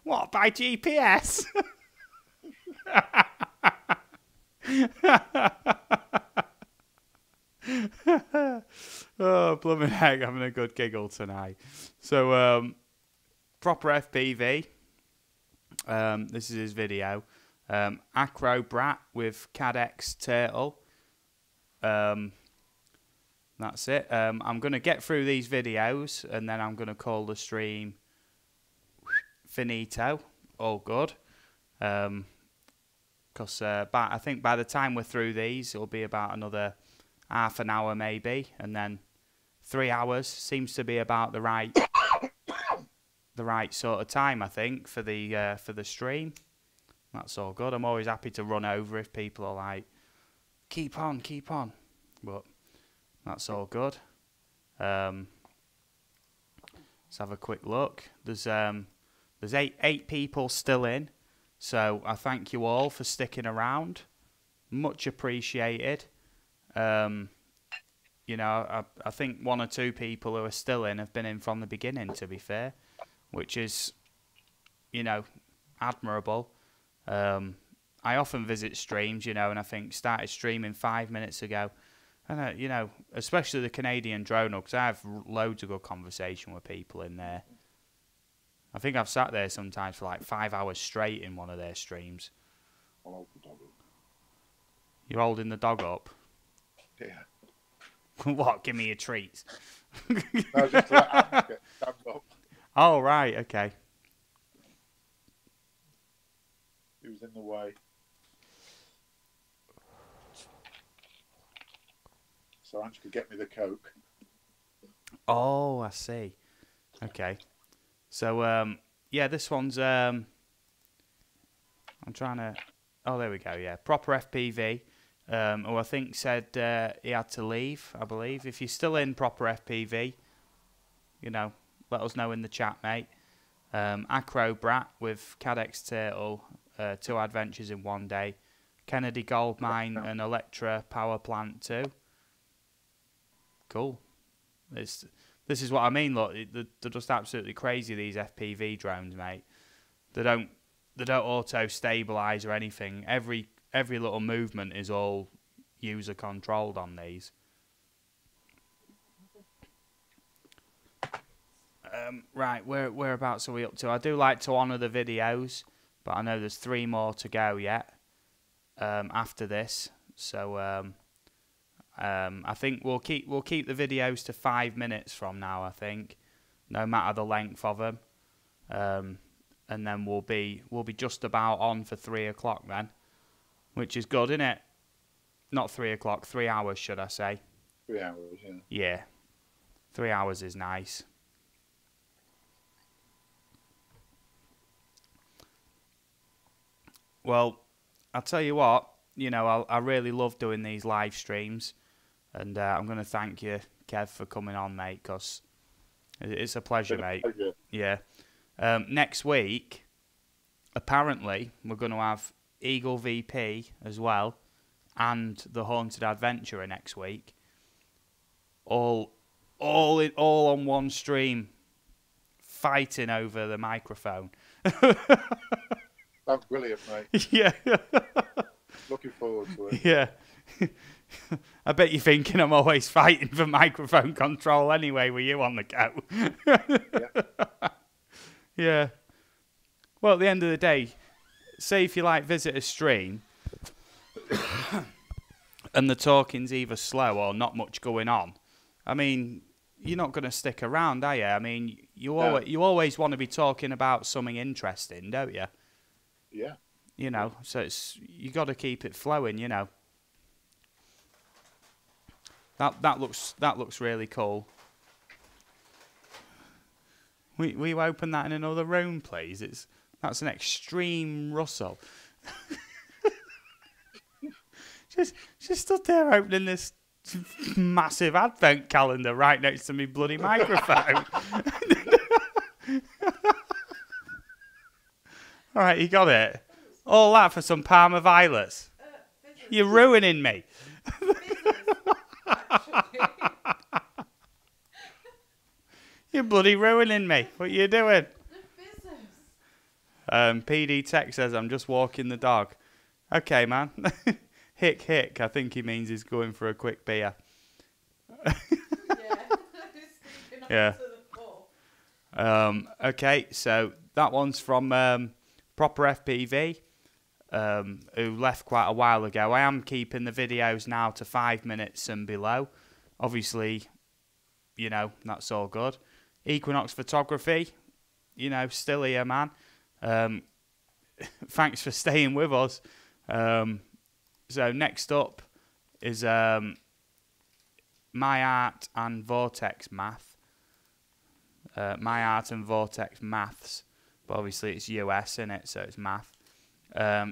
What, by GPS? Oh, blooming heck, having a good giggle tonight. So, proper FPV. This is his video. Acro Brat with Cadex Turtle. That's it. I'm going to get through these videos, and then I'm going to call the stream finito. All good. Because I think by the time we're through these, it'll be about another half an hour maybe, and then 3 hours seems to be about the right sort of time, I think, for the stream. That's all good. I'm always happy to run over if people are like, keep on, but that's all good. Let's have a quick look. There's 8 people still in, so I thank you all for sticking around. Much appreciated. You know, I think 1 or 2 people who are still in have been in from the beginning, to be fair, which is, you know, admirable. I often visit streams, you know, and I think started streaming 5 minutes ago, And you know, especially the Canadian drone, because I have loads of good conversation with people in there. I think I've sat there sometimes for like 5 hours straight in one of their streams. I'll hold the dog up. You're holding the dog up? Yeah. What? Give me your treats. No, just to let Anne get stand up. Oh, right, okay. He was in the way. So Ange could get me the Coke. Oh, I see. Okay. So, yeah, this one's, I'm trying to, oh, there we go, yeah. Proper FPV, who I think said he had to leave, I believe. If you're still in Proper FPV, you know, let us know in the chat, mate. Acro Brat with Cadex Turtle, 2 adventures in 1 day. Kennedy Gold Mine and Electra Power Plant 2. Cool. This is what I mean. Look, they're just absolutely crazy. These FPV drones, mate. They don't auto stabilize or anything. Every little movement is all user controlled on these. Right, whereabouts are we up to? I do like to honour the videos, but I know there's 3 more to go yet. After this, so. I think we'll keep the videos to 5 minutes from now. I think, no matter the length of them, and then we'll be just about on for 3 o'clock then, which is good, isn't it? Not 3 o'clock, 3 hours, should I say? 3 hours, yeah. Yeah, 3 hours is nice. Well, I'll tell you what. You know, I really love doing these live streams. And I'm going to thank you, Kev, for coming on, mate, because it's a pleasure, mate. Pleasure. Yeah. Next week, apparently, we're going to have Eagle VP as well, and the Haunted Adventurer next week. All on one stream, fighting over the microphone. That's brilliant, mate. Yeah. Looking forward to it. Yeah. I bet you're thinking I'm always fighting for microphone control anyway with you on the go. Yeah. Yeah. Well, at the end of the day, say if you like visit a stream and the talking's either slow or not much going on, I mean, you're not going to stick around, are you? I mean, you always want to be talking about something interesting, don't you? Yeah. You know, so you got to keep it flowing, you know. That looks really cool. Will you open that in another room, please? That's an extreme rustle. She's stood there opening this massive advent calendar right next to me bloody microphone. All right, you got it. All that for some Parma violets. You're ruining me. You're bloody ruining me. What are you doing? PD Tech says I'm just walking the dog. Okay, man. Hick hick. I think he means he's going for a quick beer. Yeah. Okay, so that one's from Proper FPV, who left quite a while ago. I am keeping the videos now to 5 minutes and below. Obviously, you know, that's all good. Equinox Photography, you know, still here, man. Thanks for staying with us. So next up is My Art and Vortex Math. My Art and Vortex Maths. But obviously it's US, innit? So it's math.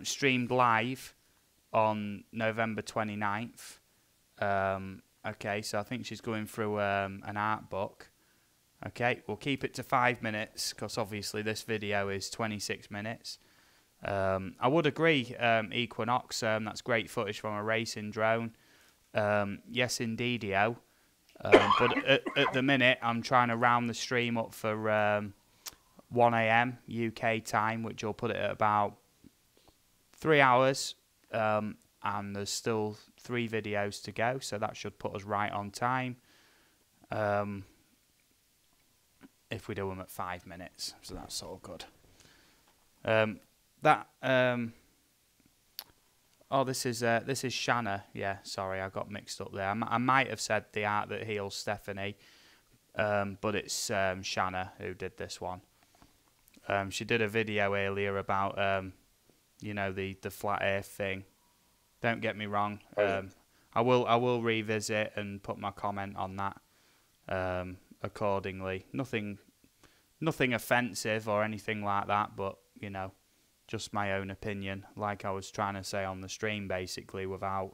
Streamed live on November 29th. Okay, so I think she's going through an art book. Okay, we'll keep it to 5 minutes because obviously this video is 26 minutes. I would agree, Equinox, that's great footage from a racing drone. Yes, indeedio. But at the minute, I'm trying to round the stream up for 1 AM UK time, which will put it at about 3 hours. and there's still 3 videos to go, so that should put us right on time. If we do them at 5 minutes, so that's all good. Oh, this is Shanna. Yeah, sorry, I got mixed up there. I might have said the art that heals Stephanie, but it's Shanna who did this one. She did a video earlier about you know, the flat earth thing. Don't get me wrong. I will revisit and put my comment on that accordingly. Nothing offensive or anything like that, but you know, just my own opinion, like I was trying to say on the stream, basically, without...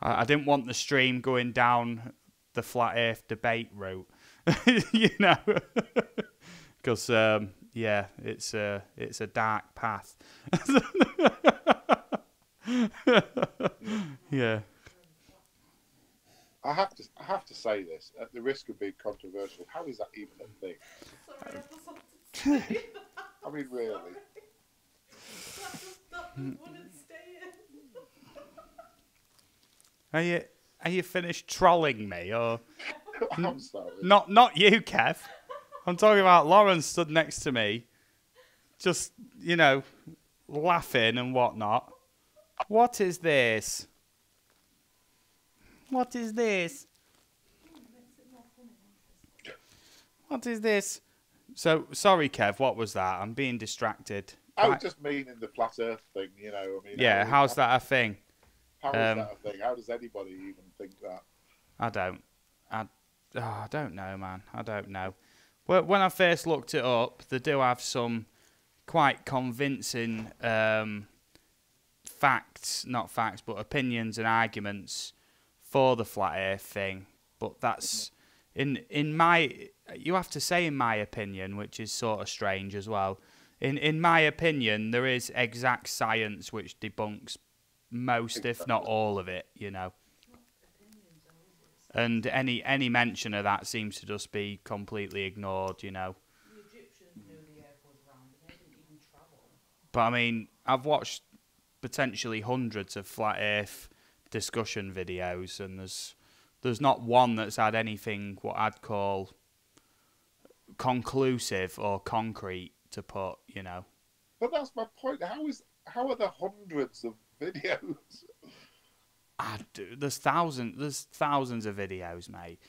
I didn't want the stream going down the flat earth debate route, you know, because, yeah, it's a dark path. Yeah. I have to say this, at the risk of being controversial, how is that even a thing? Sorry, I just wanted to say that. I mean, really. That just wouldn't stay in. Are you finished trolling me, or I'm sorry. not you, Kev? I'm talking about Lauren stood next to me, just, you know, laughing and whatnot. What is this? What is this? What is this? So, sorry, Kev, what was that? I'm being distracted. I was just meaning the flat Earth thing, you know. I mean, yeah, how's that a thing? How is that a thing? How does anybody even think that? I don't know, man. I don't know. Well, when I first looked it up, they do have some quite convincing facts, not facts, but opinions and arguments for the flat Earth thing. But that's in my, you have to say in my opinion, which is sort of strange as well. In my opinion, there is exact science which debunks most, if not all of it, you know. And any mention of that seems to just be completely ignored, you know. The Egyptians knew the Earth was round and they didn't even travel. But I mean, I've watched potentially hundreds of flat Earth discussion videos, and there's not one that's had anything what I'd call conclusive or concrete to put, you know. But that's my point. How are there hundreds of videos? There's thousands of videos, mate.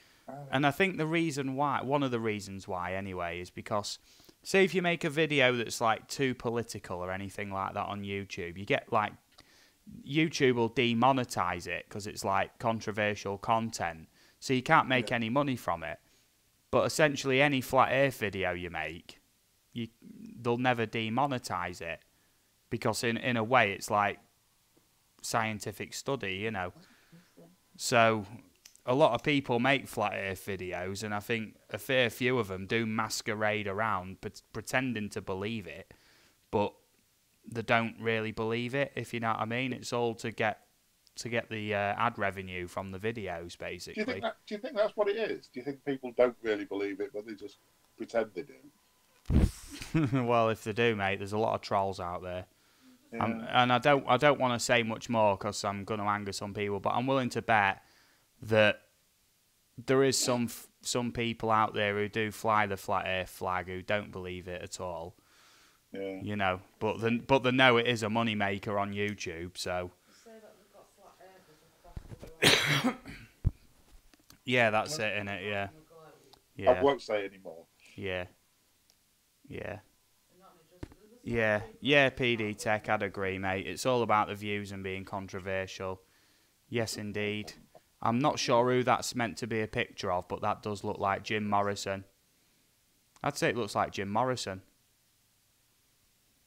And I think one of the reasons why anyway, is because, say if you make a video that's like too political or anything like that on YouTube, you get like, YouTube will demonetize it because it's like controversial content. So you can't make any money from it. But essentially any flat earth video you make, they'll never demonetize it. Because in a way it's like scientific study, you know. So a lot of people make flat earth videos, and I think a fair few of them do masquerade around pretending to believe it, but they don't really believe it, if you know what I mean. It's all to get the ad revenue from the videos, basically. Do you think that's what it is? Do you think people don't really believe it, but they just pretend they do? Well, if they do, mate, there's a lot of trolls out there. Yeah. And I don't want to say much more because I'm going to anger some people, but I'm willing to bet that there is some people out there who do fly the flat earth flag who don't believe it at all. Yeah. You know, but they know it is a money maker on YouTube, so. Say that we've got flat Earth as a craft. Yeah, that's it, innit? Yeah. I won't say any more. Yeah. Yeah. Yeah, PD Tech, I'd agree, mate. It's all about the views and being controversial. Yes, indeed. I'm not sure who that's meant to be a picture of, but that does look like Jim Morrison. I'd say it looks like Jim Morrison.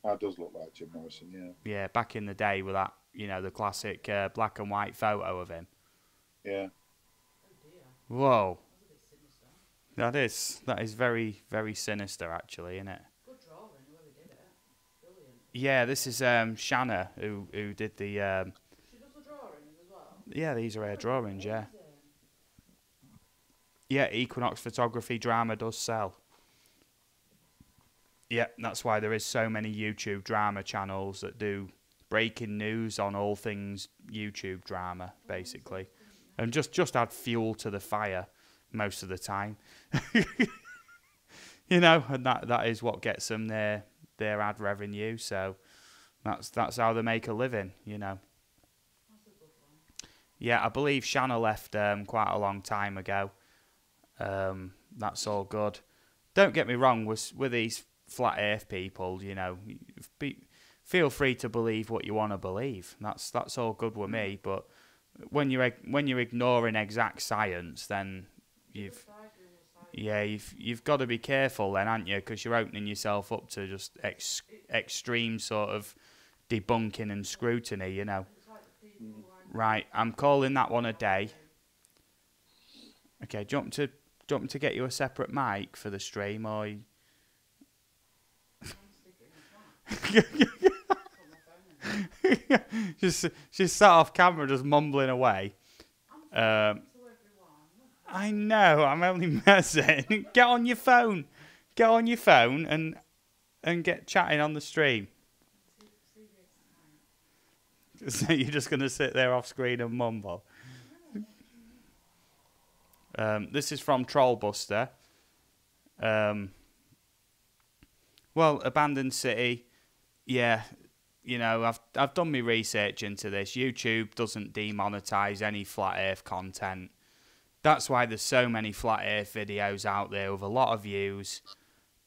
That does look like Jim Morrison, yeah. Yeah, back in the day with that, you know, the classic black and white photo of him. Yeah. Whoa. That is very, very sinister, actually, isn't it? Good drawing, whoever did it. Brilliant. Yeah, this is Shanna who did the. She does the drawings as well. Yeah, these are her drawings. Yeah. Yeah, Equinox Photography Drama does sell. Yeah, that's why there is so many YouTube drama channels that do breaking news on all things YouTube drama, basically, and just add fuel to the fire most of the time. You know, and that is what gets them their ad revenue. So that's how they make a living, you know. Yeah, I believe Shanna left quite a long time ago. That's all good. Don't get me wrong, with these flat earth people, you know, feel free to believe what you want to believe. That's all good with me. But when you're ignoring exact science, then you've got to be careful then, aren't you? Because you're opening yourself up to just extreme sort of debunking and scrutiny, you know. Right, I'm calling that one a day. Okay, do you want me to get you a separate mic for the stream, or? She's sat off camera just mumbling away. I know, I'm only messing. Get on your phone. Get on your phone and get chatting on the stream. So you're just going to sit there off screen and mumble. This is from Trollbuster. Well, abandoned city. Yeah, you know, I've done my research into this. YouTube doesn't demonetize any flat earth content. That's why there's so many flat earth videos out there with a lot of views.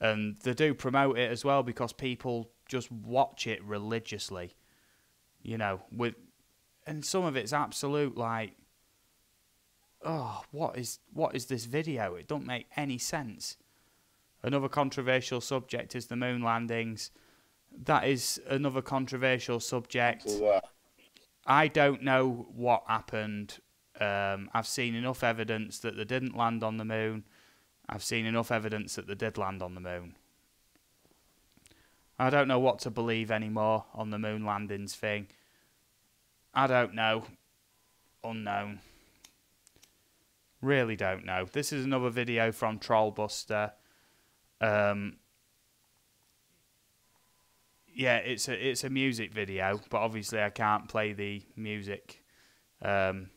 And they do promote it as well because people just watch it religiously. You know, and some of it's absolute like, oh, what is this video? It don't make any sense. Another controversial subject is the moon landings. That is another controversial subject. I don't know what happened. I've seen enough evidence that they didn't land on the moon. I've seen enough evidence that they did land on the moon. I don't know what to believe anymore on the moon landings thing. I don't know. Unknown. Really don't know. This is another video from Trollbuster. Yeah, it's a music video, but obviously I can't play the music. Do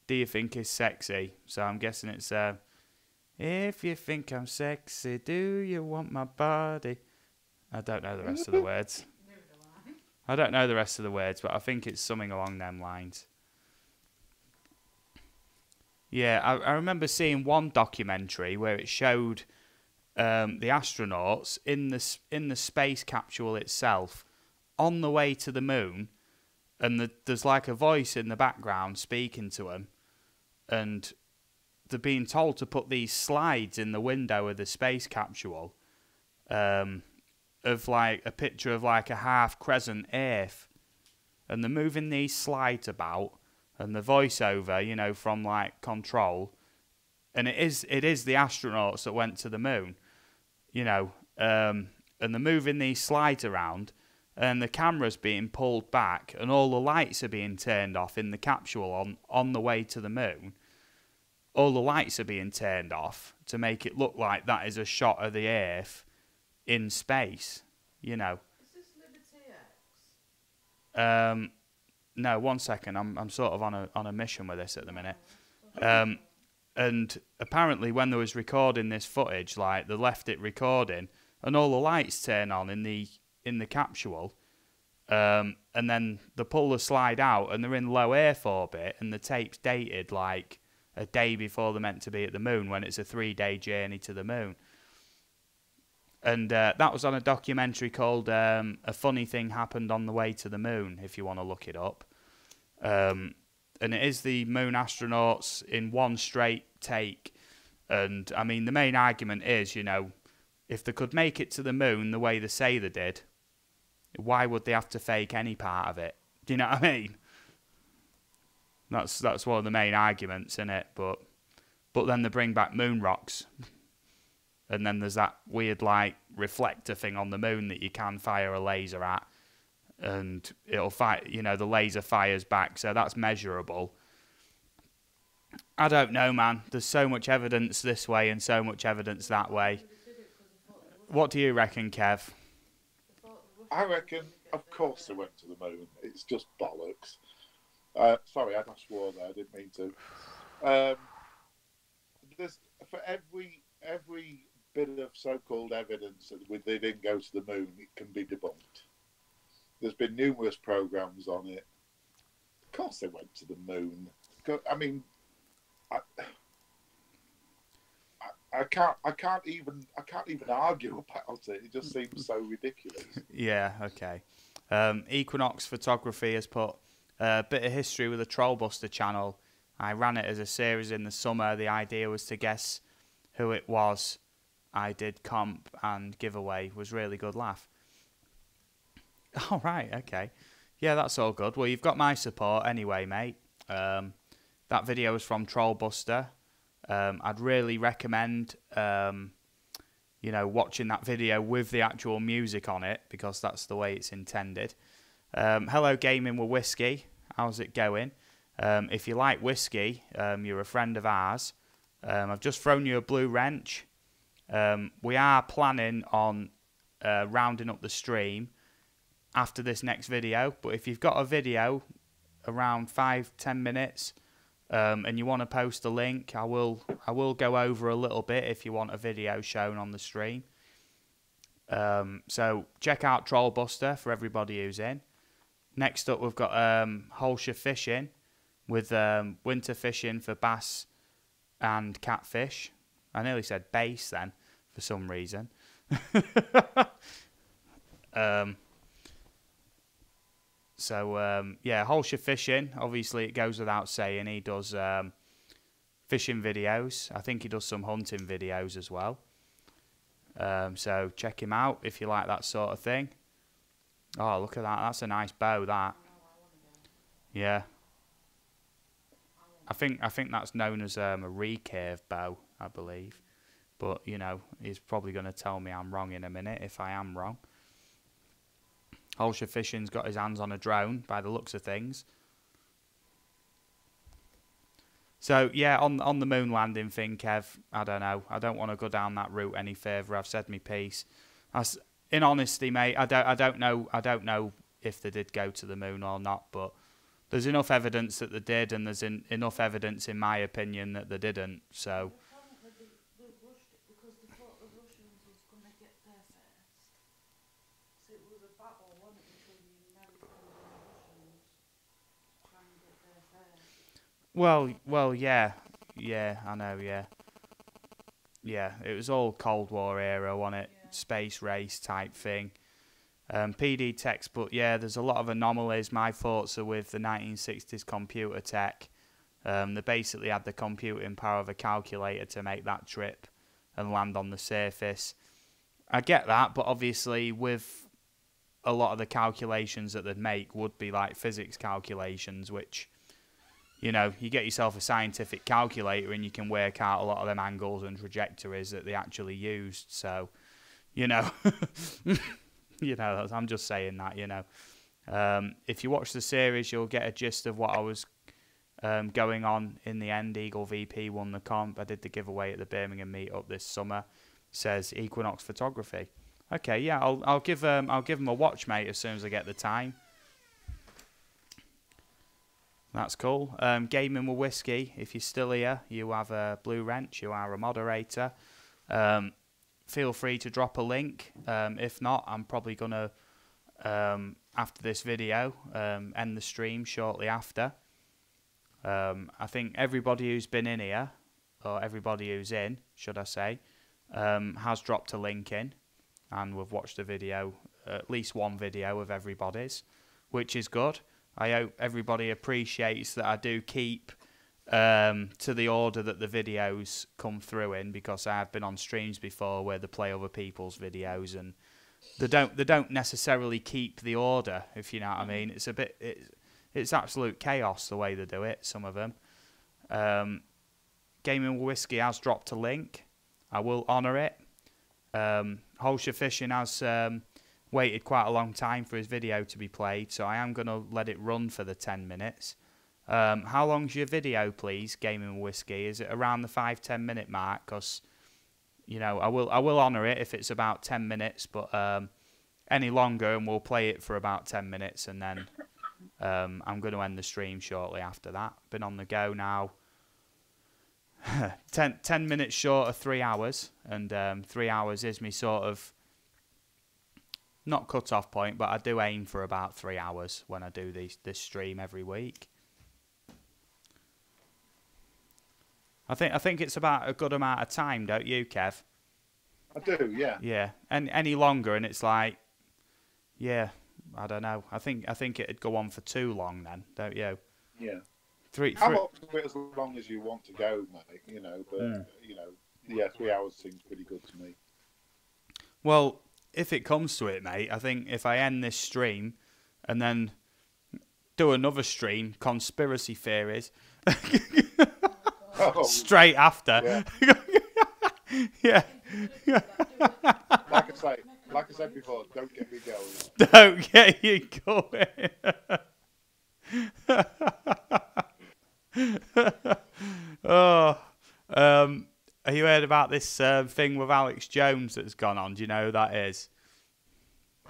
you think it's sexy? So I'm guessing it's if you think I'm sexy, do you want my body? I don't know the rest of the words. I don't know the rest of the words, but I think it's something along them lines. Yeah, I remember seeing one documentary where it showed the astronauts in the space capsule itself on the way to the moon, and there's like a voice in the background speaking to them, and they're being told to put these slides in the window of the space capsule of like a picture of like a half crescent Earth, and they're moving these slides about, and the voiceover, you know, from like control, and it is the astronauts that went to the moon, you know, and they're moving these slides around, and the camera's being pulled back, and all the lights are being turned off in the capsule on the way to the moon. All the lights are being turned off to make it look like that is a shot of the Earth in space, you know. Is this Liberty X? No, 1 second. I'm sort of on a mission with this at the minute. And apparently when they was recording this footage, like they left it recording, and all the lights turn on in the capsule, and then they pull the slide out, and they're in low Earth orbit, and the tape's dated like a day before they're meant to be at the moon, when it's a 3-day journey to the moon. And that was on a documentary called A Funny Thing Happened on the Way to the Moon, if you want to look it up. And it is the moon astronauts in one straight take. And, I mean, the main argument is, you know, if they could make it to the moon the way they say they did, why would they have to fake any part of it? Do you know what I mean? That's one of the main arguments, isn't it? But then they bring back moon rocks. And then there's that weird, like, reflector thing on the moon that you can fire a laser at. And it'll fire, you know, the laser fires back. So that's measurable. I don't know, man. There's so much evidence this way and so much evidence that way. What do you reckon, Kev? I thought the I reckon, of course, they went to the moon. It's just bollocks. Sorry, I swore there. I didn't mean to. There's for every bit of so-called evidence that they didn't go to the moon, it can be debunked. There's been numerous programs on it. Of course, they went to the moon. I mean, I can't even argue about it. It just seems so ridiculous. Yeah. Okay. Equinox Photography has put a bit of history with the Trollbuster channel. I ran it as a series in the summer. The idea was to guess who it was. I did comp and giveaway. Was really good laugh. All right. Okay. Yeah, that's all good. Well, you've got my support anyway, mate. That video was from Trollbuster. I'd really recommend, watching that video with the actual music on it, because that's the way it's intended. Hello, Gaming with Whiskey. How's it going? If you like whiskey, you're a friend of ours. I've just thrown you a blue wrench. We are planning on rounding up the stream after this next video, but if you've got a video around 5-10 minutes and you want to post a link, I will go over a little bit if you want a video shown on the stream. So check out Trollbuster for everybody who's in. Next up, we've got Holshire Fishing with winter fishing for bass and catfish. I nearly said bass then for some reason. Yeah, Holshire Fishing, obviously it goes without saying, he does fishing videos. I think he does some hunting videos as well. So check him out if you like that sort of thing. Oh, look at that. That's a nice bow, that. Yeah. I think that's known as a recurve bow, I believe. But, he's probably going to tell me I'm wrong in a minute if I am wrong. Holshire Fishing's got his hands on a drone by the looks of things. So, yeah, on the moon landing thing, Kev, I don't know. I don't want to go down that route any further. I've said my piece. In honesty, mate, I don't know if they did go to the moon or not, but there's enough evidence that they did, and there's enough evidence, in my opinion, that they didn't. So. Apparently they rushed it because they thought the Russians was going to get there first. So it was a battle, wasn't it, between the Americans and the Russians to try and get there first. Well, yeah, I know, yeah. It was all Cold War era, wasn't it? Yeah. Space race type thing. PD text, but yeah, there's a lot of anomalies. My thoughts are with the 1960s computer tech. They basically had the computing power of a calculator to make that trip and land on the surface. I get that, but obviously with a lot of the calculations that they'd make would be like physics calculations, which, you get yourself a scientific calculator and you can work out a lot of them angles and trajectories that they actually used. So, I'm just saying that, if you watch the series, you'll get a gist of what I was going on in the end. Eagle VP won the comp. I did the giveaway at the Birmingham meetup this summer. Says Equinox Photography. Okay, yeah, I'll give them a watch, mate, as soon as I get the time. That's cool. Gaming with Whiskey, if you're still here, you have a blue wrench, you are a moderator. Feel free to drop a link. If not, I'm probably going to, after this video, end the stream shortly after. I think everybody who's been in here, or everybody who's in, should I say, has dropped a link in. And we've watched a video, at least one video of everybody's, which is good. I hope everybody appreciates that I do keep to the order that the videos come through in, because I have been on streams before where they play other people's videos and they don't necessarily keep the order, if you know what I mean. It's a bit it's absolute chaos the way they do it, some of them. Gaming with Whiskey has dropped a link. I will honour it. Holshire Fishing has waited quite a long time for his video to be played, so I am going to let it run for the 10 minutes. How long's your video, please, Gaming with Whiskey? Is it around the 5-10 minute mark? Because, I will honour it if it's about 10 minutes, but any longer, and we'll play it for about 10 minutes, and then I'm going to end the stream shortly after that. Been on the go now. 10 minutes short of 3 hours, and 3 hours is me sort of not cut-off point, but I do aim for about 3 hours when I do this stream every week. I think it's about a good amount of time, don't you, Kev? I do, yeah. Yeah, and any longer, and it's like, yeah, I don't know. I think it'd go on for too long then, don't you? Yeah. I'm up to it as long as you want to go, mate. You know, but you know, yeah, 3 hours seems pretty good to me. Well, if it comes to it, mate, I think if I end this stream and then do another stream, conspiracy theories, straight after. Yeah. Like I said before, don't get me going. Don't get you going. Oh, have you heard about this thing with Alex Jones that's gone on? Do you know who that is?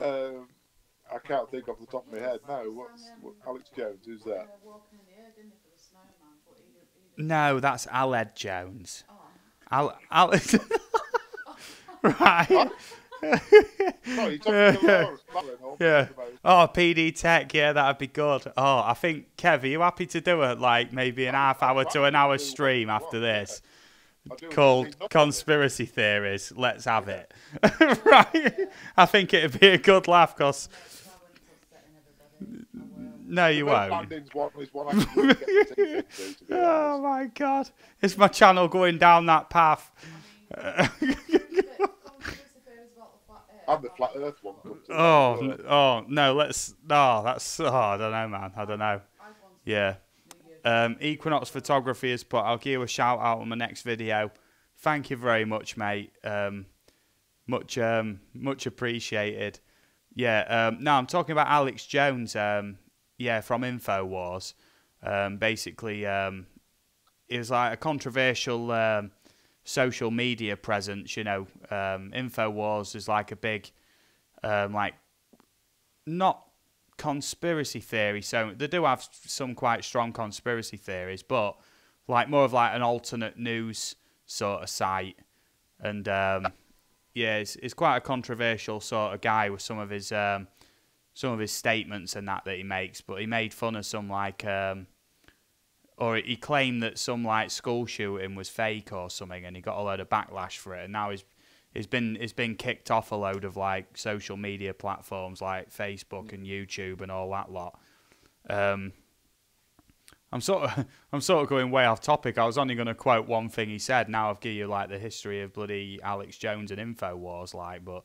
I can't think off the top of my head. No, what's Alex Jones? Who's that? No, that's Aled Jones. Alex. Right. Sorry, Lauren, yeah. Oh, PD Tech. Yeah, that'd be good. Oh, I think Kev, are you happy to do it like maybe an half hour to an hour stream after this? Called Conspiracy Theories. Let's have it. Right. I think it'd be a good laugh because. No, you won't. Oh my God. Is my channel going down that path? And the flat Earth one. No, let's. Oh, that's. Oh, I don't know, man. I don't know. Yeah. Equinox Photography has put, I'll give you a shout out on my next video. Thank you very much, mate. Much appreciated. Yeah. No, I'm talking about Alex Jones. Yeah, from InfoWars. Basically, it was like a controversial social media presence. You know, InfoWars is like a big, like, not conspiracy theory. So they do have some quite strong conspiracy theories, but like more of like an alternate news sort of site. And yeah, it's quite a controversial sort of guy with some of his statements and that he makes. But he made fun of some like, or he claimed that some like school shooting was fake or something, and he got a load of backlash for it. And now he's been kicked off a load of like social media platforms like Facebook and YouTube and all that lot. I'm sort of going way off topic. I was only going to quote one thing he said. Now I've given you like the history of bloody Alex Jones and InfoWars, like. But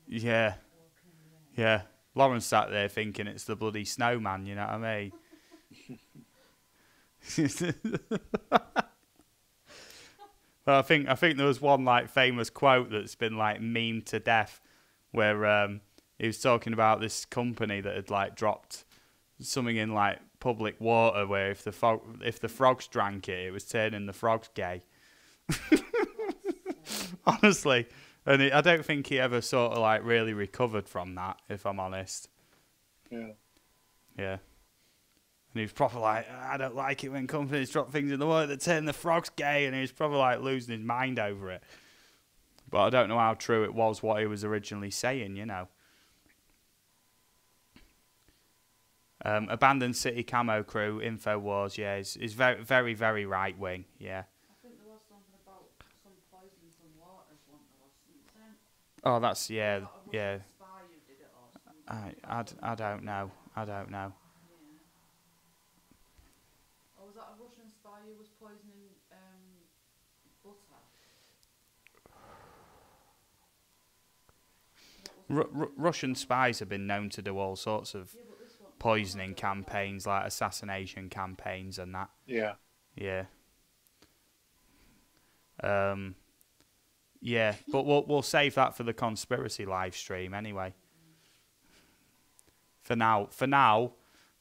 yeah. Lauren's sat there thinking it's the bloody snowman. You know what I mean? Well, I think there was one like famous quote that's been like memed to death, where he was talking about this company that had like dropped something in like public water, where if the frogs drank it, it was turning the frogs gay. Honestly, and I don't think he ever sort of like really recovered from that, if I'm honest. Yeah. Yeah. And he was probably like, I don't like it when companies drop things in the water that turn the frogs gay, and he was probably like losing his mind over it. But I don't know how true it was what he was originally saying, you know. Abandoned City Camo Crew, InfoWars, yeah, is very, very, very right wing, yeah. I think there was something about some poison, some waters, wasn't there, or something? Oh, that's, yeah. Spy who did it or something. I don't know. I don't know. Yeah. Or was that a Russian spy who was poisoning butter? Russian spies have been known to do all sorts of poisoning campaigns, like assassination campaigns and that. Yeah. Yeah. Yeah, but we'll save that for the conspiracy live stream anyway. For now,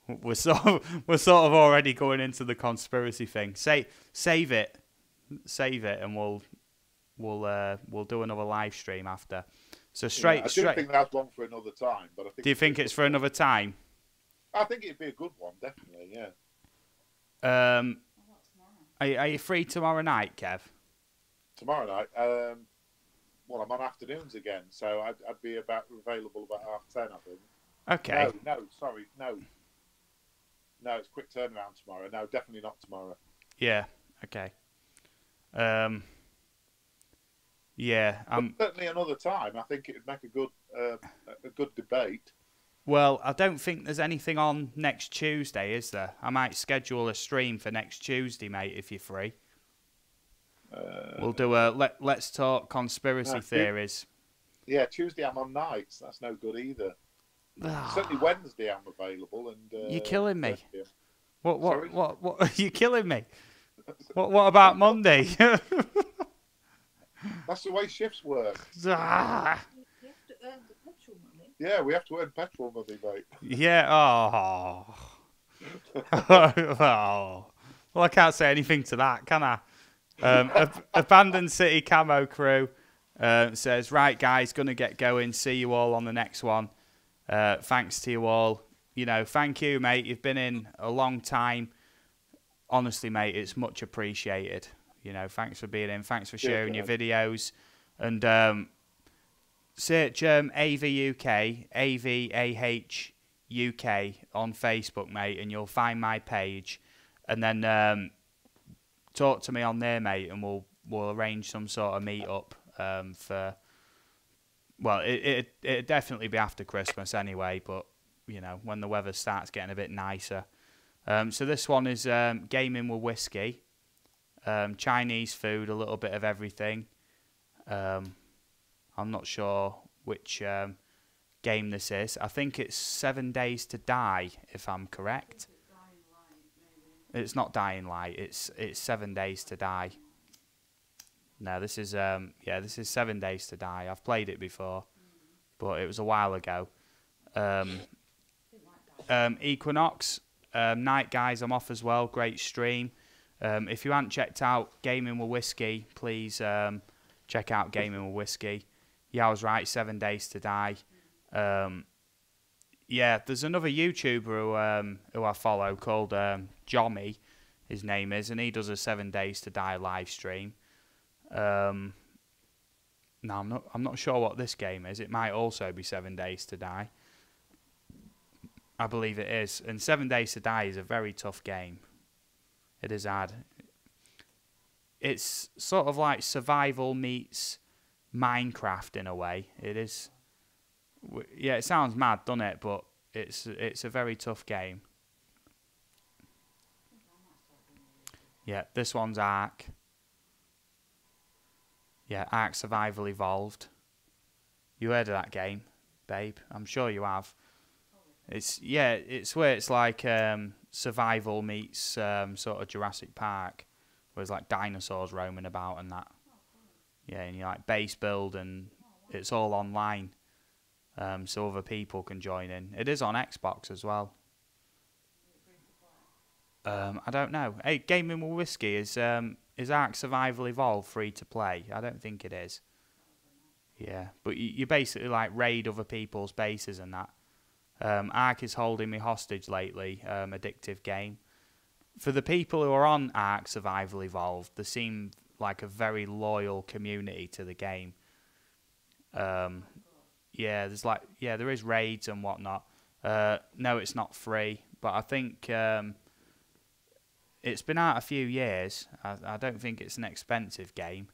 we're sort of already going into the conspiracy thing. Save it, and we'll do another live stream after. So I do think that's one for another time. But I think. Do you think it's for another time? I think it'd be a good one, definitely. Yeah. Are you free tomorrow night, Kev? Tomorrow night. Well, I'm on afternoons again, so I'd be available about 10:30, I think. Okay. Sorry, no, it's quick turnaround tomorrow. No, definitely not tomorrow. Yeah. Okay. Yeah. Certainly another time. I think it would make a good debate. Well, I don't think there's anything on next Tuesday, is there? I might schedule a stream for next Tuesday, mate, if you're free. We'll do a let's talk conspiracy theories. Yeah, Tuesday I'm on nights. That's no good either. Certainly Wednesday I'm available. And you're killing me. Thursday. What? You're killing me. What about Monday? That's the way shifts work. You have to earn the petrol money. Yeah, we have to earn petrol money, mate. Yeah. Oh. Oh. Well, I can't say anything to that, can I? Abandoned City Camo Crew says, right, guys, going to get going. See you all on the next one. Thanks to you all. You know, thank you, mate. You've been in a long time. Honestly, mate, it's much appreciated. You know, thanks for being in. Thanks for sharing your videos. And search AVUK, AVAH UK on Facebook, mate, and you'll find my page. And then talk to me on there, mate, and we'll arrange some sort of meet-up for... Well, it'd definitely be after Christmas anyway, but, you know, when the weather starts getting a bit nicer. So this one is gaming with whiskey, Chinese food, a little bit of everything. I'm not sure which game this is. I think it's 7 Days to Die, if I'm correct. It's not Dying Light. It's 7 Days to Die. No, this is this is 7 Days to Die. I've played it before, but it was a while ago. Equinox, night guys, I'm off as well. Great stream. If you haven't checked out Gaming with Whiskey, please check out Gaming with Whiskey. Yeah, I was right. 7 Days to Die. Yeah, there's another YouTuber who I follow called Jommy, his name is, and he does a 7 Days to Die live stream. No, I'm not sure what this game is. It might also be 7 Days to Die. I believe it is. And 7 Days to Die is a very tough game. It is hard. It's sort of like survival meets Minecraft in a way. It is. Yeah, it sounds mad, doesn't it? But it's a very tough game. Yeah, this one's Ark. Yeah, Ark Survival Evolved. You heard of that game, babe? I'm sure you have. It's where it's like survival meets sort of Jurassic Park, where there's like dinosaurs roaming about and that. Yeah, and you like base build and it's all online, so other people can join in. It is on Xbox as well. I don't know. Hey, Gaming with Whiskey is Ark Survival Evolved free to play? I don't think it is. Yeah, but you basically like raid other people's bases and that. Ark is holding me hostage lately. Addictive game. For the people who are on Ark Survival Evolved, they seem like a very loyal community to the game. Yeah, there is raids and whatnot. No, it's not free, but I think it's been out a few years. I don't think it's an expensive game.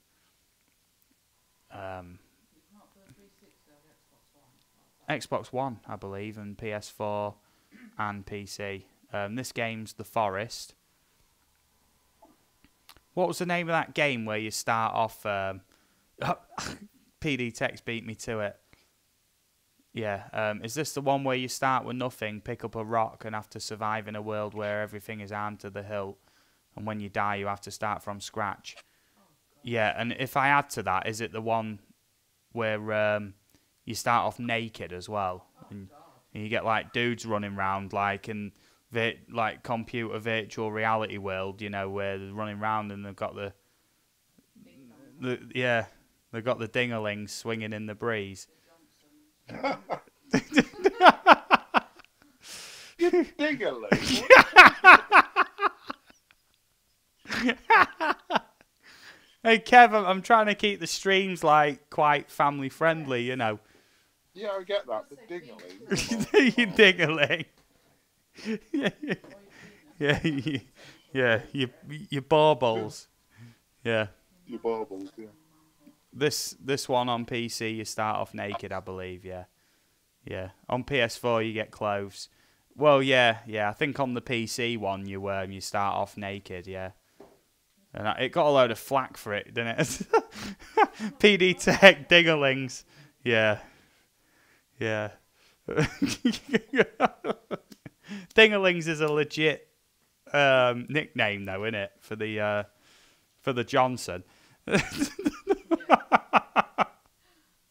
Xbox One, I believe, and PS4 and PC. This game's The Forest. What was the name of that game where you start off... PD Text beat me to it. Yeah, is this the one where you start with nothing, pick up a rock, and have to survive in a world where everything is armed to the hilt, and when you die you have to start from scratch? Yeah, and if I add to that, is it the one where you start off naked as well, and you get like dudes running around like in like computer virtual reality world, you know, where they're running around and they've got they've got the dingalings swinging in the breeze. You ding-a-ling. Hey Kev, I'm trying to keep the streams like quite family friendly, you know. Yeah, I get that, but ding-a-ling. You ding-a-ling. Yeah, your baubles. Yeah. Your baubles, yeah. This one on PC you start off naked, I believe. Yeah. On PS4 you get clothes. Well, yeah. I think on the PC one you start off naked. Yeah. And it got a load of flack for it, didn't it? PD Tech Dinglings. Yeah. Dinglings is a legit nickname, though, isn't it, for the Johnson?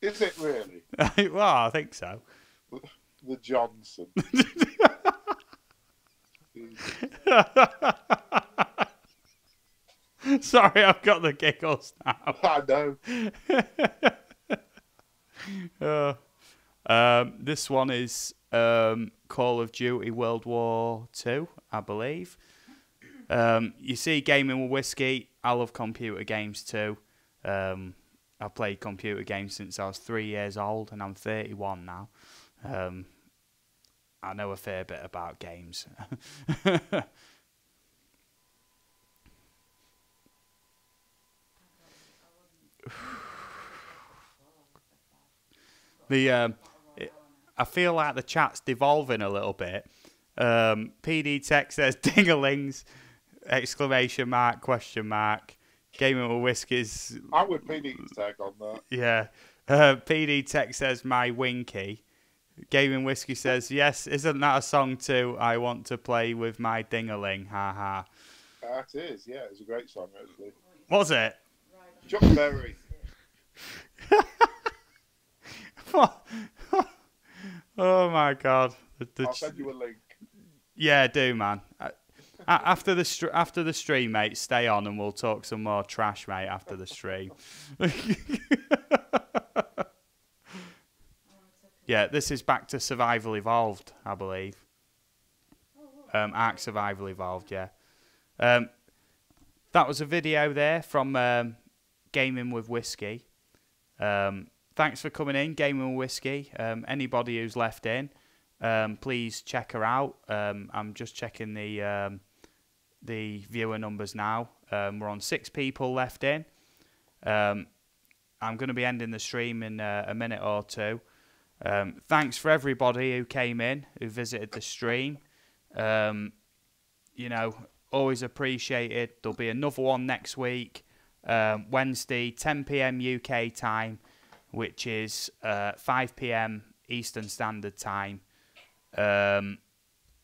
Is it really? Well, I think so. The Johnson. Sorry, I've got the giggles now. I know. This one is Call of Duty World War II, I believe. You see, Gaming with Whiskey, I love computer games too. I've played computer games since I was 3 years old, and I'm 31 now. I know a fair bit about games. I feel like the chat's devolving a little bit. PD Tech says dinglings, exclamation mark, question mark. Gaming with Whiskies. I'm with PD Tech on that. Yeah. PD Tech says my winky. Gaming Whiskey says, yes, isn't that a song too? I want to play with my dingaling. Ha ha. That is, yeah. It's a great song, actually. Was it? Chuck Berry. Oh my God. I'll send you a link. Yeah, do, man. After the stream, mate, stay on and we'll talk some more trash, mate, after the stream. Yeah, this is back to Survival Evolved, I believe. Ark Survival Evolved, yeah. That was a video there from Gaming with Whiskey. Thanks for coming in, Gaming with Whiskey. Anybody who's left in, please check her out. I'm just checking the viewer numbers now. We're on 6 people left in. I'm going to be ending the stream in a minute or two. Thanks for everybody who came in, who visited the stream. You know, always appreciated. There'll be another one next week, Wednesday, 10 p.m. UK time, which is 5 p.m. Eastern Standard Time. And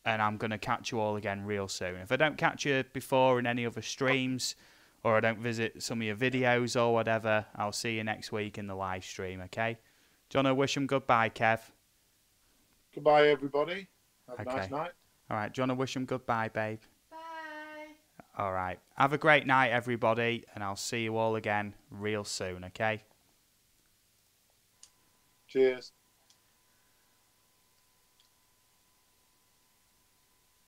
I'm going to catch you all again real soon. If I don't catch you before in any other streams, or I don't visit some of your videos or whatever, I'll see you next week in the live stream, okay? Do you want to wish them goodbye, Kev? Goodbye, everybody. Have Okay. a nice night. All right, do you want to wish them goodbye, babe? Bye. All right. Have a great night, everybody, and I'll see you all again real soon, okay? Cheers.